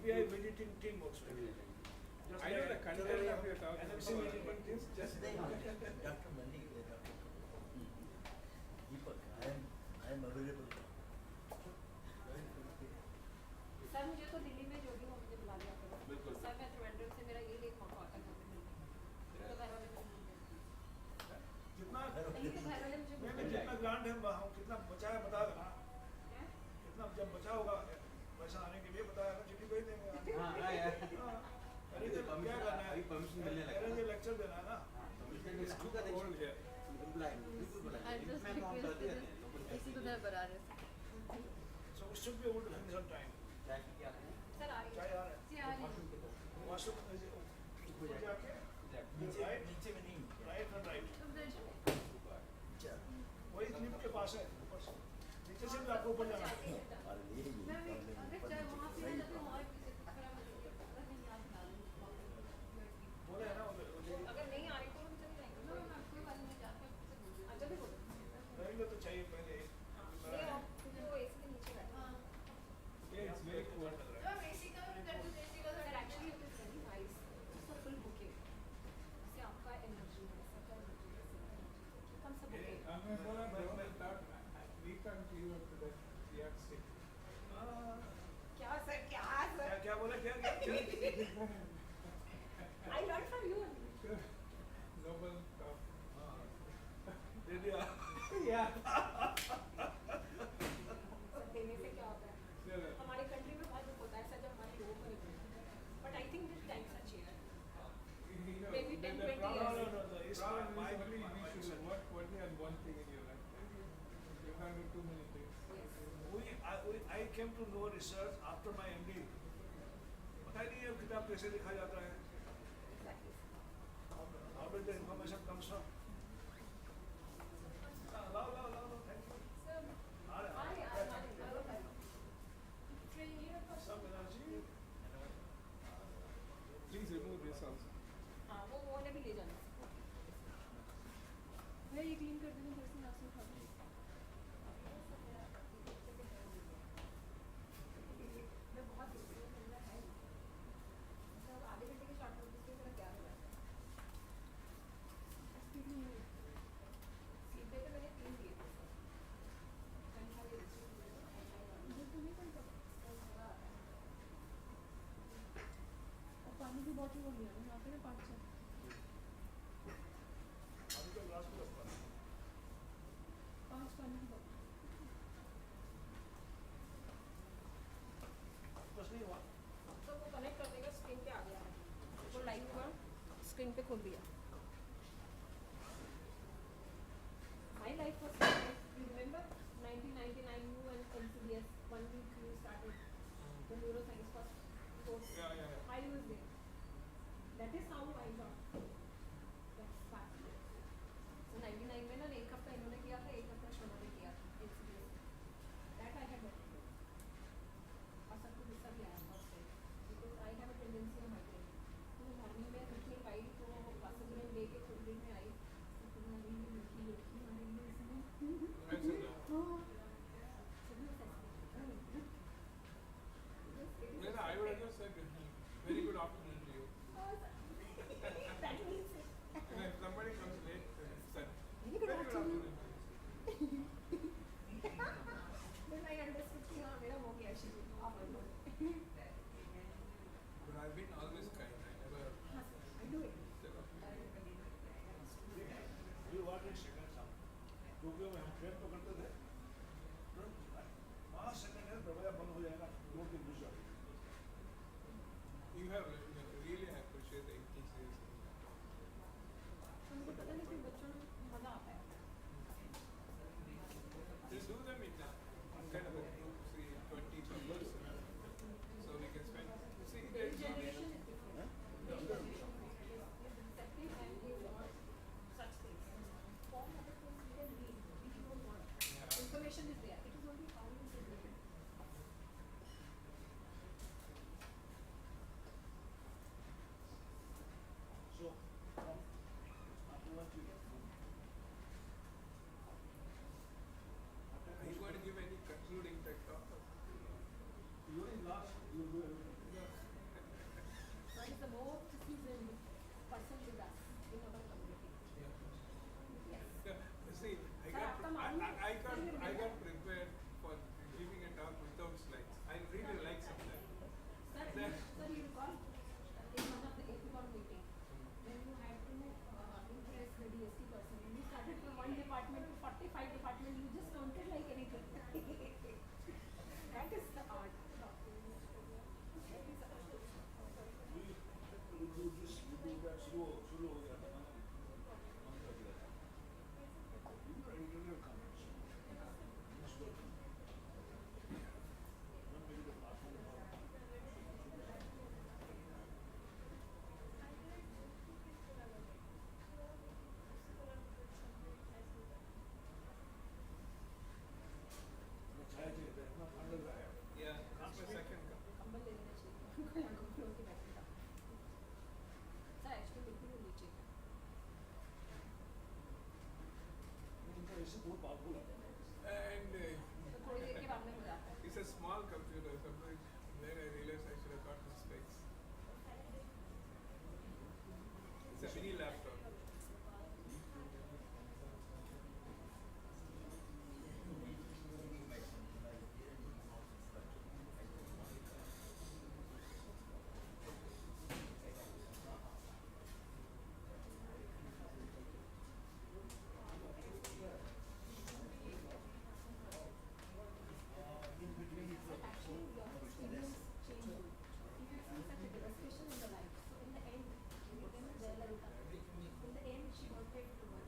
API visiting team also. Just I know the content of your talk. NMC visiting team. Just Dr. Malik, Deepak, I am available. Sir मुझे तो दिल्ली में जो भी हो मुझे बुला लिया करो. बिल्कुल. सर मैं त्रिवेंद्रम से मेरा यही एक मौका आता है घर पे मिलने. तो घर वाले को मिल गए. जितना नहीं तो घर वाले मुझे मैंने जितना ग्रांट है हम कितना बचाया बता देना. कितना जब बचा होगा पैसा आने के लिए बताया ना चिट्ठी भेज देंगे. हाँ यार. अरे तो क्या करना है? अभी परमिशन मिलने लगा. अरे ये लेक्चर देना है ना. It's too cold here. I just requested this to the Bararas. So we should be able to finish on time. Sir आ रही चाय आ रहा है. See, I वॉशरूम ऊपर जाके नीचे में नहीं. Right and right. am. वहाँ से ऊपर से नीचे से भी आपको ऊपर जाना है। बोले है ना अगर नहीं आ रही तो हम चले जाएंगे। जल्दी बोलो। रहेंगे तो चाहिए पहले नहीं, आप वो एसी के नीचे बैठो। Yeah, it's very cool. Sir, actually it is very nice. It's a full bouquet. इससे आपका energy है, सबका energy है। Comes a bouquet. We can't live up to that yardstick. क्या sir, क्या sir? क्या क्या बोला क्या क्या I learned from you only. Noble talk. दे दिया Yeah. Sir, देने से क्या होता है? Yeah. हमारे कंट्री में बहुत दुख होता है सर जब हमारे लोगों को नहीं मिलता है। But I think this times are changed. You know, Maybe 10, 20 problem- years. no, it's problem not is my only my you should work only on one thing in your life. You can't do too many things. I came to know research after my MD. पता ही नहीं है किताब कैसे लिखा जाता है. How did the information comes from? Allow, thank you. Some energy. Please remove this also. हाँ वो ने भी ले जाना। भैया ये क्लीन कर देना थोड़ी सी नाक से उठा दो। मैं बहुत दूसरी हूँ, मेरा है नहीं। मतलब आधे घंटे के शॉर्ट नोटिस पे मेरा क्या हो जाता है? सीधे पे मैंने 3 दिए थे सर। कंठा भी रिसीव किया था, कंठा भी मुझे तो नहीं करता। बहुत बुरा आता है। और पानी की बॉटल वो लिया यहाँ पे ना 5-6। अभी तो ग्लास में रखा है. 5 पानी की बॉटल। बस नहीं हुआ. तो वो कनेक्ट कर देगा, स्क्रीन पे आ गया है। वो लाइट हुआ, स्क्रीन पे खोल दिया। My life was like, you remember 1999 you and NCDS, 1 week you started the neuroscience first course. Yeah. I was there. That is how I got. That's fascinating. So 99 में ना 1 हफ्ता इन्होंने किया था, 1 हफ्ता शोना ने किया था NCDS. That I had done. और सब कुछ सब याद था उससे. Because I have a tendency of migraine. तो मॉर्निंग में उठने आई तो वासुदेव लेके थोड़ी देर में आई तो फिर मैं भी लड़की मारेंगे इसमें That's it. No, I would have just said very good afternoon to you. That means And if somebody comes late, said very good afternoon. afternoon. Then I understood कि हाँ मेरा हो गया schedule afternoon. But I've been always kind. I never. हाँ sir, I do it. We want a second sound. Tokyo में हम train पकड़ते थे. 5 सेकंड है दरवाजा बंद हो जाएगा. 2-3 दूसरा. You have really appreciate the enthusiasm. तो मुझे पता नहीं कि बच्चों में मजा आता है. Just do them in kind of a group, say 20 per person. So we can spend. See, Every there's no generation is different. Every generation is receptive and they want such things. Form other things we can read. We don't want. Information is there. It is only how you can read it. So, after what you get. Are you going to give any concluding tech talk? You only last, you will do everything. What is the most seasoned person with us in our community? Yes. See, I Sir, got, आपका मालूम है? I got, Sir, you I remember? got prepared for giving a talk without slides. I really like something. Sir, you recall in one of the APCON meeting when you had to impress the DST person. You started from one department to 45 department. You just counted like anything. That is the art. We do this, we do that, शुरू हो गया था ना. बंद कर दिया था. You are editorial comments. more powerful. And it's a small computer. Sometimes then I realized I should have got the specs. It's a mini laptop.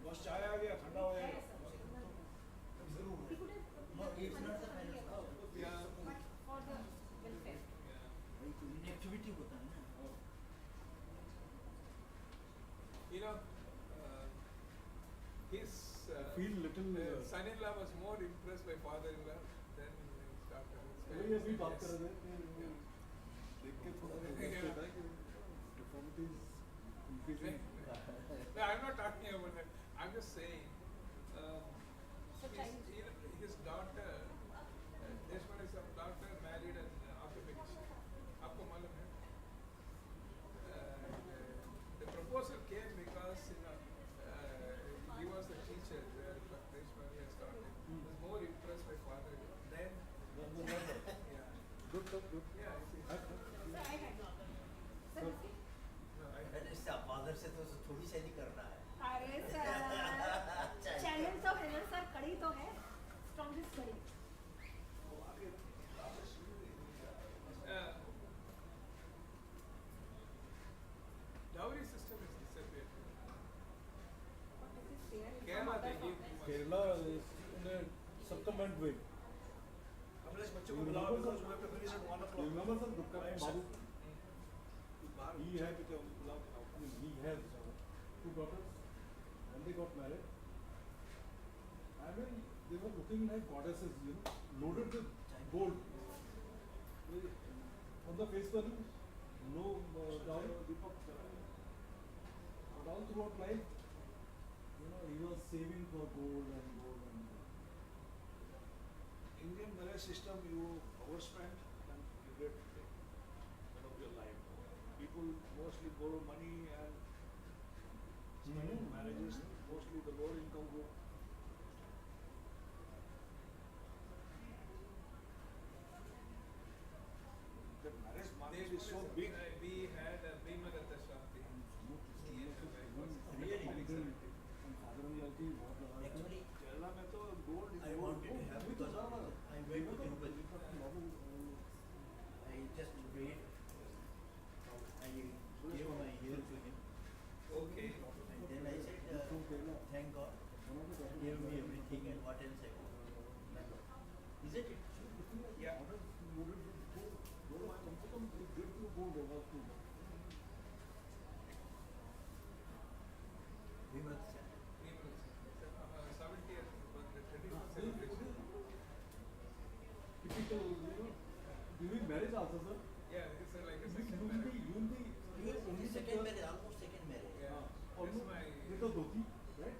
बस चाय आ गया ठंडा हो जाएगा एक्टिविटी होता है ना. You know, his Feel little. son-in-law was more impressed by father-in-law than his daughter. वही अभी बात Yes. कर रहे थे देख के थोड़ा Yeah. होता है कि deformity is increasing. No, I'm not talking about that. I'm just saying, his daughter, Deshpande sah's daughter married an orthopedician. आपको मालूम है? The proposal came because he was a teacher where Deshpande has started. He was more impressed by father than yeah. Good, good. Yeah, I see. No, I अरे इसका father से तो थोड़ी शादी करना है. अरे सर चैलेंज तो है ना सर, कड़ी तो है, स्ट्रॉन्गेस्ट कड़ी. dowry system is disappeared. Kerala they give too much. Kerala is in a circumvent way. Kamlesh बच्चों को बुलाओ because we have to finish at 1 o'clock. You remember sir, Dukka Babu? बाहर He चाय had, पीते हो बुलाओ खिलाओ. I mean, he has two daughters. When they got married, I mean, they were looking like goddesses, you know, loaded with gold. On the face value, no dowry. But all throughout life, you know, he was saving for gold and gold and gold. Indian marriage system, you overspend and regret the end of your life. People mostly borrow money and spend in marriages, mostly the lower income group. The marriage market is so big. We had a Bhimaratha Shanti. Actually, Kerala में तो gold is I gold. wanted to have because I went to Tirupati. I just prayed. I gave my ear to him. Okay. And then I said, thank God, gave me everything and what else I want. Isn't it? Yeah. Vimat sir. 70th birthday traditional celebration. Typical, you know, during marriage also, sir. Yeah, it's like a You second will be, marriage. you will be, You will only second marriage, almost second marriage. Yeah. almost That's my. with a dhoti, right?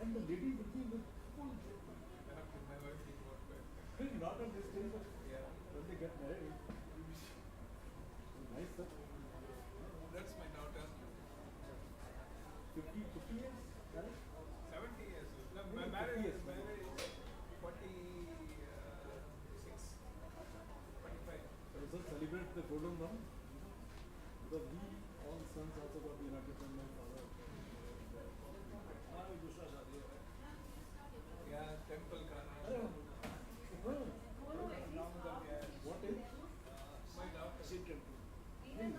And the lady will be with full, My wife did not wear. not on this day, but Yeah. when they get married. Nice, sir. That's my daughter. 50 years, correct? 70 years. No, my 50 marriage years. is married 46, 45. So celebrate the golden one. Because we all sons also got united from my father. हमारा भी दूसरा शादी है. Yeah, temple Kana. What age? My daughter. Same temple.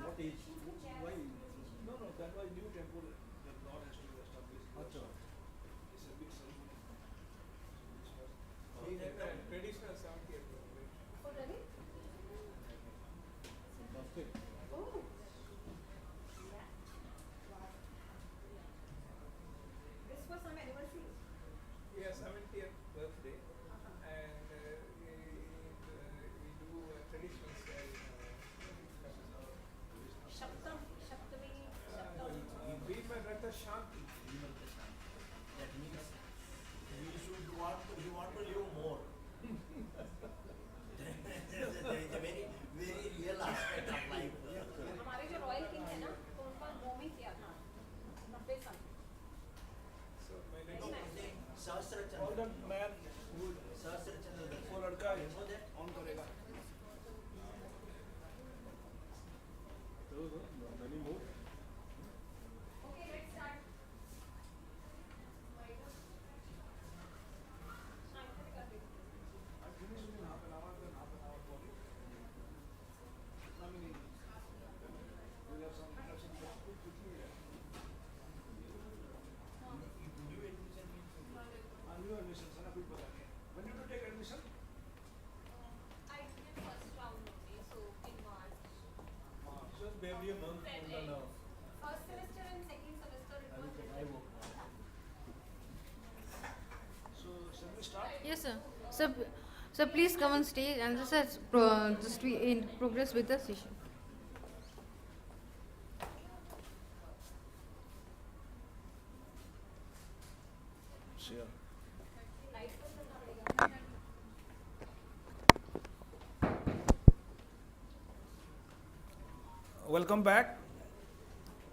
What age? Why? No, that was new temple that Lord has to establish. Acha. It's a big ceremony. She had a traditional 70th birthday. Oh, really? Fantastic. Oh. Yeah. Wow. This was some anniversary. Yeah, 70th birthday. And we do a traditional style. Saptami. Bhimaratha Shanti. That means we should want every month on the nerve. First semester and second semester it was written. So, shall we start? Yes, sir. So please come on stage and just we in progress with the session. Sure. Welcome back.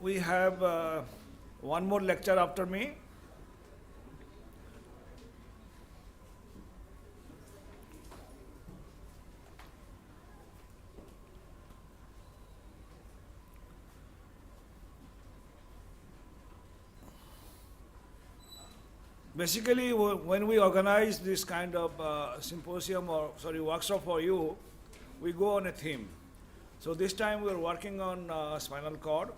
We have one more lecture after me. Basically, when we organize this kind of symposium or workshop for you, we go on a theme. So this time we are working on spinal cord.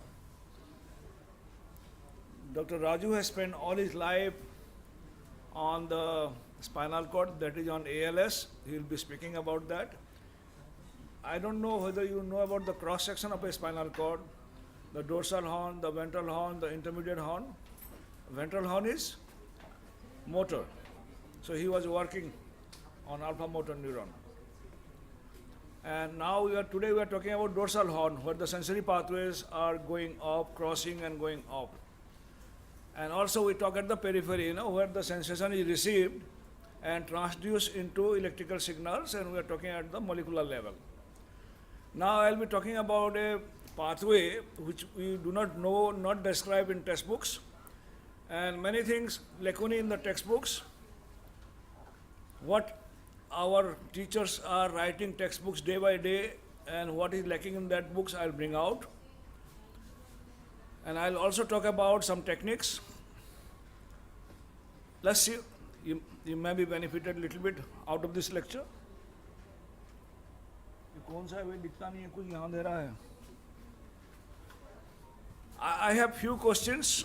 Dr. Raju has spent all his life on the spinal cord, that is on ALS. He will be speaking about that. I don't know whether you know about the cross section of a spinal cord, the dorsal horn, the ventral horn, the intermediate horn. Ventral horn is motor. So he was working on alpha motor neuron. And now today we are talking about dorsal horn, where the sensory pathways are going up, crossing and going up. And also we talk at the periphery, where the sensation is received and transduced into electrical signals, and we are talking at the molecular level. Now I'll be talking about a pathway which we do not know, not described in textbooks, and many things lacunae in the textbooks. What our teachers are writing textbooks day by day, and what is lacking in that books I'll bring out. And I'll also talk about some techniques. Let's see, you may be benefited a little bit out of this lecture. कौन सा है वे दिखता नहीं है कुछ यहाँ दे रहा है. I have few questions.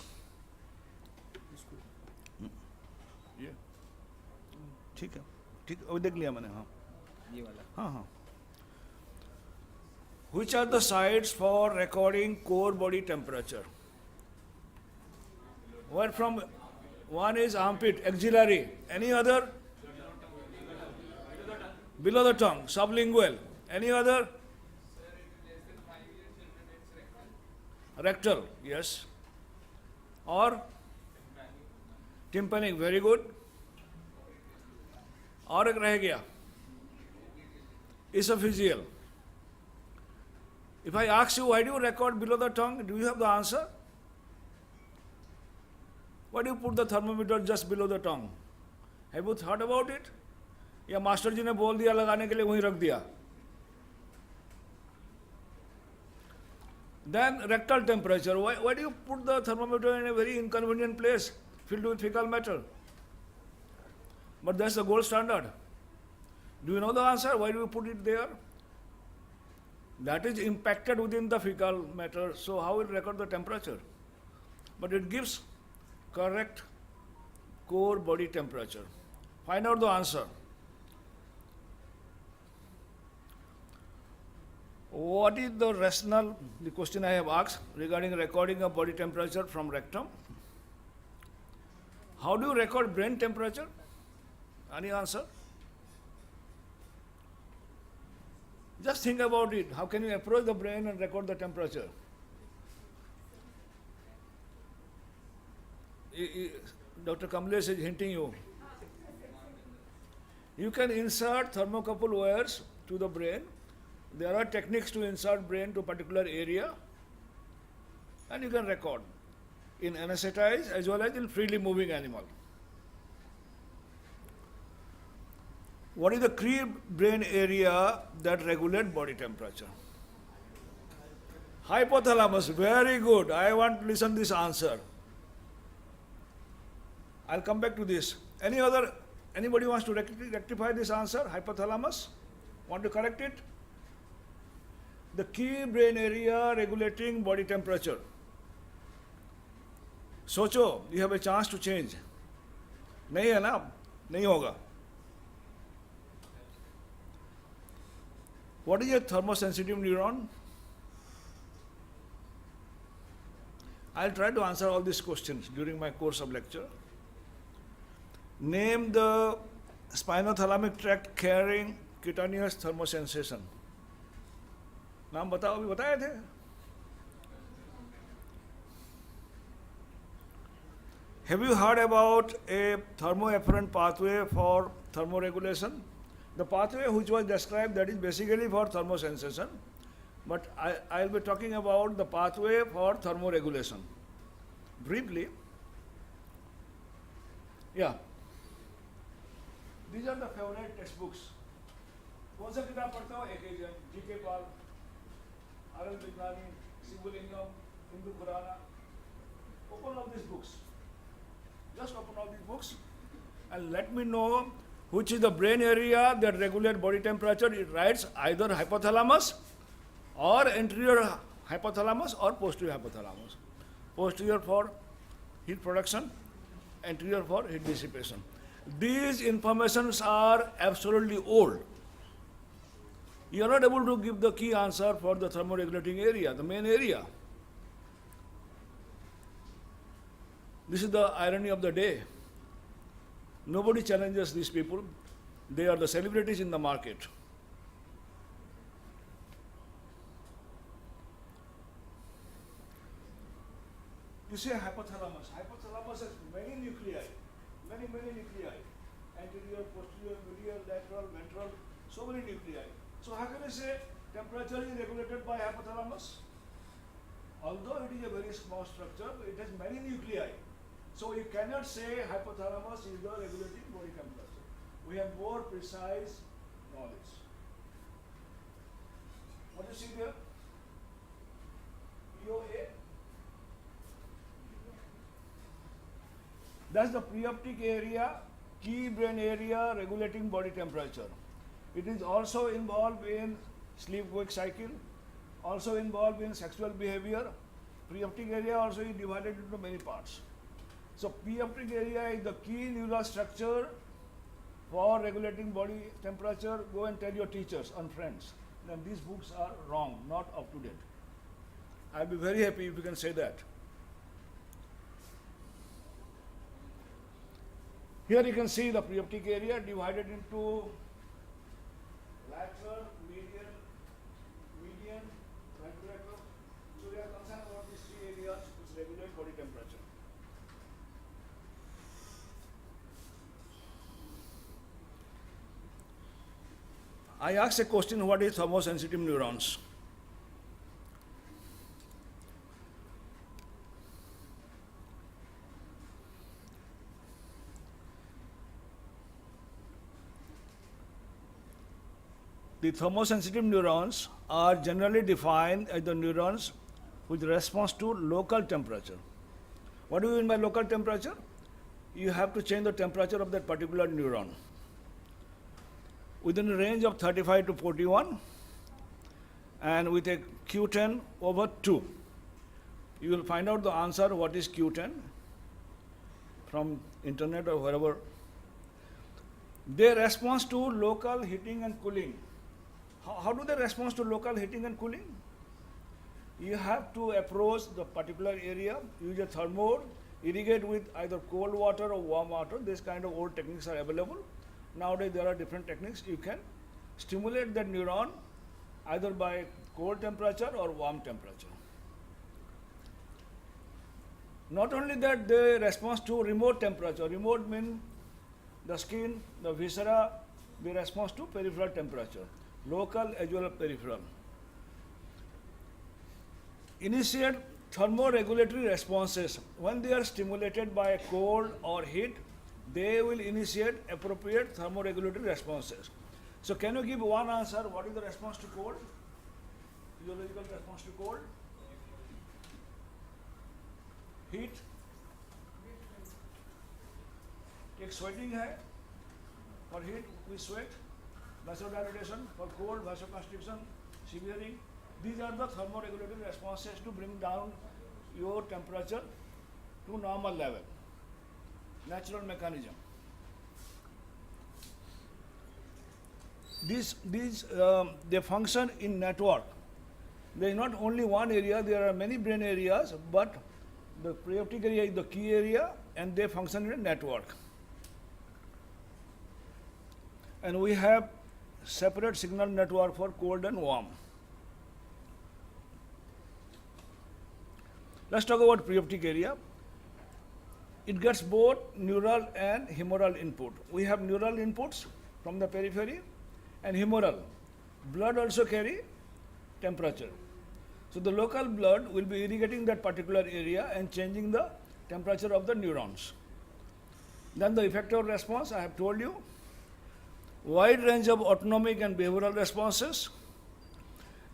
ये ठीक है अभी देख लिया मैंने. हाँ ये वाला. हाँ हाँ. Which are the sites for recording core body temperature? Where from? One is armpit, axillary. Any other? Below the tongue, sublingual. Any other? Rectal, yes. Or? Tympanic, very good. और एक रह गया. Esophageal. If I ask you, why do you record below the tongue, do you have the answer? Why do you put the thermometer just below the tongue? Have you thought about it? या master जी ने बोल दिया लगाने के लिए वहीं रख दिया. Then rectal temperature. Why do you put the thermometer in a very inconvenient place filled with fecal matter? But that's the gold standard. Do you know the answer? Why do you put it there? That is impacted within the fecal matter, so how will it record the temperature? But it gives correct core body temperature. Find out the answer. What is the rationale, the question I have asked regarding recording of body temperature from rectum? How do you record brain temperature? Any answer? Just think about it. How can you approach the brain and record the temperature? Dr. Kamlesh is hinting you. You can insert thermocouple wires to the brain. There are techniques to insert brain to a particular area, and you can record in anesthetized as well as in freely moving animal. What is the key brain area that regulates body temperature? Hypothalamus, very good. I want to listen to this answer. I'll come back to this. Anybody wants to rectify this answer? Hypothalamus? Want to correct it? The key brain area regulating body temperature. सोचो, you have a chance to change. नहीं है ना? नहीं होगा. What is a thermosensitive neuron? I'll try to answer all these questions during my course of lecture. Name the spinothalamic tract carrying cutaneous thermosensation. नाम बताओ, अभी बताए थे. Have you heard about a thermoafferent pathway for thermoregulation? The pathway which was described, that is basically for thermosensation, but I'll be talking about the pathway for thermoregulation. Briefly, yeah. These are the favorite textbooks. कौन सा किताब पढ़ते हो? एक ही जन, GK. पाल, RL. विज्ञानी, शिवलिंगम, हिंदू पुराना. Open all these books. Just open all these books and let me know which is the brain area that regulates body temperature. It writes either hypothalamus or anterior hypothalamus or posterior hypothalamus. Posterior for heat production, anterior for heat dissipation. These informations are absolutely old. You are not able to give the key answer for the thermoregulating area, the main area. This is the irony of the day. Nobody challenges these people. They are the celebrities in the market. You say hypothalamus. Hypothalamus has many nuclei, many nuclei. Anterior, posterior, medial, lateral, ventral, so many nuclei. So how can you say temperature is regulated by hypothalamus? Although it is a very small structure, it has many nuclei. So you cannot say hypothalamus is the regulating body temperature. We have more precise knowledge. What do you see there? POA. That's the preoptic area, key brain area regulating body temperature. It is also involved in sleep-wake cycle, also involved in sexual behavior. Preoptic area also is divided into many parts. So preoptic area is the key neural structure for regulating body temperature. Go and tell your teachers and friends that these books are wrong, not up to date. I'll be very happy if you can say that. Here you can see the preoptic area divided into lateral, median, ventricular. So we are concerned about these three areas which regulate body temperature. I asked a question, what is thermosensitive neurons? The thermosensitive neurons are generally defined as the neurons which respond to local temperature. What do you mean by local temperature? You have to change the temperature of that particular neuron within a range of 35 to 41 and with a Q10 over 2. You will find out the answer what is Q10 from internet or wherever. They respond to local heating and cooling. How do they respond to local heating and cooling? You have to approach the particular area, use a thermode, irrigate with either cold water or warm water. This kind of old techniques are available. Nowadays there are different techniques. You can stimulate that neuron either by cold temperature or warm temperature. Not only that, they respond to remote temperature. Remote means the skin, the viscera, they respond to peripheral temperature. Local as well as peripheral. Initiate thermoregulatory responses. When they are stimulated by cold or heat, they will initiate appropriate thermoregulatory responses. So can you give one answer? What is the response to cold? Physiological response to cold? Heat? एक sweating है. For heat, we sweat. Vasodilatation. For cold, vasoconstriction, shivering. These are the thermoregulatory responses to bring down your temperature to normal level. Natural mechanism. They function in network. There is not only one area, there are many brain areas, but The preoptic area is the key area, and they function in a network. And we have separate signal network for cold and warm. Let's talk about preoptic area. It gets both neural and humoral input. We have neural inputs from the periphery and humoral. Blood also carry temperature. So the local blood will be irrigating that particular area and changing the temperature of the neurons. Then the effector response, I have told you. Wide range of autonomic and behavioral responses,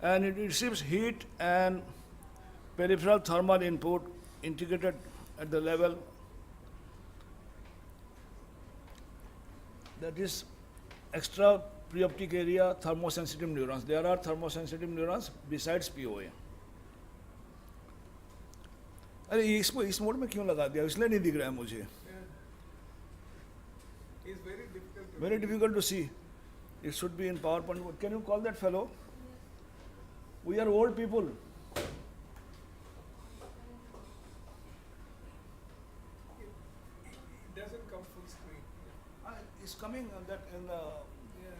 and it receives heat and peripheral thermal input integrated at the level that is extra preoptic area thermosensitive neurons. There are thermosensitive neurons besides POA. अरे इसको इस mode में क्यों लगा दिया, इसलिए नहीं दिख रहा है मुझे. It's very difficult to Very difficult to see. It should be in PowerPoint. Can you call that fellow? We are old people. It doesn't come full screen. It's coming on that in the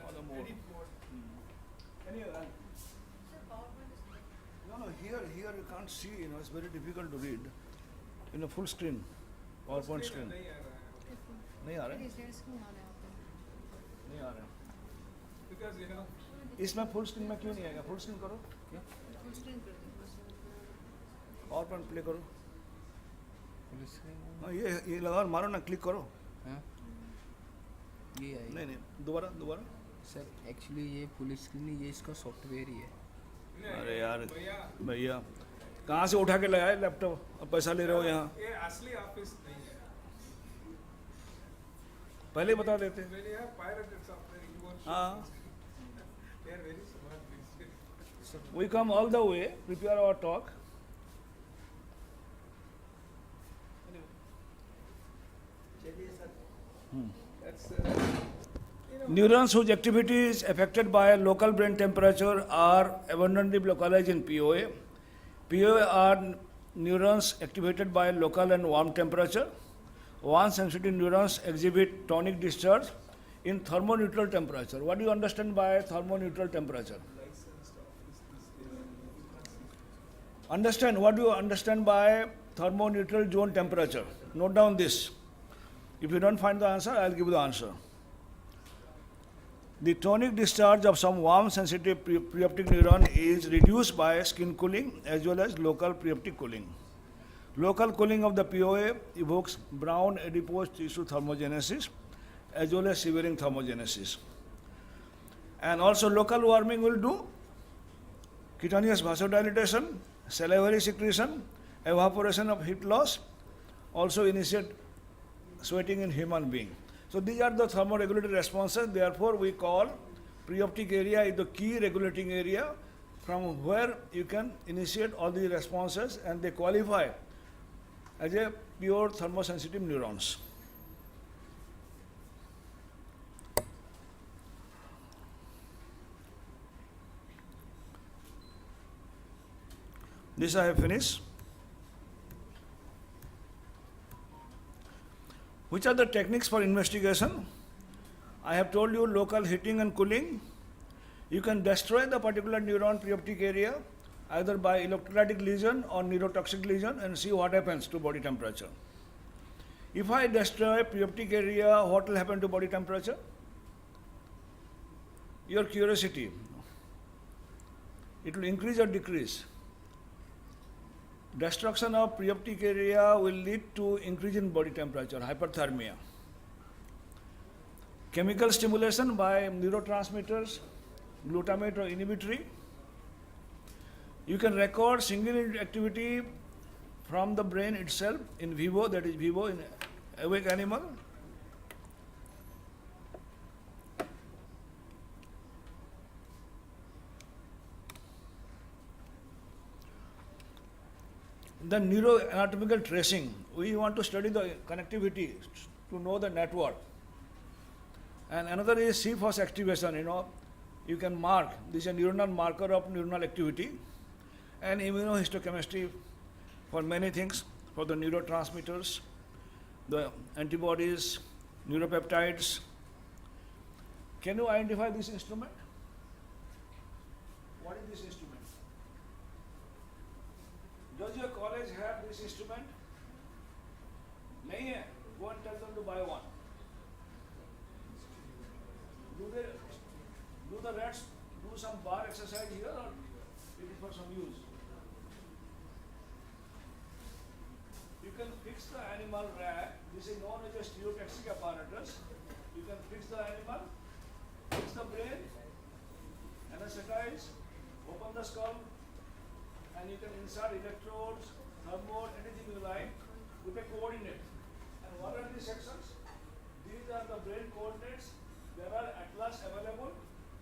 on the mode. Edit mode. Anyway, no, here you can't see. It's very difficult to read in a full screen, PowerPoint screen. नहीं आ रहा है. नहीं आ रहा है. नहीं आ रहा है. Because you know. इसमें फुल स्क्रीन में क्यों नहीं आएगा? फुल स्क्रीन करो. PowerPoint प्ले करो. हाँ ये लगा और मारो ना, क्लिक करो. ये आएगा. नहीं दोबारा. सर एक्चुअली ये फुल स्क्रीन ये इसका सॉफ्टवेयर ही है. अरे यार भैया कहाँ से उठा के लगाए लैपटॉप, अब पैसा ले रहे हो यहाँ. ये असली ऑफिस नहीं है. पहले ही बता देते. When you have pirated software, you won't. हाँ. They are very smart these days. We come all the way, prepare our talk. That's Neurons whose activity is affected by local brain temperature are abundantly localized in POA. POA are neurons activated by local and warm temperature. Warm sensitive neurons exhibit tonic discharge in thermoneutral temperature. What do you understand by thermoneutral temperature? Understand, what do you understand by thermoneutral zone temperature? Note down this. If you don't find the answer, I'll give you the answer. The tonic discharge of some warm sensitive preoptic neuron is reduced by skin cooling as well as local preoptic cooling. Local cooling of the POA evokes brown adipose tissue thermogenesis as well as severing thermogenesis. And also local warming will do cutaneous vasodilatation, salivary secretion, evaporation of heat loss, also initiate sweating in human being. So these are the thermoregulatory responses. Therefore, we call preoptic area is the key regulating area from where you can initiate all the responses, and they qualify as a pure thermosensitive neurons. This I have finished. Which are the techniques for investigation? I have told you local heating and cooling. You can destroy the particular neuron preoptic area either by electrolytic lesion or neurotoxic lesion and see what happens to body temperature. If I destroy preoptic area, what will happen to body temperature? Your curiosity. It will increase or decrease. Destruction of preoptic area will lead to increase in body temperature, hyperthermia. Chemical stimulation by neurotransmitters, glutamate or inhibitory. You can record single unit activity from the brain itself in vivo, that is vivo in awake animal. The neuroanatomical tracing, we want to study the connectivity to know the network. And another is CFOS activation, you can mark, this is a neuronal marker of neuronal activity, and immunohistochemistry for many things. for the neurotransmitters, the antibodies, neuropeptides. Can you identify this instrument? What is this instrument? Does your college have this instrument? नहीं है. Go and tell them to buy one. Do the rats do some bar exercise here, or it is for some use? You can fix the animal rat. This is known as a stereotaxic apparatus. You can fix the animal, fix the brain, anesthetize, open the skull, and you can insert electrodes, thermode, anything you like with a coordinate. And what are these sections? These are the brain coordinates. There are atlas available.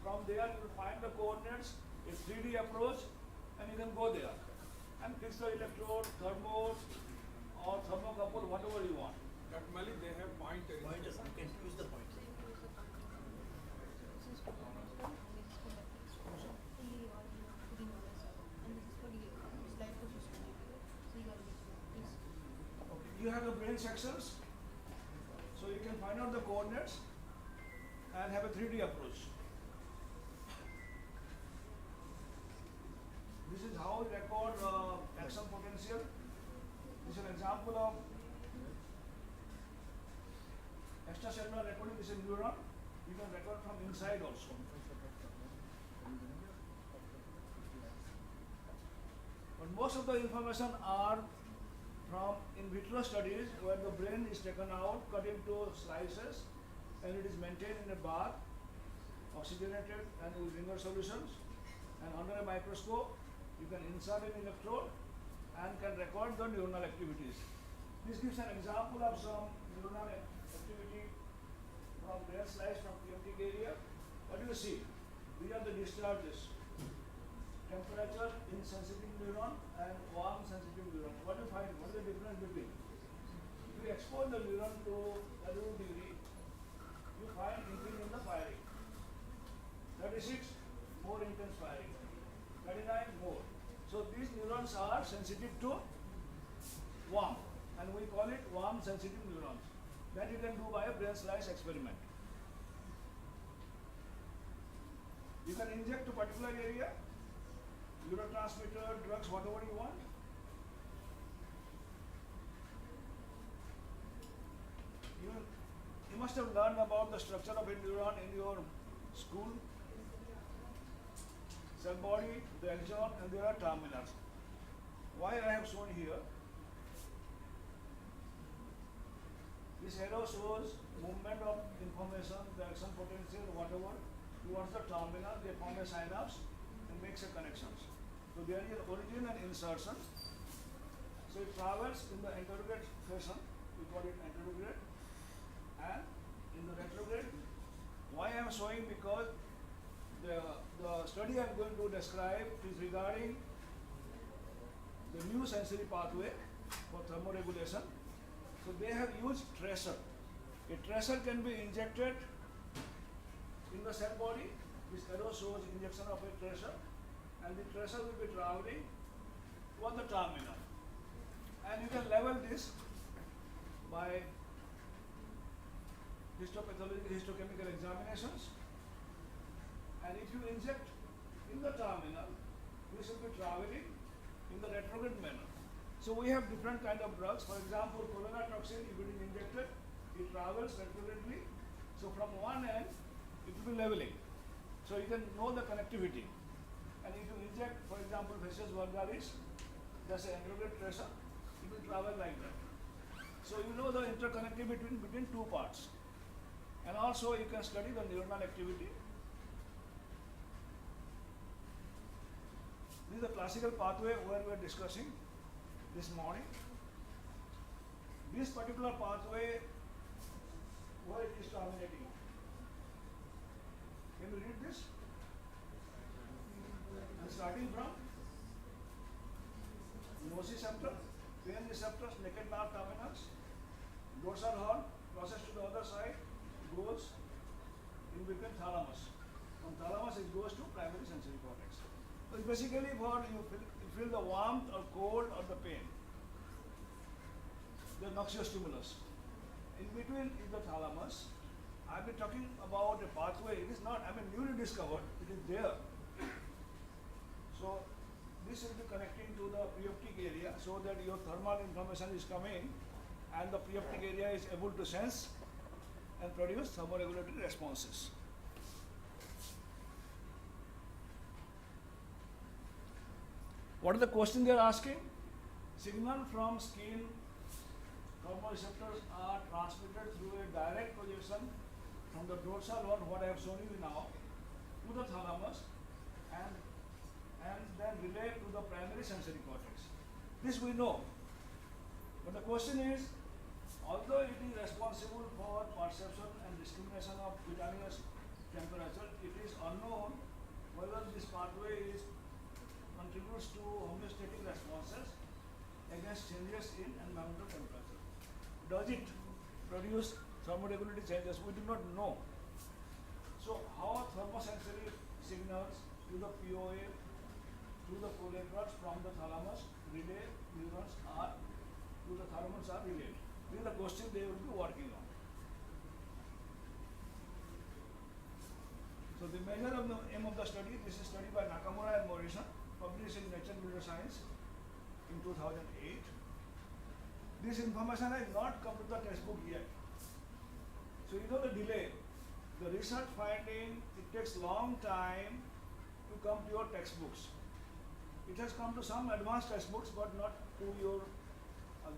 From there you will find the coordinates, a 3D approach, and you can go there and fix the electrode, thermode, or thermocouple, whatever you want. Dr. Malik, they have pointers. Pointers, you can use the pointers. You have the brain sections, so you can find out the coordinates and have a 3D approach. This is how we record action potential. This is an example of extracellular recording. This is a neuron. You can record from inside also. But most of the information are from in vitro studies where the brain is taken out, cut into slices, and it is maintained in a bath, oxygenated and with Ringer solutions. And under a microscope, you can insert an electrode and can record the neuronal activities. This gives an example of some neuronal activity from brain slice from PMT area. What do you see? These are the discharges. Temperature insensitive neuron and warm sensitive neuron. What do you find? What is the difference between? If you expose the neuron to 32 degree, you find increase in the firing. 36, more intense firing. 39, more. So these neurons are sensitive to warm, and we call it warm sensitive neurons. That you can do by a brain slice experiment. You can inject to particular area, neurotransmitter, drugs, whatever you want. You must have learned about the structure of a neuron in your school. Cell body, the axon, and there are terminals. Why I have shown here? This arrow shows movement of information, the action potential, whatever, towards the terminal. They form a synapse and makes a connections. So there is origin and insertion. So it travels in the anterograde fashion. We call it anterograde. And in the retrograde. Why I am showing? Because the study I am going to describe is regarding the new sensory pathway for thermoregulation. So they have used tracer. A tracer can be injected in the cell body. This arrow shows injection of a tracer, and the tracer will be traveling toward the terminal. And you can level this by histopathological, histochemical examinations. And if you inject in the terminal, this will be traveling in the retrograde manner. So we have different kind of drugs. For example, cholera-toxin, if it is injected, it travels retrogradely. So from one end, it will be leveling. So you can know the connectivity. And if you inject, for example, Vesius vulgaris, that's an anterograde tracer, it will travel like that. So you know the interconnectivity between two parts. And also you can study the neuronal activity. This is the classical pathway where we are discussing this morning. This particular pathway, where it is terminating. Can you read this? And starting from nociceptor, pain receptors, naked nerve terminals, dorsal horn, process to the other side, goes in between thalamus. From thalamus it goes to primary sensory cortex. So it's basically for you feel the warmth or cold or the pain. the noxiostimulus. In between is the thalamus. I've been talking about a pathway. It is not, newly discovered. It is there. So this will be connecting to the preoptic area so that your thermal information is coming and the preoptic area is able to sense and produce thermoregulatory responses. What is the question they are asking? Signal from skin thermoreceptors are transmitted through a direct projection from the dorsal horn, what I have shown you now, to the thalamus and then relay to the primary sensory cortex. This we know. But the question is, although it is responsible for perception and discrimination of cutaneous temperature, it is unknown whether this pathway contributes to homeostatic responses against changes in environmental temperature. Does it produce thermoregulatory changes? We do not know. So how thermosensory signals to the POA, to the collaterals from the thalamus, relay neurons are, to the thalamus are relayed. This is the question they will be working on. So the measure of the aim of the study, this is study by Nakamura and Morrison, published in Nature Neuroscience in 2008. This information has not come to the textbook yet. So you know the delay. The research finding, it takes long time to come to your textbooks. It has come to some advanced textbooks, but not to your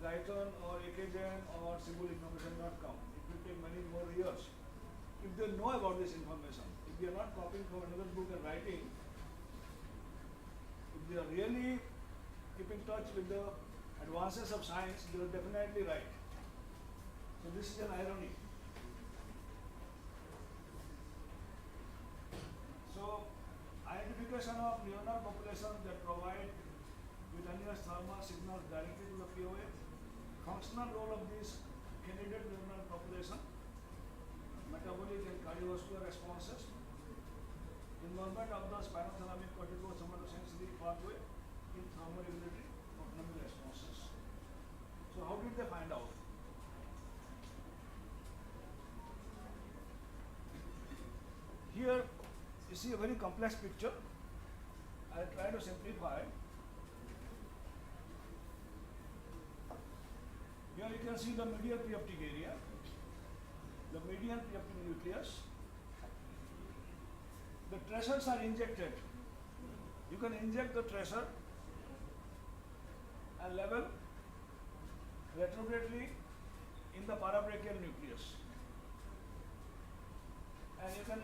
Guyton or Akagen or Civil information not come. It will take many more years. If they know about this information, if they are not copying from another book and writing, if they are really keeping touch with the advances of science, they are definitely right. So this is an irony. So identification of neuronal populations that provide cutaneous thermal signals directly to the POA, functional role of this candidate neuronal population, metabolic and cardiovascular responses, involvement of the spinothalamic cortico-somatosensory pathway in thermoregulatory autonomic responses. So how did they find out? Here you see a very complex picture. I'll try to simplify. Here you can see the medial preoptic area, the median preoptic nucleus. The tracers are injected. You can inject the tracer and level retrogradely in the parabrachial nucleus. And you can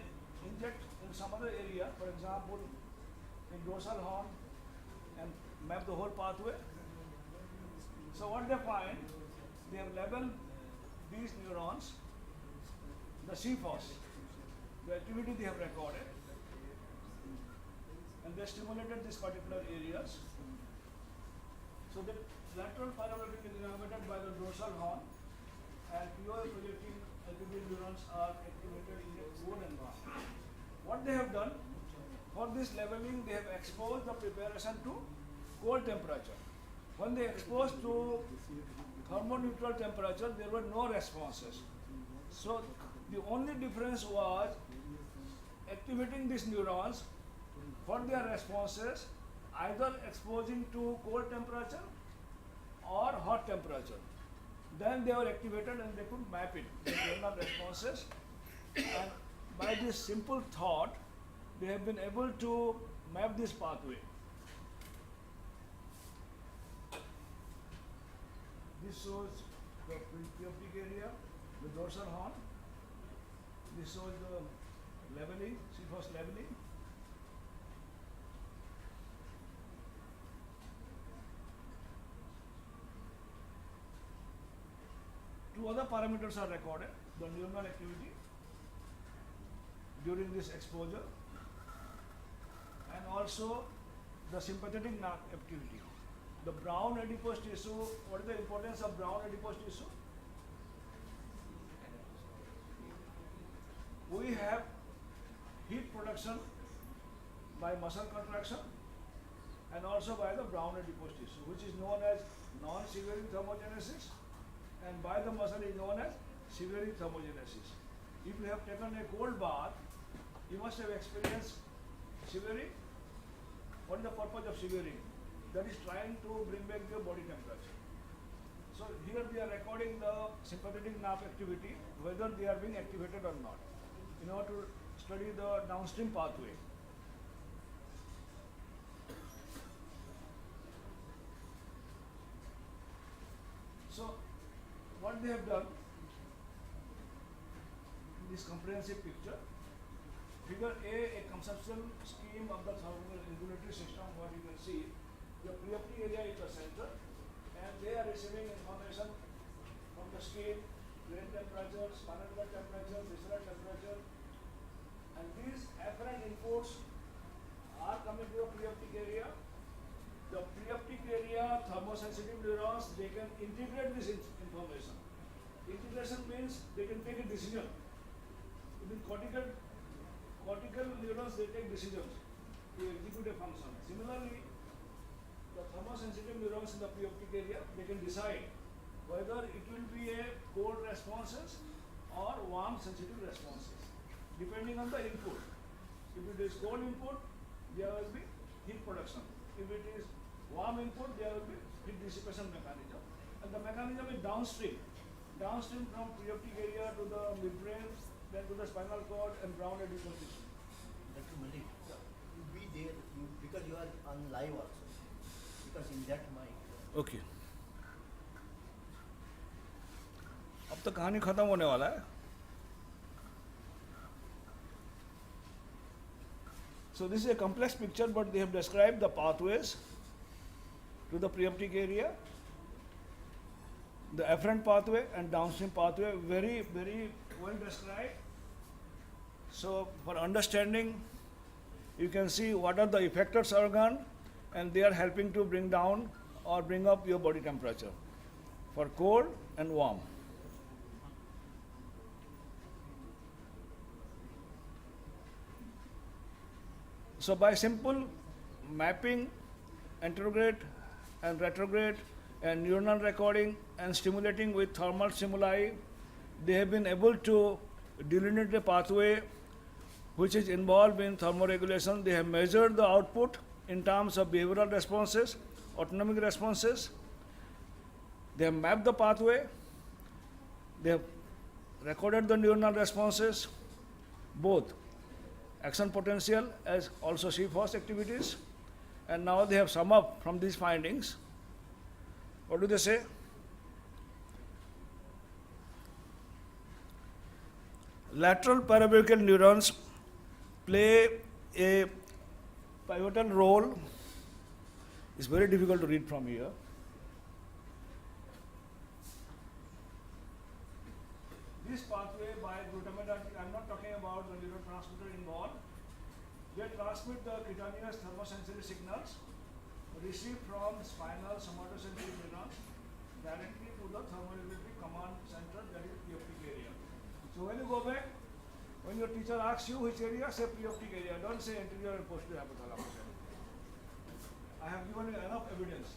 inject in some other area, for example, in dorsal horn, and map the whole pathway. So what they find, they have labeled these neurons, the CFOS, the activity they have recorded, and they stimulated these particular areas. So the lateral parabrachial is innervated by the dorsal horn, and POA projecting activity neurons are activated in the code environment. What they have done, for this leveling, they have exposed the preparation to cold temperature. When they exposed to thermoneutral temperature, there were no responses. So the only difference was activating these neurons for their responses, either exposing to cold temperature or hot temperature. Then they were activated and they could map it, the neuronal responses. And by this simple thought, they have been able to map this pathway. This shows the preoptic area, the dorsal horn. This shows the leveling, CFOS leveling. Two other parameters are recorded, the neuronal activity during this exposure and also the sympathetic nerve activity. The brown adipose tissue, what is the importance of brown adipose tissue? We have heat production by muscle contraction and also by the brown adipose tissue, which is known as non-severing thermogenesis and by the muscle is known as shivering thermogenesis. If you have taken a cold bath, you must have experienced shivering. What is the purpose of shivering? That is trying to bring back your body temperature. So here we are recording the sympathetic nerve activity, whether they are being activated or not, in order to study the downstream pathway. So what they have done in this comprehensive picture, figure A conceptual scheme of the thermoregulatory system. What you can see, the preoptic area is the center, and they are receiving information from the skin, brain temperature, spinal cord temperature, visceral temperature, and these afferent inputs are coming to the preoptic area. The preoptic area thermosensitive neurons, they can integrate this information. Integration means they can take a decision. With cortical neurons, they take decisions to execute a function. Similarly, the thermosensitive neurons in the preoptic area, they can decide whether it will be a cold responses or warm sensitive responses, depending on the input. If it is cold input, there will be heat production. If it is warm input, there will be heat dissipation mechanism. And the mechanism is downstream. Downstream from preoptic area to the midbrain, then to the spinal cord and ground adipose tissue. Dr. Malik, you be there because you are on live also. Because in that mic. Okay अब तो कहानी खत्म होने वाला है. So this is a complex picture, but they have described the pathways to the preoptic area, the afferent pathway and downstream pathway, very, very well described. So for understanding, you can see what are the effectors organ, and they are helping to bring down or bring up your body temperature for cold and warm. So by simple mapping anterograde and retrograde and neuronal recording and stimulating with thermal stimuli, they have been able to delineate a pathway which is involved in thermoregulation. They have measured the output in terms of behavioral responses, autonomic responses. They have mapped the pathway. They have recorded the neuronal responses, both action potential as also C-force activities. And now they have sum up from these findings. What do they say? Lateral parabrachial neurons play a pivotal role. It's very difficult to read from here. This pathway by glutamatergic, I'm not talking about the neurotransmitter involved. They transmit the cutaneous thermosensory signals received from spinal somatosensory neurons directly to the thermoregulatory command center, that is preoptic area. So when you go back, when your teacher asks you which area, say preoptic area. Don't say anterior and posterior hypothalamus. I have given you enough evidence.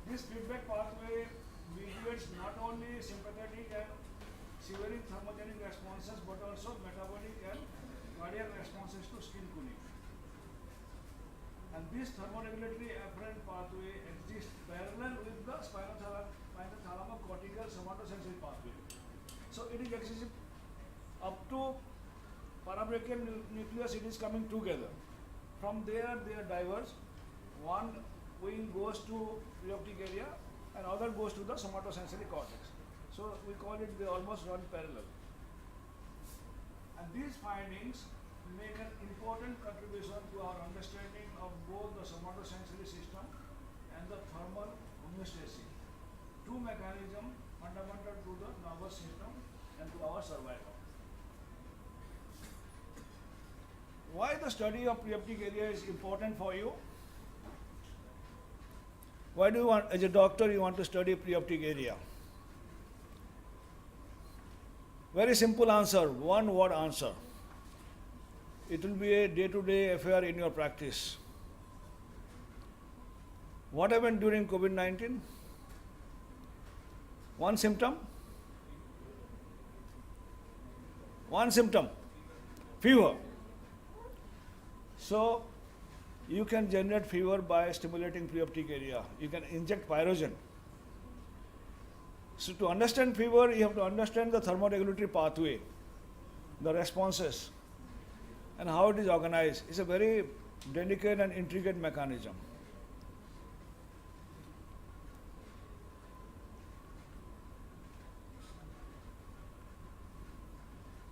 This feedback pathway mediates not only sympathetic and shivering thermogenic responses, but also metabolic and cardiac responses to skin cooling. And this thermoregulatory afferent pathway exists parallel with the spinothalamo-cortical somatosensory pathway. So it is existing up to parabrachial nucleus, it is coming together. From there, they are diverged. One wing goes to preoptic area and other goes to the somatosensory cortex. So we call it, they almost run parallel. And these findings make an important contribution to our understanding of both the somatosensory system and the thermal homeostasis, two mechanisms fundamental to the nervous system and to our survival. Why the study of preoptic area is important for you? Why do you want, as a doctor, you want to study preoptic area? Very simple answer, one word answer. It will be a day-to-day affair in your practice. What happened during COVID-19? One symptom. One symptom. Fever. So, you can generate fever by stimulating preoptic area. You can inject pyrogen. So, to understand fever, you have to understand the thermoregulatory pathway, the responses, and how it is organized. It's a very delicate and intricate mechanism.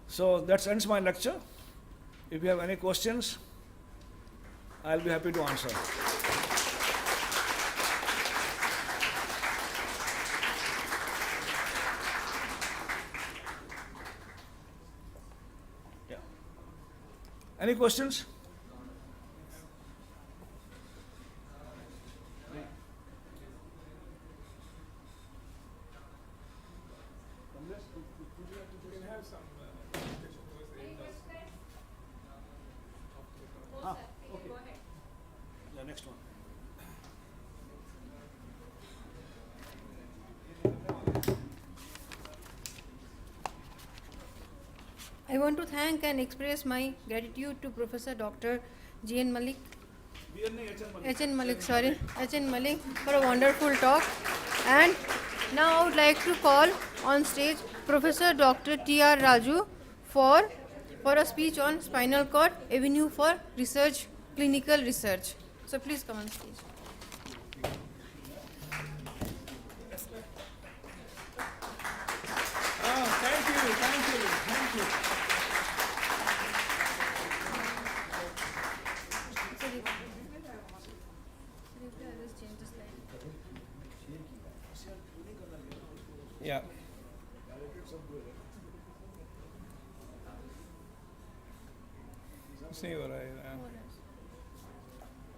So that ends my lecture. If you have any questions, I'll be happy to answer. Yeah. Any questions? You can have some discussion towards the end of. Yeah, next one. I want to thank and express my gratitude to Professor Dr. H.N. Malik, H.N. Malik for a wonderful talk. And now I would like to call on stage Professor Dr. T.R. Raju for a speech on spinal cord avenue for research, clinical research. So please come on stage. Thank you. Yeah. Say all right.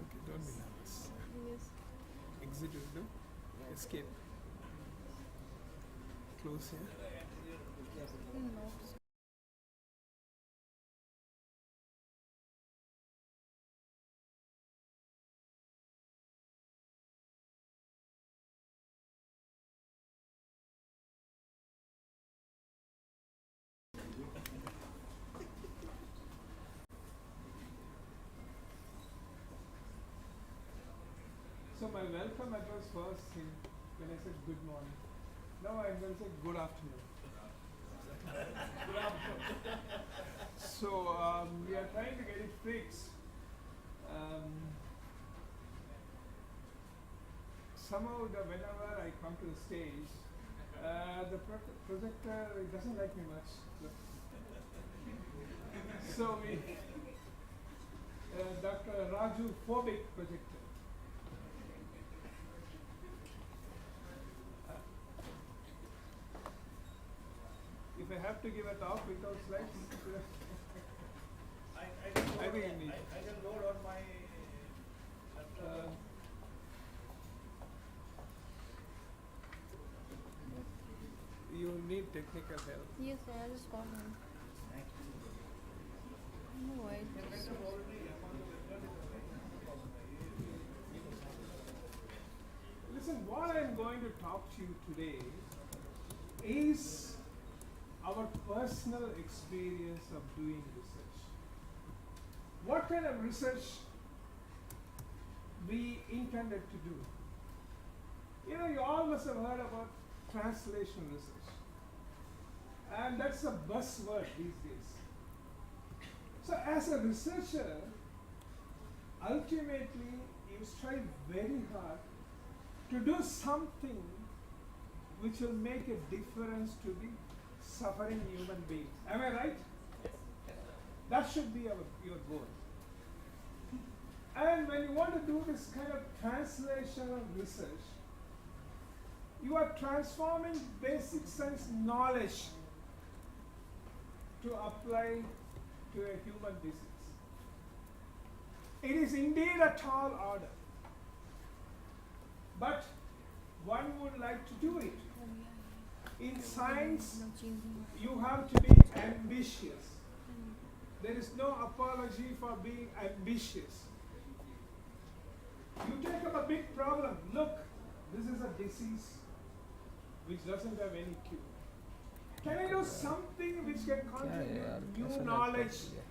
Okay, don't be nervous. Exit will do. Escape. Close here. So my welcome address first when I said good morning. Now I'm going to say good afternoon. Good afternoon. So we are trying to get it fixed. Somehow whenever I come to the stage, the projector doesn't like me much. So we Dr. Raju phobic projector. If I have to give a talk without slides, I think I need. I can load on my You need technical help. Yes, I just called him. No, I just. Listen, what I'm going to talk to you today is our personal experience of doing research. What kind of research we intended to do? You know, you all must have heard about translational research. And that's a buzzword these days. So as a researcher, ultimately you strive very hard to do something which will make a difference to the suffering human beings. Am I right? That should be your goal. And when you want to do this kind of translational research, you are transforming basic science knowledge to apply to a human disease. It is indeed a tall order, but one would like to do it. In science, you have to be ambitious. There is no apology for being ambitious. You take up a big problem. Look, this is a disease. which doesn't have any cure? Can I do something which can यार, contribute new कैसा knowledge laptop है?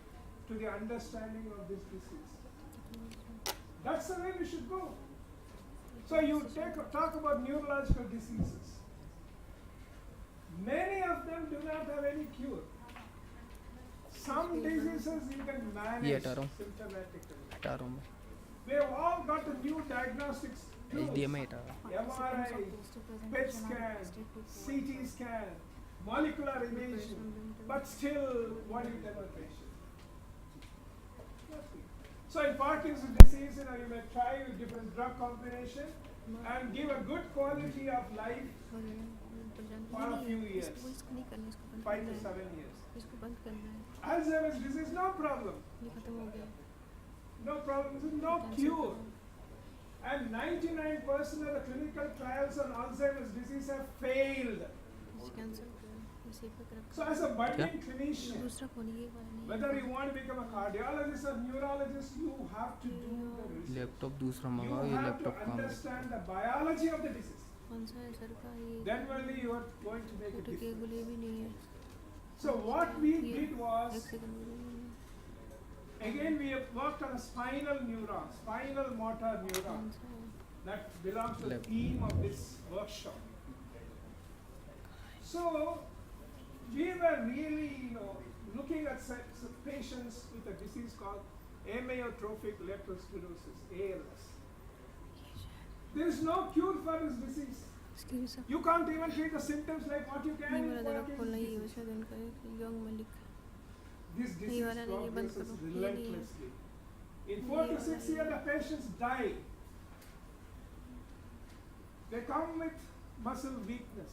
to the understanding of this disease? That's the way we should go. So you talk about neurological diseases. Many of them do not have any cure. Some diseases you can manage ये हटा रहा हूँ। symptomatically. हटा रहा हूँ मैं We have all got the new diagnostics tools. HDMI हटा रहा हूँ MRI, PET scan, CT scan, molecular imaging, but still, what do you tell a patient? Nothing. So in Parkinson's disease, you may try with different drug combination and give a good quality of life for a few years, 5 to 7 years. इसको बंद करना है, Alzheimer's disease, no problem. ये खत्म हो गया, No problem, this is no cure. And 99% of the clinical trials on Alzheimer's disease have failed. Cancel कर, इसे पे रख, So as a budding clinician, दूसरा फोन ये वाला नहीं, whether you want to become a cardiologist or neurologist, you have to do the research. Laptop दूसरा You मंगाओ ये have to लैपटॉप काम understand the biology of the disease. कौन सा है सर का ये, Then only you are going to make a छोटे के difference. गुले भी नहीं है, So what we ये did was, एक सेकंड गुले भी नहीं है, again we have worked on a spinal neuron, spinal motor neuron. कौन सा है, That belongs to the Left. theme of this workshop. So we were really, looking at some patients with a disease called amyotrophic lateral sclerosis, ALS. There is no cure for this disease. इसकी भी सब You can't even treat the symptoms like what you can नहीं in मेरा ज़रा Parkinson's खोलना ही है, disease. शायद इनका यंग मलिक, This ये disease वाला नहीं, ये बंद progresses करो, ये नहीं है, relentlessly. In 4 to 6 years, the patients die. They come with muscle weakness,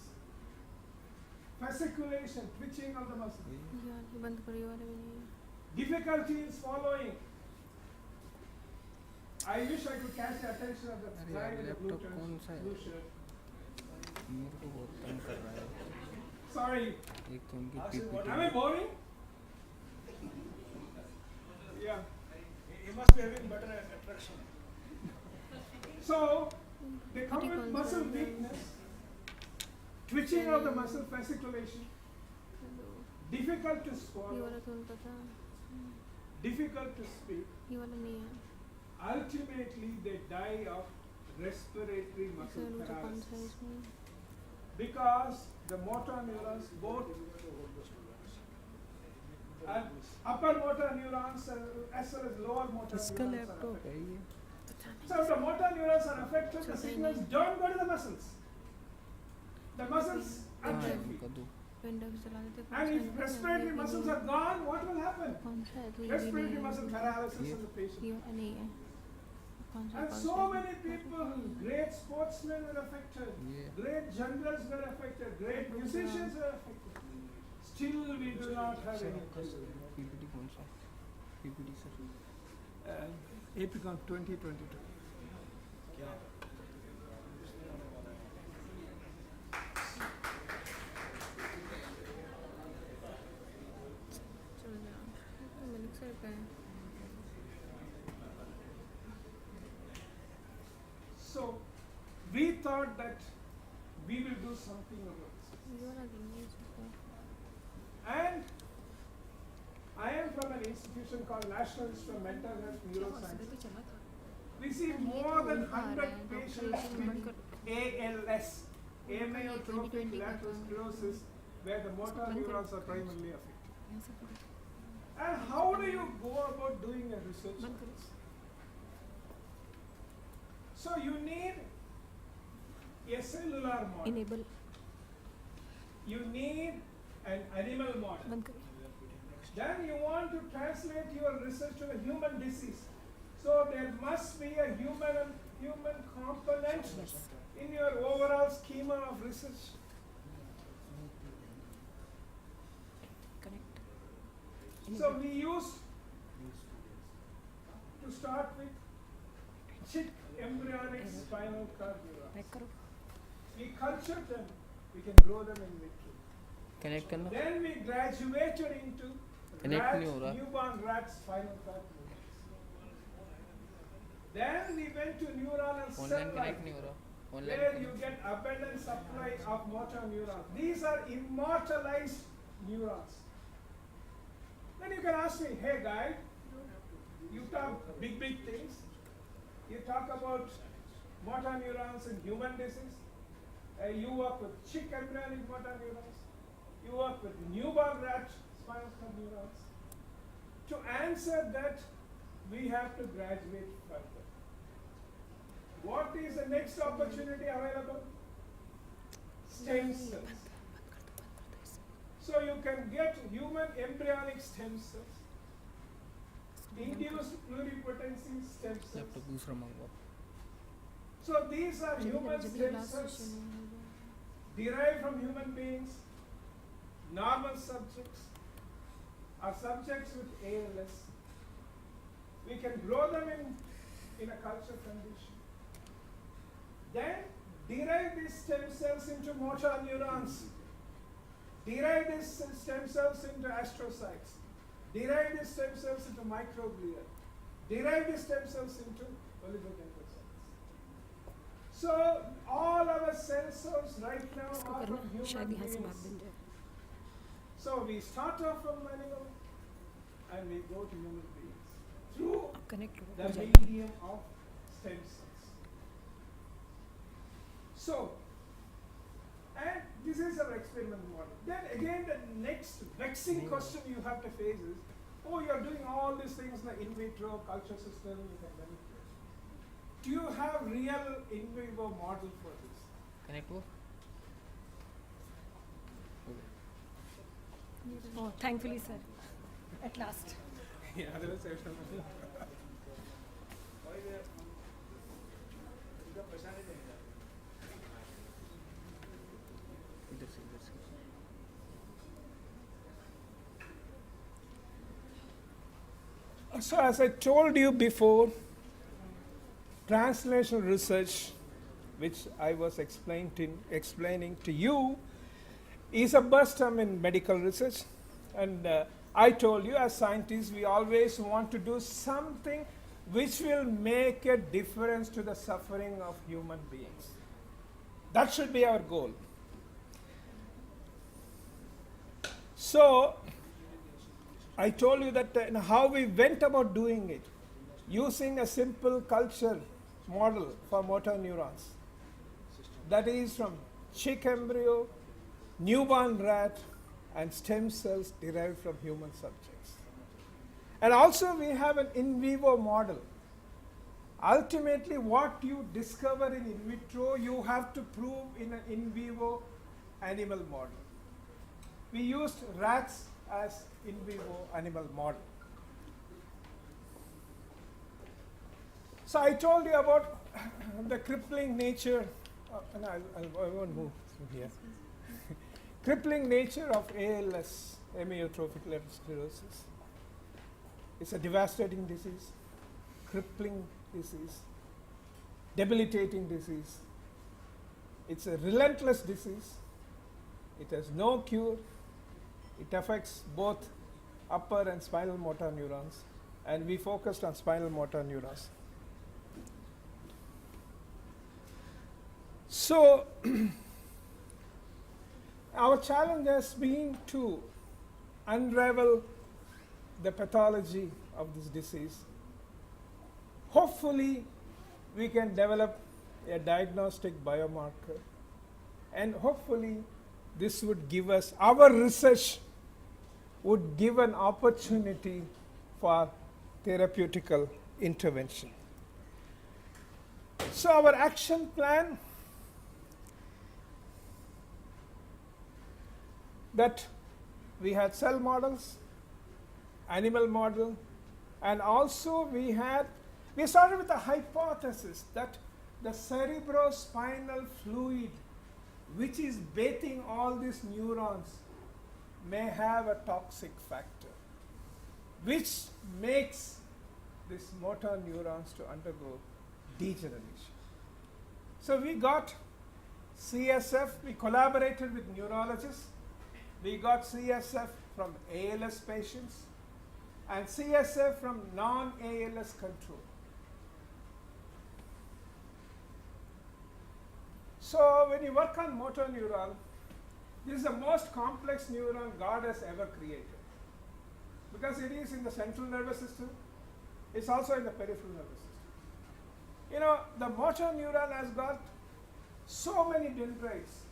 fasciculation, twitching of the muscle, यार ये बंद करो, ये वाला भी नहीं है, difficulty in swallowing. I wish I could catch the attention of the अरे guy यार, with the blue laptop कौन सा है? blue shirt. मेरे को बहुत तंग कर रहा है Sorry, एक तो उनकी am I PPT boring? Yeah, he must be having better attraction. So, they come with muscle weakness, twitching of the muscle, fasciculation, difficult to ये swallow, वाला तो उनका था, difficult to speak. ये वाला नहीं है, Ultimately, they die of respiratory muscle sir वो तो कौन सा है paralysis इसमें, because the motor neurons, both upper motor neurons as well as lower motor इसका neurons are लैपटॉप affected. है ये So if the motor neurons are affected, the signals don't go to the muscles. The muscles हाँ atrophy. उनका दो पेंडेक्स चला देते, कौन And सा if है, respiratory muscles are gone, what will happen? कौन सा है, तो ये भी Respiratory नहीं muscle है, paralysis in the patient. ये वाला नहीं है, कौन सा And कौन so सा है? many people, great sportsmen were affected, ये great generals were affected, great musicians were affected. Still we do not have any cure. PPT कौन सा पीपीटी सर APCON 2022. चलो जाओ, तो मलिक सर का है, So we thought that we will do something about this. ये वाला नहीं है इसका, And I am from an institution called National Institute of Mental Health Neuroscience. We see more than 100 patients with ALS, amyotrophic lateral sclerosis, where the motor neurons are primarily affected. And how do you go about doing a research on this? So you need a cellular model. Enable, You need an animal model. बंद करो, Then you want to translate your research to a human disease. So there must be a human component in your overall schema of research. connect, So we used to start with chick embryonic spinal cord neurons. back करो, We cultured them, we can grow them in vitro. Connect करना Then we graduated into Connect rat, नहीं हो रहा। newborn rat spinal cord neurons. Then we went to neuronal online cell connect line. नहीं हो रहा where you get abundant supply of motor neurons. These are immortalized neurons. Then you can ask me, hey guy, you talk big things. You talk about motor neurons in human disease. You work with chick embryonic motor neurons. You work with newborn rat spinal cord neurons. To answer that, we have to graduate further. What is the next opportunity available? Stem cells. So you can get human embryonic stem cells, induced pluripotency stem cells. So these are human stem cells derived from human beings, normal subjects, or subjects with ALS. We can grow them in a culture condition. Then derive these stem cells into motor neurons. Derive these stem cells into astrocytes. Derive these stem cells into microglia. Derive these stem cells into oligodendrocytes. So all our cell source right now are from human beings. So we start off from animal and we go to human beings through the medium of stem cells. So, and this is our experiment model. Then again, the next vexing question you have to face is, oh, you are doing all these things in the in vitro culture system, you can manipulate. Do you have real in vivo model for this? Can I go? Oh, thankfully, sir. At last. Yeah, otherwise I don't know. So as I told you before, translational research, which I was explaining to you, is a buzz term in medical research. And I told you, as scientists, we always want to do something which will make a difference to the suffering of human beings. That should be our goal. So, I told you that how we went about doing it, using a simple culture model for motor neurons. That is from chick embryo, newborn rat, and stem cells derived from human subjects. And also we have an in vivo model. Ultimately, what you discover in vitro, you have to prove in an in vivo animal model. We used rats as in vivo animal model. So I told you about the crippling nature, and I won't move from here. Crippling nature of ALS, amyotrophic lateral sclerosis. It's a devastating disease, crippling disease, debilitating disease. It's a relentless disease. It has no cure. It affects both upper and spinal motor neurons, and we focused on spinal motor neurons. So, our challenge has been to unravel the pathology of this disease. Hopefully, we can develop a diagnostic biomarker, and hopefully, this would give us, our research would give an opportunity for therapeutical intervention. So our action plan, that we had cell models, animal model, and also we started with a hypothesis that the cerebrospinal fluid, which is bathing all these neurons, may have a toxic factor, which makes these motor neurons to undergo degeneration. So we got CSF, we collaborated with neurologists, we got CSF from ALS patients and CSF from non-ALS control. So when you work on motor neuron, this is the most complex neuron God has ever created. Because it is in the central nervous system, it's also in the peripheral nervous system. You know, the motor neuron has got so many dendrites.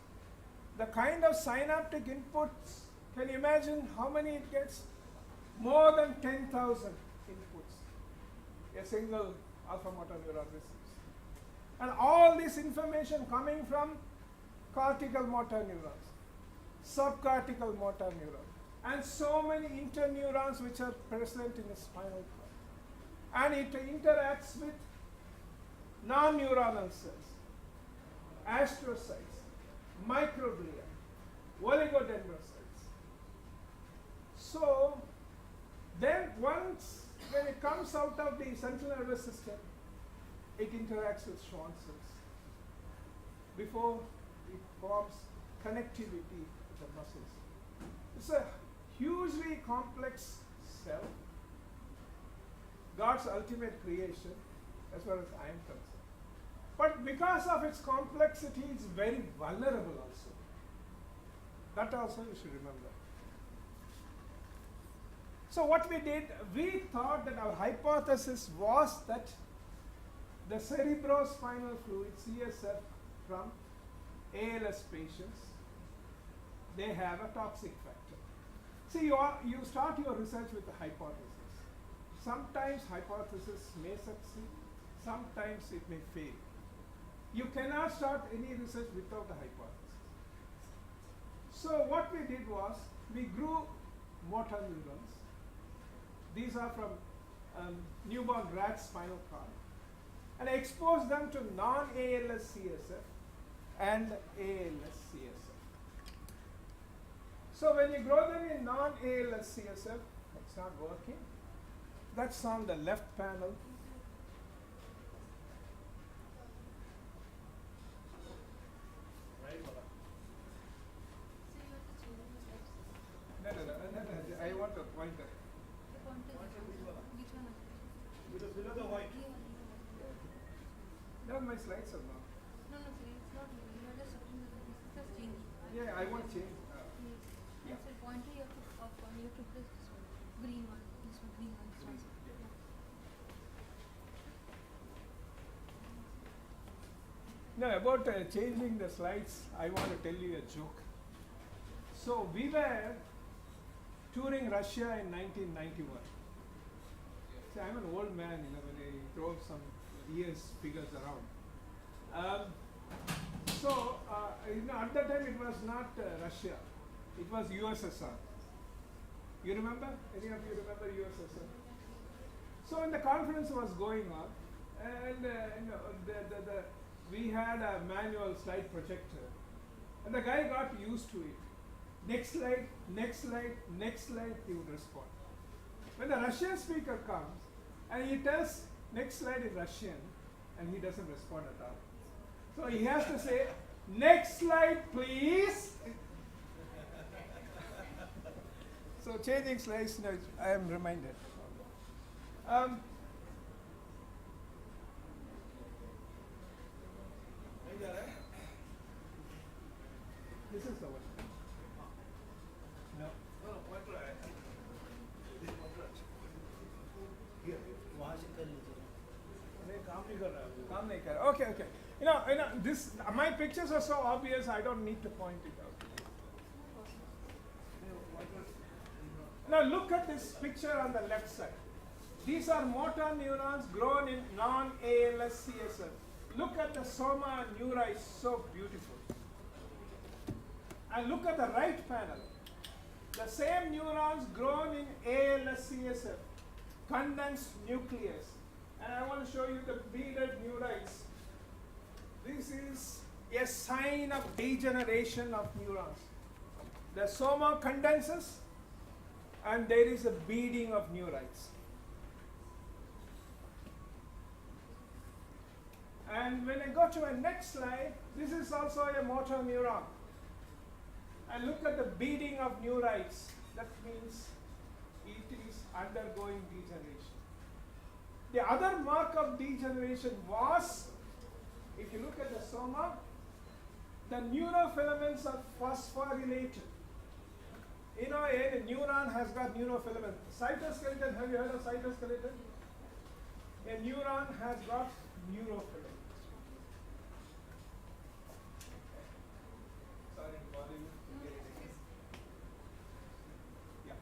The kind of synaptic inputs, can you imagine how many it gets? More than 10,000 inputs a single alpha motor neuron receives. And all this information coming from cortical motor neurons, subcortical motor neurons, and so many interneurons which are present in the spinal cord. And it interacts with non-neuronal cells, astrocytes, microglia, oligodendrocytes. So then once when it comes out of the central nervous system, it interacts with Schwann cells before it forms connectivity with the muscles. It's a hugely complex cell, God's ultimate creation as far as I am concerned. But because of its complexity, it's very vulnerable also. That also you should remember. So what we did, we thought that our hypothesis was that the cerebrospinal fluid, CSF, from ALS patients, they have a toxic factor. See, you start your research with a hypothesis. Sometimes hypothesis may succeed, sometimes it may fail. You cannot start any research without a hypothesis. So what we did was, we grew motor neurons. These are from newborn rat spinal cord. And I exposed them to non-ALS CSF and ALS CSF. So when you grow them in non-ALS CSF, it's not working. That's on the left panel. No, I want a pointer. Below the white. No, my slides are not. No, sir, it's not. You are just something that this has changed. Yeah, I want change. Yes. And so pointer you have to off on. You have to press this one. Green one. This one, green one. This one. No, about changing the slides, I want to tell you a joke. So we were touring Russia in 1991. See, I'm an old man, you know, when I throw some years figures around. You know, at that time it was not Russia, it was USSR. You remember? Any of you remember USSR? So when the conference was going on, and you know, we had a manual slide projector, and the guy got used to it. Next slide, next slide, next slide, he would respond. When the Russian speaker comes and he tells next slide in Russian, and he doesn't respond at all. So he has to say, next slide please. So changing slides, you know, I am reminded. This is the one. No. काम नहीं कर रहा. Okay. You know, this. My pictures are so obvious. I don't need to point it out. Now look at this picture on the left side. These are motor neurons grown in non-ALS CSF. Look at the soma neura, is so beautiful. And look at the right panel. The same neurons grown in ALS CSF, condensed nucleus. And I want to show you the beaded neurites. This is a sign of degeneration of neurons. The soma condenses, and there is a beading of neurites. And when I go to a next slide, this is also a motor neuron. And look at the beading of neurites. That means it is undergoing degeneration. The other mark of degeneration was, if you look at the soma, the neurofilaments are phosphorylated. You know, a neuron has got neurofilaments. Cytoskeleton, have you heard of cytoskeleton? A neuron has got neurofilaments. Sorry to bother you. Yeah.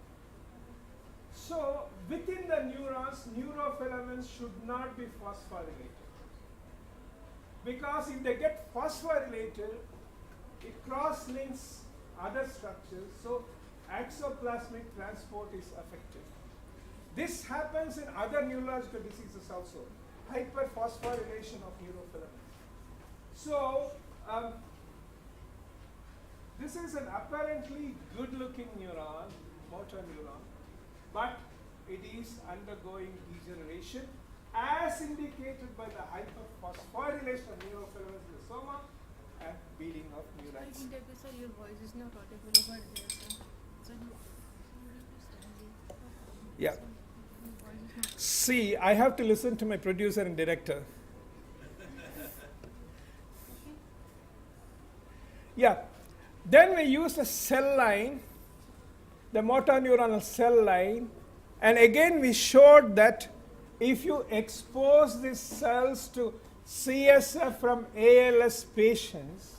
So, within the neurons, neurofilaments should not be phosphorylated. Because if they get phosphorylated, it cross-links other structures, so exoplasmic transport is affected. This happens in other neurological diseases also, hyperphosphorylation of neurofilaments. So, this is an apparently good-looking neuron, motor neuron, but it is undergoing degeneration as indicated by the hyperphosphorylation of neurofilaments in the soma and bleeding of neurites. Sir, your voice is not audible over there, sir. Sir, Yeah. See, I have to listen to my producer and director. Yeah. Then we use a cell line, the motor neuronal cell line, and again we showed that if you expose these cells to CSF from ALS patients,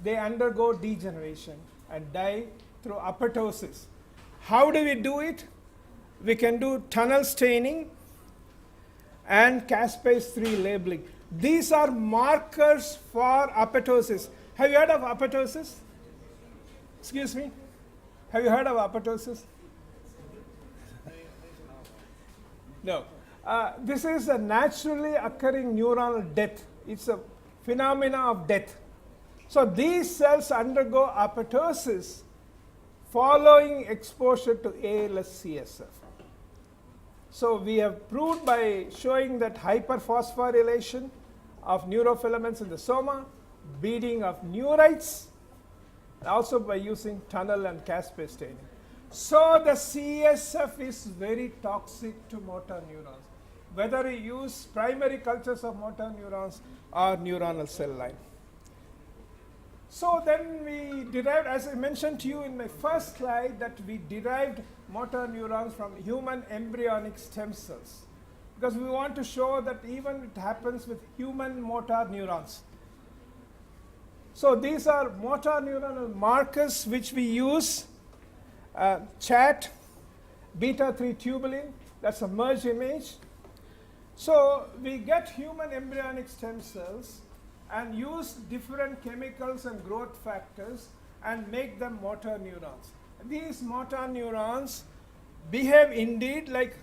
they undergo degeneration and die through apoptosis. How do we do it? We can do tunnel staining and caspase 3 labeling. These are markers for apoptosis. Have you heard of apoptosis? Excuse me? Have you heard of apoptosis? No. This is a naturally occurring neuronal death. It's a phenomena of death. So these cells undergo apoptosis following exposure to ALS CSF. So we have proved by showing that hyperphosphorylation of neurofilaments in the soma, bleeding of neurites, also by using tunnel and caspase staining. So the CSF is very toxic to motor neurons, whether you use primary cultures of motor neurons or neuronal cell line. So then we derived, as I mentioned to you in my first slide, that we derived motor neurons from human embryonic stem cells, because we want to show that even it happens with human motor neurons. So these are motor neuronal markers which we use. Chat, beta 3 tubulin, that's a merge image. So we get human embryonic stem cells and use different chemicals and growth factors and make them motor neurons. These motor neurons behave indeed like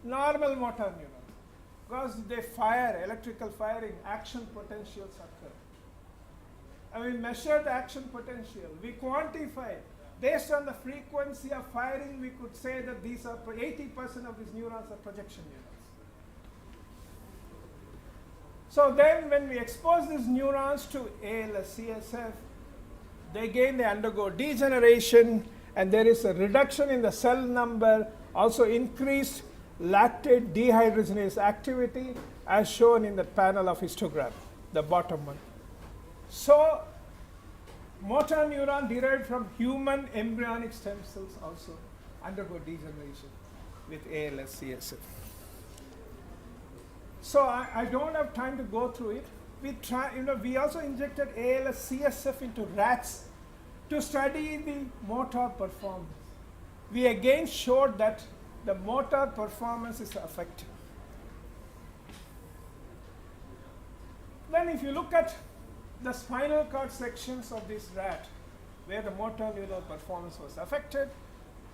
normal motor neurons because they fire, electrical firing, action potentials occur. And we measure the action potential, we quantify. Based on the frequency of firing, we could say that these are 80% of these neurons are projection neurons. So then when we expose these neurons to ALS CSF, they undergo degeneration, and there is a reduction in the cell number, also increased lactate dehydrogenase activity as shown in the panel of histogram, the bottom one. So motor neuron derived from human embryonic stem cells also undergo degeneration with ALS CSF. So I don't have time to go through it. We also injected ALS CSF into rats to study the motor performance. We again showed that the motor performance is affected. Then if you look at the spinal cord sections of this rat, where the motor neural performance was affected,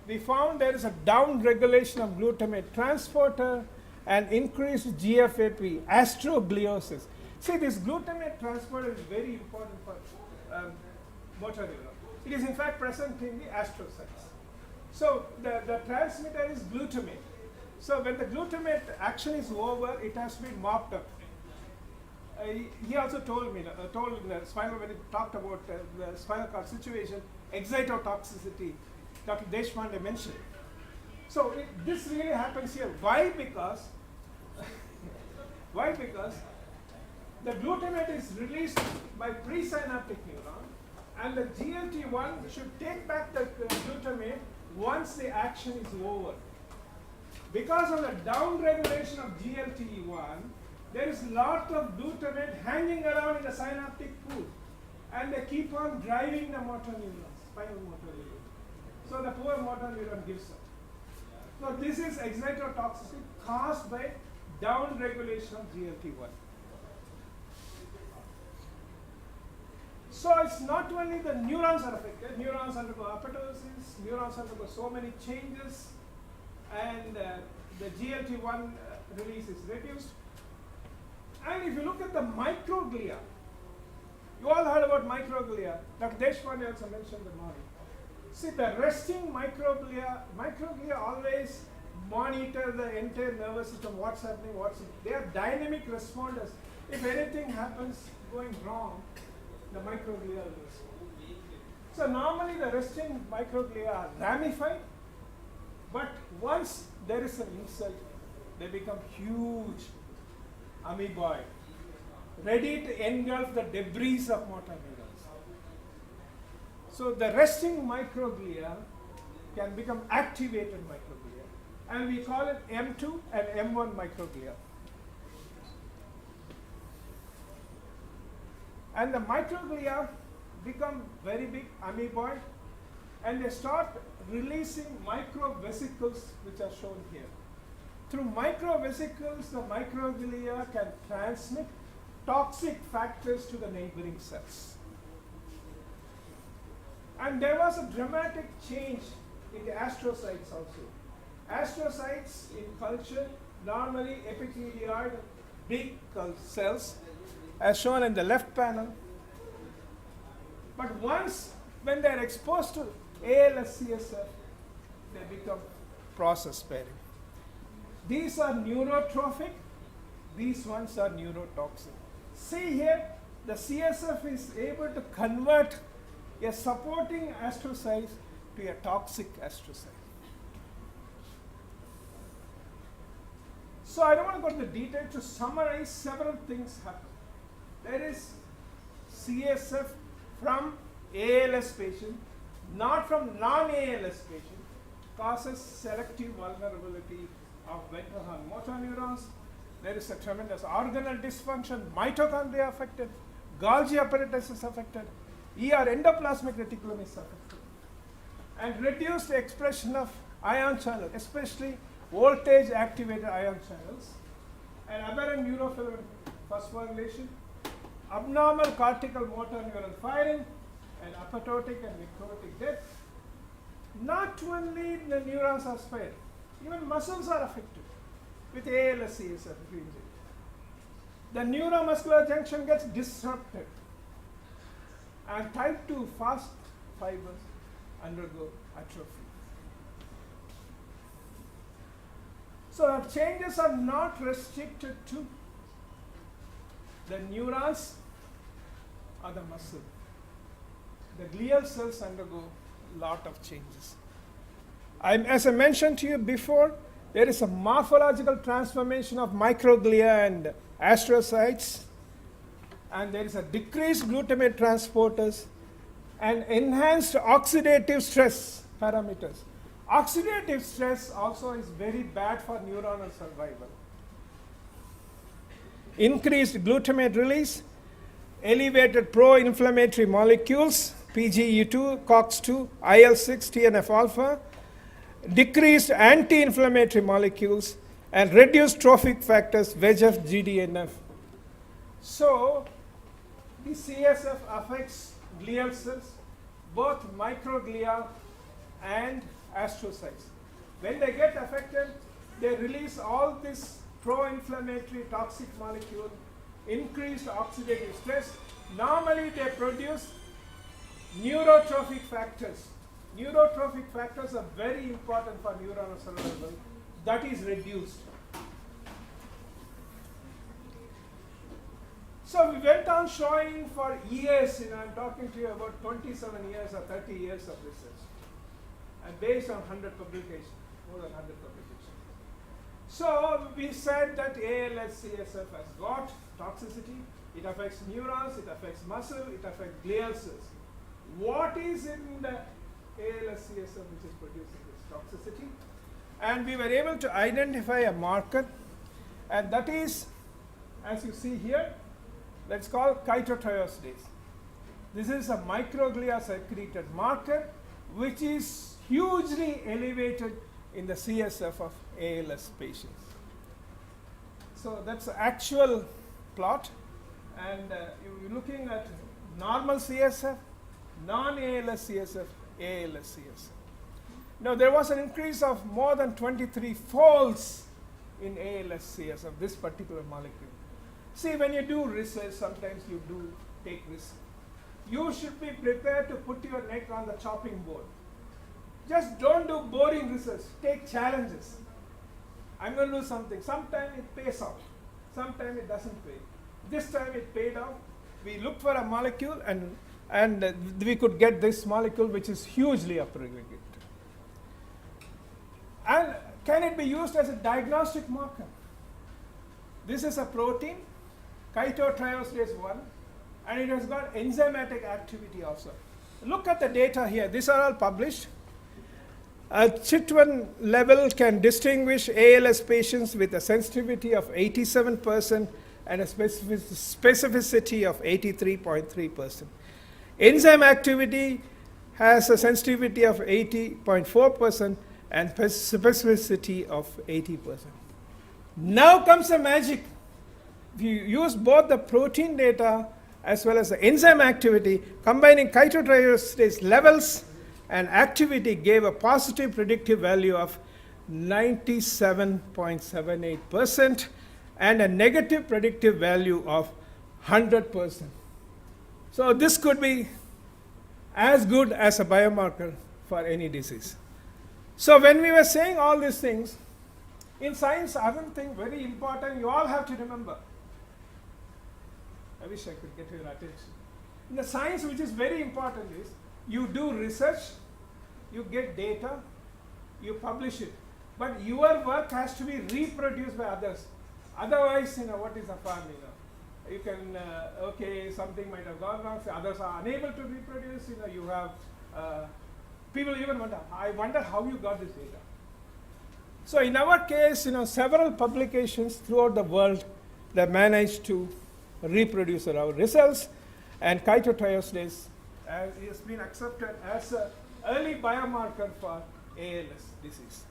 we found there is a down regulation of glutamate transporter and increased GFAP, astrogliosis. See, this glutamate transporter is very important for motor neuron. It is in fact present in the astrocytes. So the transmitter is glutamate. So when the glutamate action is over, it has to be mopped up. He also told me, told in the spinal, when he talked about the spinal cord situation, excitotoxicity, Dr. Deshpande mentioned. So this really happens here. Why? Because the glutamate is released by presynaptic neurons, And the GLT-1 should take back the glutamate once the action is over. Because of the down-regulation of GLT-1, there is lot of glutamate hanging around in the synaptic pool, and they keep on driving the motor neurons, spinal motor neuron. So the poor motor neuron gives up. So this is excitotoxicity caused by down-regulation of GLT-1. So it's not only the neurons are affected, neurons undergo apoptosis, neurons undergo so many changes, and the GLT-1 release is reduced. And if you look at the microglia, you all heard about microglia. Dr. Deshpande also mentioned the morning. See, the resting microglia always monitor the entire nervous system, what's happening, they are dynamic responders. If anything happens going wrong, the microglia will respond. So normally the resting microglia are ramified, but once there is an insult, they become huge amoeboid, ready to engulf the debris of motor neurons. So the resting microglia can become activated microglia, and we call it M2 and M1 microglia. And the microglia become very big amoeboid, and they start releasing microvesicles, which are shown here. Through microvesicles, the microglia can transmit toxic factors to the neighboring cells. And there was a dramatic change in the astrocytes also. Astrocytes in culture, normally epithelioid, big cells, as shown in the left panel. But once, when they are exposed to ALS-CSF, they become process sparing. These are neurotrophic, these ones are neurotoxic. See here, the CSF is able to convert a supporting astrocyte to a toxic astrocyte. So I don't want to go into detail. To summarize, several things happen. There is CSF from ALS patient, not from non-ALS patient, causes selective vulnerability of ventral horn motor neurons. There is a tremendous organelle dysfunction, mitochondria affected, Golgi apparatus is affected, ER endoplasmic reticulum is affected, and reduced expression of ion channels, especially voltage activated ion channels, and aberrant neurofilament phosphorylation, abnormal cortical motor neuron firing, and apoptotic and necrotic death. Not only the neurons are spared, even muscles are affected with ALS-CSF injury. The neuromuscular junction gets disrupted, and type 2 fast fibers undergo atrophy. So the changes are not restricted to the neurons or the muscle. The glial cells undergo a lot of changes. As I mentioned to you before, there is a morphological transformation of microglia and astrocytes, and there is a decreased glutamate transporters and enhanced oxidative stress parameters. Oxidative stress also is very bad for neuronal survival. Increased glutamate release, elevated pro-inflammatory molecules, PGE2, COX2, IL-6, TNF-alpha, decreased anti-inflammatory molecules, and reduced trophic factors, VEGF, GDNF. So, the CSF affects glial cells, both microglia and astrocytes. When they get affected, they release all this pro-inflammatory toxic molecule, increased oxidative stress. Normally they produce neurotrophic factors. Neurotrophic factors are very important for neuronal survival. That is reduced. So we went on showing for years, I'm talking to you about 27 years or 30 years of research, and based on 100 publications, more than 100 publications. So we said that ALS-CSF has got toxicity. It affects neurons, it affects muscle, it affects glial cells. what is in the ALS CSF which is producing this toxicity. And we were able to identify a marker, and that is, as you see here, that's called chitotriosidase. This is a microglia secreted marker which is hugely elevated in the CSF of ALS patients. So that's the actual plot, and you're looking at normal CSF, non-ALS CSF, ALS CSF. Now there was an increase of more than 23 folds in ALS CSF, this particular molecule. See, when you do research, sometimes you do take risks. You should be prepared to put your neck on the chopping board. Just don't do boring research, take challenges. I'm going to do something. Sometimes it pays off, sometimes it doesn't pay. This time it paid off. We looked for a molecule, and we could get this molecule which is hugely upregulated. And can it be used as a diagnostic marker? This is a protein, chitotriosidase 1, and it has got enzymatic activity also. Look at the data here. These are all published. A CHIT1 level can distinguish ALS patients with a sensitivity of 87% and a specificity of 83.3%. Enzyme activity has a sensitivity of 80.4% and specificity of 80%. Now comes the magic. If you use both the protein data as well as the enzyme activity, combining chitotriosidase levels and activity gave a positive predictive value of 97.78% and a negative predictive value of 100%. So this could be as good as a biomarker for any disease. So when we were saying all these things, in science, other thing very important you all have to remember. I wish I could get your attention. In the science, which is very important, is you do research, you get data, you publish it. But your work has to be reproduced by others. Otherwise, what is a fun, You can, okay, something might have gone wrong, so others are unable to reproduce, you have, people even wonder, I wonder how you got this data. So in our case, several publications throughout the world that managed to reproduce our results, and chitotriosidase has been accepted as an early biomarker for ALS disease.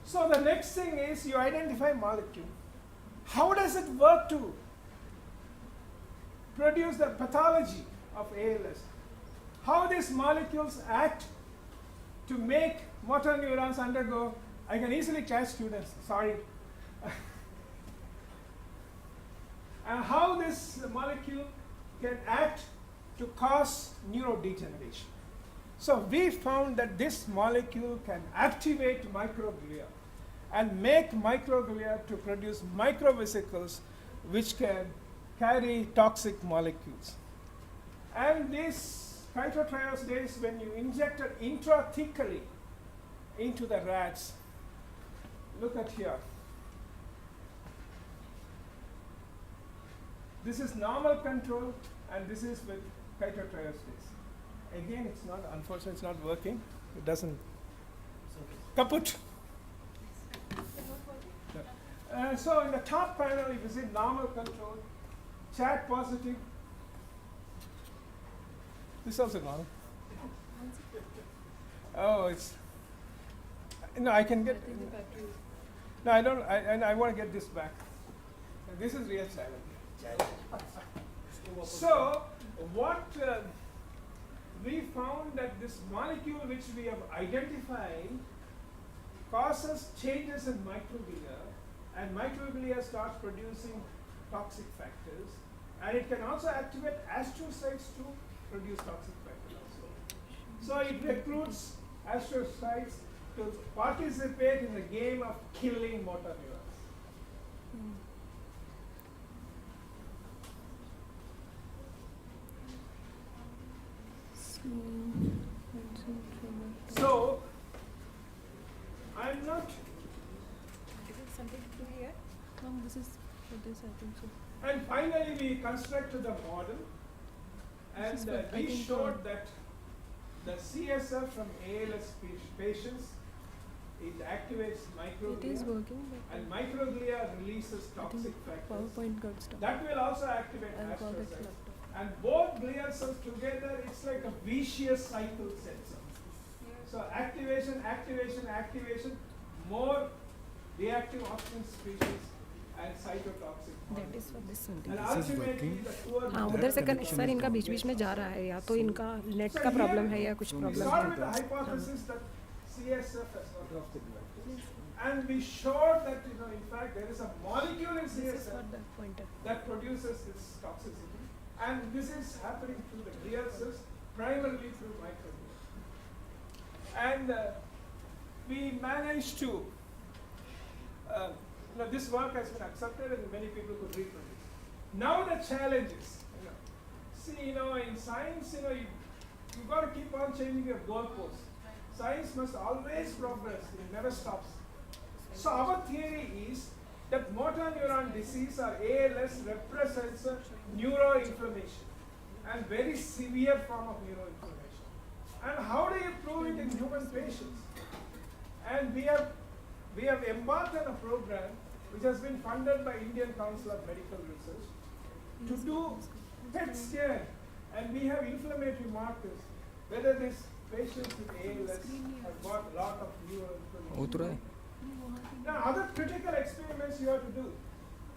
So the next thing is you identify molecule. How does it work to produce the pathology of ALS? How these molecules act to make motor neurons undergo, I can easily catch students, sorry. And how this molecule can act to cause neurodegeneration. So we found that this molecule can activate microglia and make microglia to produce microvesicles which can carry toxic molecules. And this chitotriosidase, when you inject it intrathecally into the rats, look at here. This is normal control, and this is with chitotriosidase. Again, it's not, unfortunately, it's not working. It doesn't. Kaput. So in the top panel, if you see normal control, chat positive. This is also normal. Oh, it's. No, I can get. No, I don't. I want to get this back. This is real challenge. So what we found that this molecule which we have identified causes changes in microglia, and microglia starts producing toxic factors, and it can also activate astrocytes to produce toxic factors also. So it recruits astrocytes to participate in the game of killing motor neurons. So, I'm not. Is it something to here? No, this is for this, I think so. And finally, we constructed the model, and And we showed that the CSF from ALS patients, it activates microglia, and microglia releases toxic factors. That will also activate astrocytes. And both glial cells together, it's like a vicious cycle sensor. So activation, activation, activation, more reactive oxygen species and cytotoxic. That is for this only. And ultimately the poor हाँ उधर से sir इनका बीच बीच में जा रहा है या तो इनका नेट का प्रॉब्लम है या कुछ we problem started with the है. hypothesis that CSF has got toxic factors. And we showed that, in fact, there is a molecule in This is for CSF the pointer. that produces this toxicity. And this is happening through the glial cells, primarily through microglia. And we managed to, this work has been accepted and many people could reproduce. Now the challenge is, see, in science, you've got to keep on changing your goalposts. Science must always progress, it never stops. So our theory is that motor neuron disease or ALS represents a neuroinflammation and very severe form of neuroinflammation. And how do you prove it in human patients? And we have embarked on a program which has been funded by Indian Council of Medical Research to do PET scan, and we have inflammatory markers whether these patients with ALS have got a lot of neuroinflammation. Now, other critical experiments you have to do.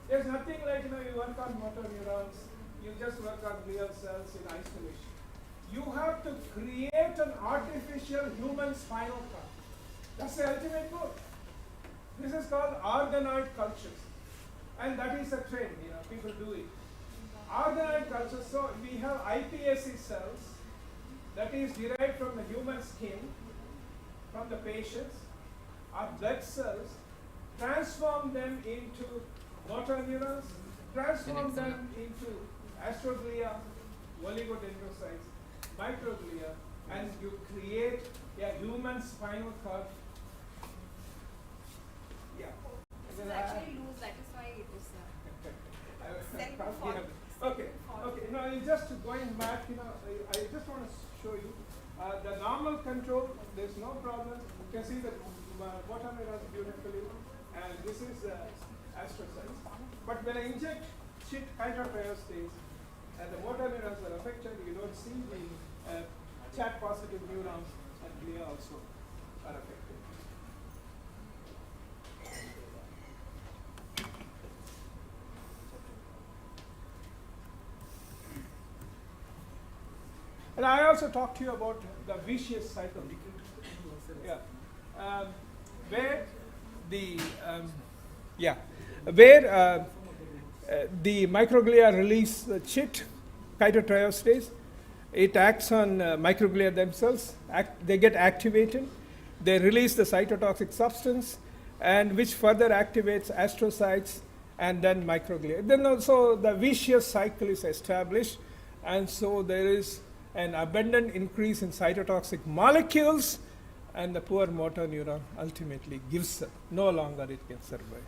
There's nothing like, you work on motor neurons, you just work on glial cells in isolation. You have to create an artificial human spinal cord. That's the ultimate goal. This is called organoid cultures. And that is a trend, people do it. Organoid cultures, so we have iPSC cells that is derived from the human skin, from the patients, our blood cells, transform them into motor neurons, transform them into astroglia, oligodendrocytes, microglia, and you create a human spinal cord. Yeah. This is actually loose, that is why it is self-formed. Okay. Just going back, I just want to show you the normal control. There's no problem. You can see the motor neurons beautifully, and this is astrocytes. But when I inject chitotriostates, and the motor neurons are affected, you don't see the chat positive neurons and glia also are affected. And I also talked to you about the vicious cycle. Yeah. Where the microglia release the chitotriostates. It acts on microglia themselves. They get activated. They release the cytotoxic substance, and which further activates astrocytes and then microglia. Then also the vicious cycle is established, and so there is an abundant increase in cytotoxic molecules, and the poor motor neuron ultimately gives up. No longer it can survive.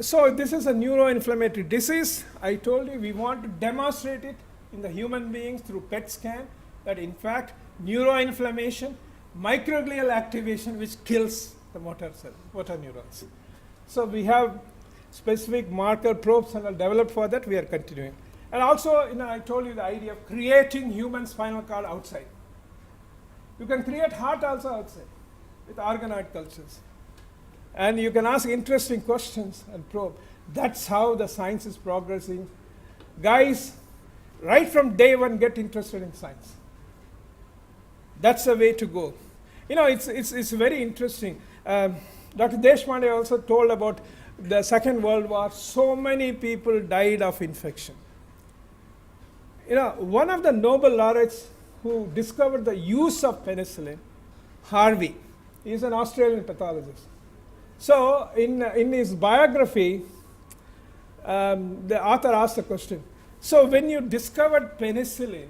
So this is a neuroinflammatory disease. I told you we want to demonstrate it in the human beings through PET scan, that in fact neuroinflammation, microglial activation which kills the motor neurons. So we have specific marker probes and are developed for that. We are continuing. And also, I told you the idea of creating human spinal cord outside. You can create heart also outside with organoid cultures. And you can ask interesting questions and probe. That's how the science is progressing. Guys, right from day one, get interested in science. That's the way to go. It's very interesting. Dr. Deshpande also told about the Second World War. So many people died of infection. One of the Nobel laureates who discovered the use of penicillin, Harvey, is an Australian pathologist. So in his biography, the author asked the question, so when you discovered penicillin,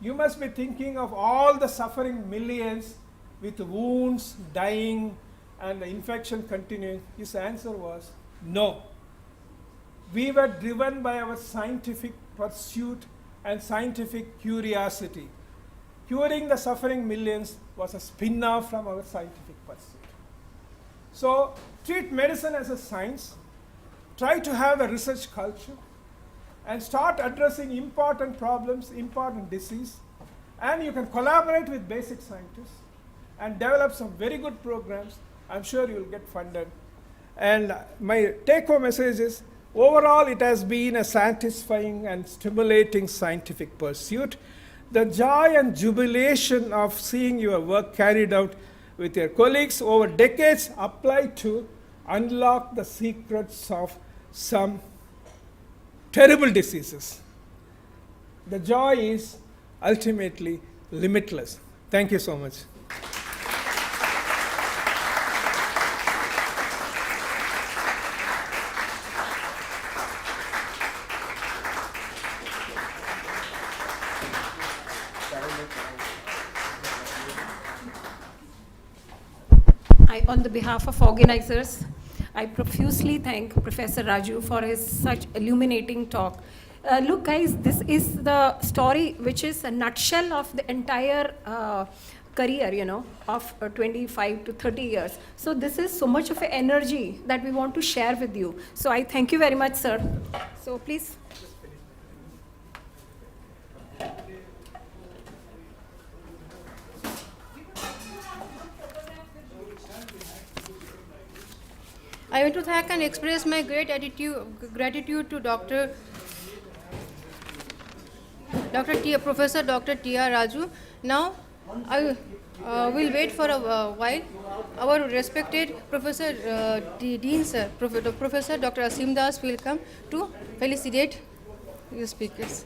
you must be thinking of all the suffering millions with wounds, dying, and the infection continuing. His answer was, no. We were driven by our scientific pursuit and scientific curiosity. Curing the suffering millions was a spin-off from our scientific pursuit. So treat medicine as a science, try to have a research culture, and start addressing important problems, important disease, and you can collaborate with basic scientists and develop some very good programs. I'm sure you will get funded. And my take-home message is, overall it has been a satisfying and stimulating scientific pursuit. The joy and jubilation of seeing your work carried out with your colleagues over decades apply to unlock the secrets of some terrible diseases. The joy is ultimately limitless. Thank you so much. On the behalf of organizers, I profusely thank Professor Raju for his such illuminating talk. Look guys, this is the story which is a nutshell of the entire career, you know, of 25 to 30 years. So this is so much of an energy that we want to share with you. So I thank you very much, sir. So please. I want to thank and express my gratitude to Professor Dr. T.R. Raju. Now, I will wait for a while. Our respected Professor Dean Sir, Professor Dr. Asim Das will come to felicitate the speakers.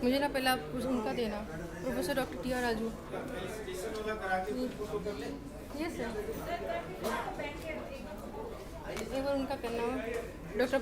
मुझे ना पहला उनका देना professor doctor T R Raju yes sir एक बार उनका करना doctor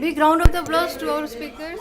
Big round of applause to our speakers.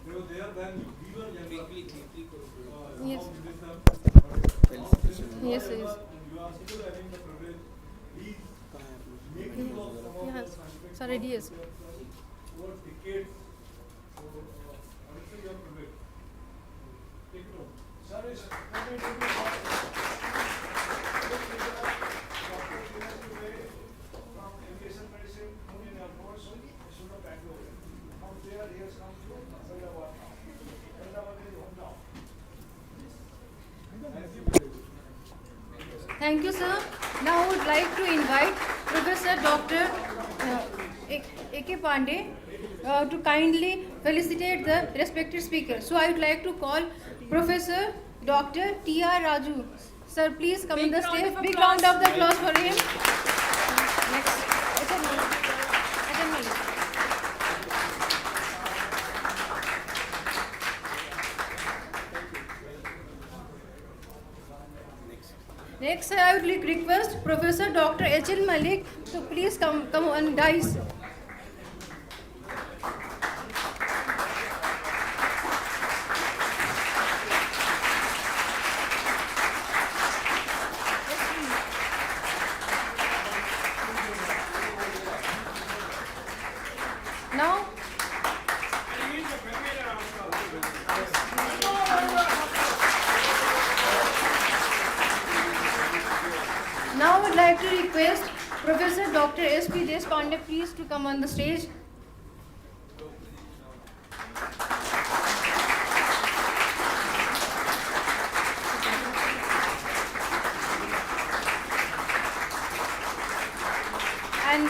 They were there when we were younger. Yes. Now with them, Yes, yes. you are still having the privilege. Please make use of some of Yes. the scientific Sir, ready, yes. over decades. So, I would say you are privileged. Take it on. Sir, is let me give you one. From aviation medicine, Union Air Force, Sugar Bangalore. From there, he has come to Hyderabad now. Hyderabad is hometown. Thank you, sir. Now I would like to invite Professor Dr. A.K. Pandey to kindly felicitate the respected speaker. So I would like to call Professor Dr. T.R. Raju. Sir, please come on the stage. Big round of applause for him. Next. Ajay Malik. Next, I would request Professor Dr. H.L. Malik to please come on, guys. Now, Now I would like to request Professor Dr. S.P. Deshpande please to come on the stage. And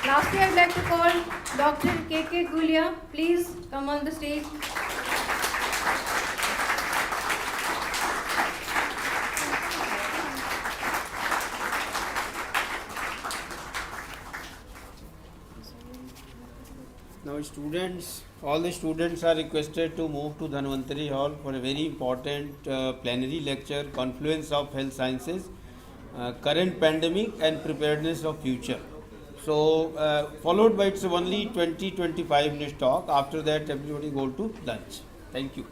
lastly, I would like to call Dr. K.K. Gulia. Please come on the stage. Now students, all the students are requested to move to Dhanvantari Hall for a very important plenary lecture, Confluence of Health Sciences, Current Pandemic and Preparedness of Future. So followed by it's only 20-25 minutes talk. After that everybody go to lunch. Thank you.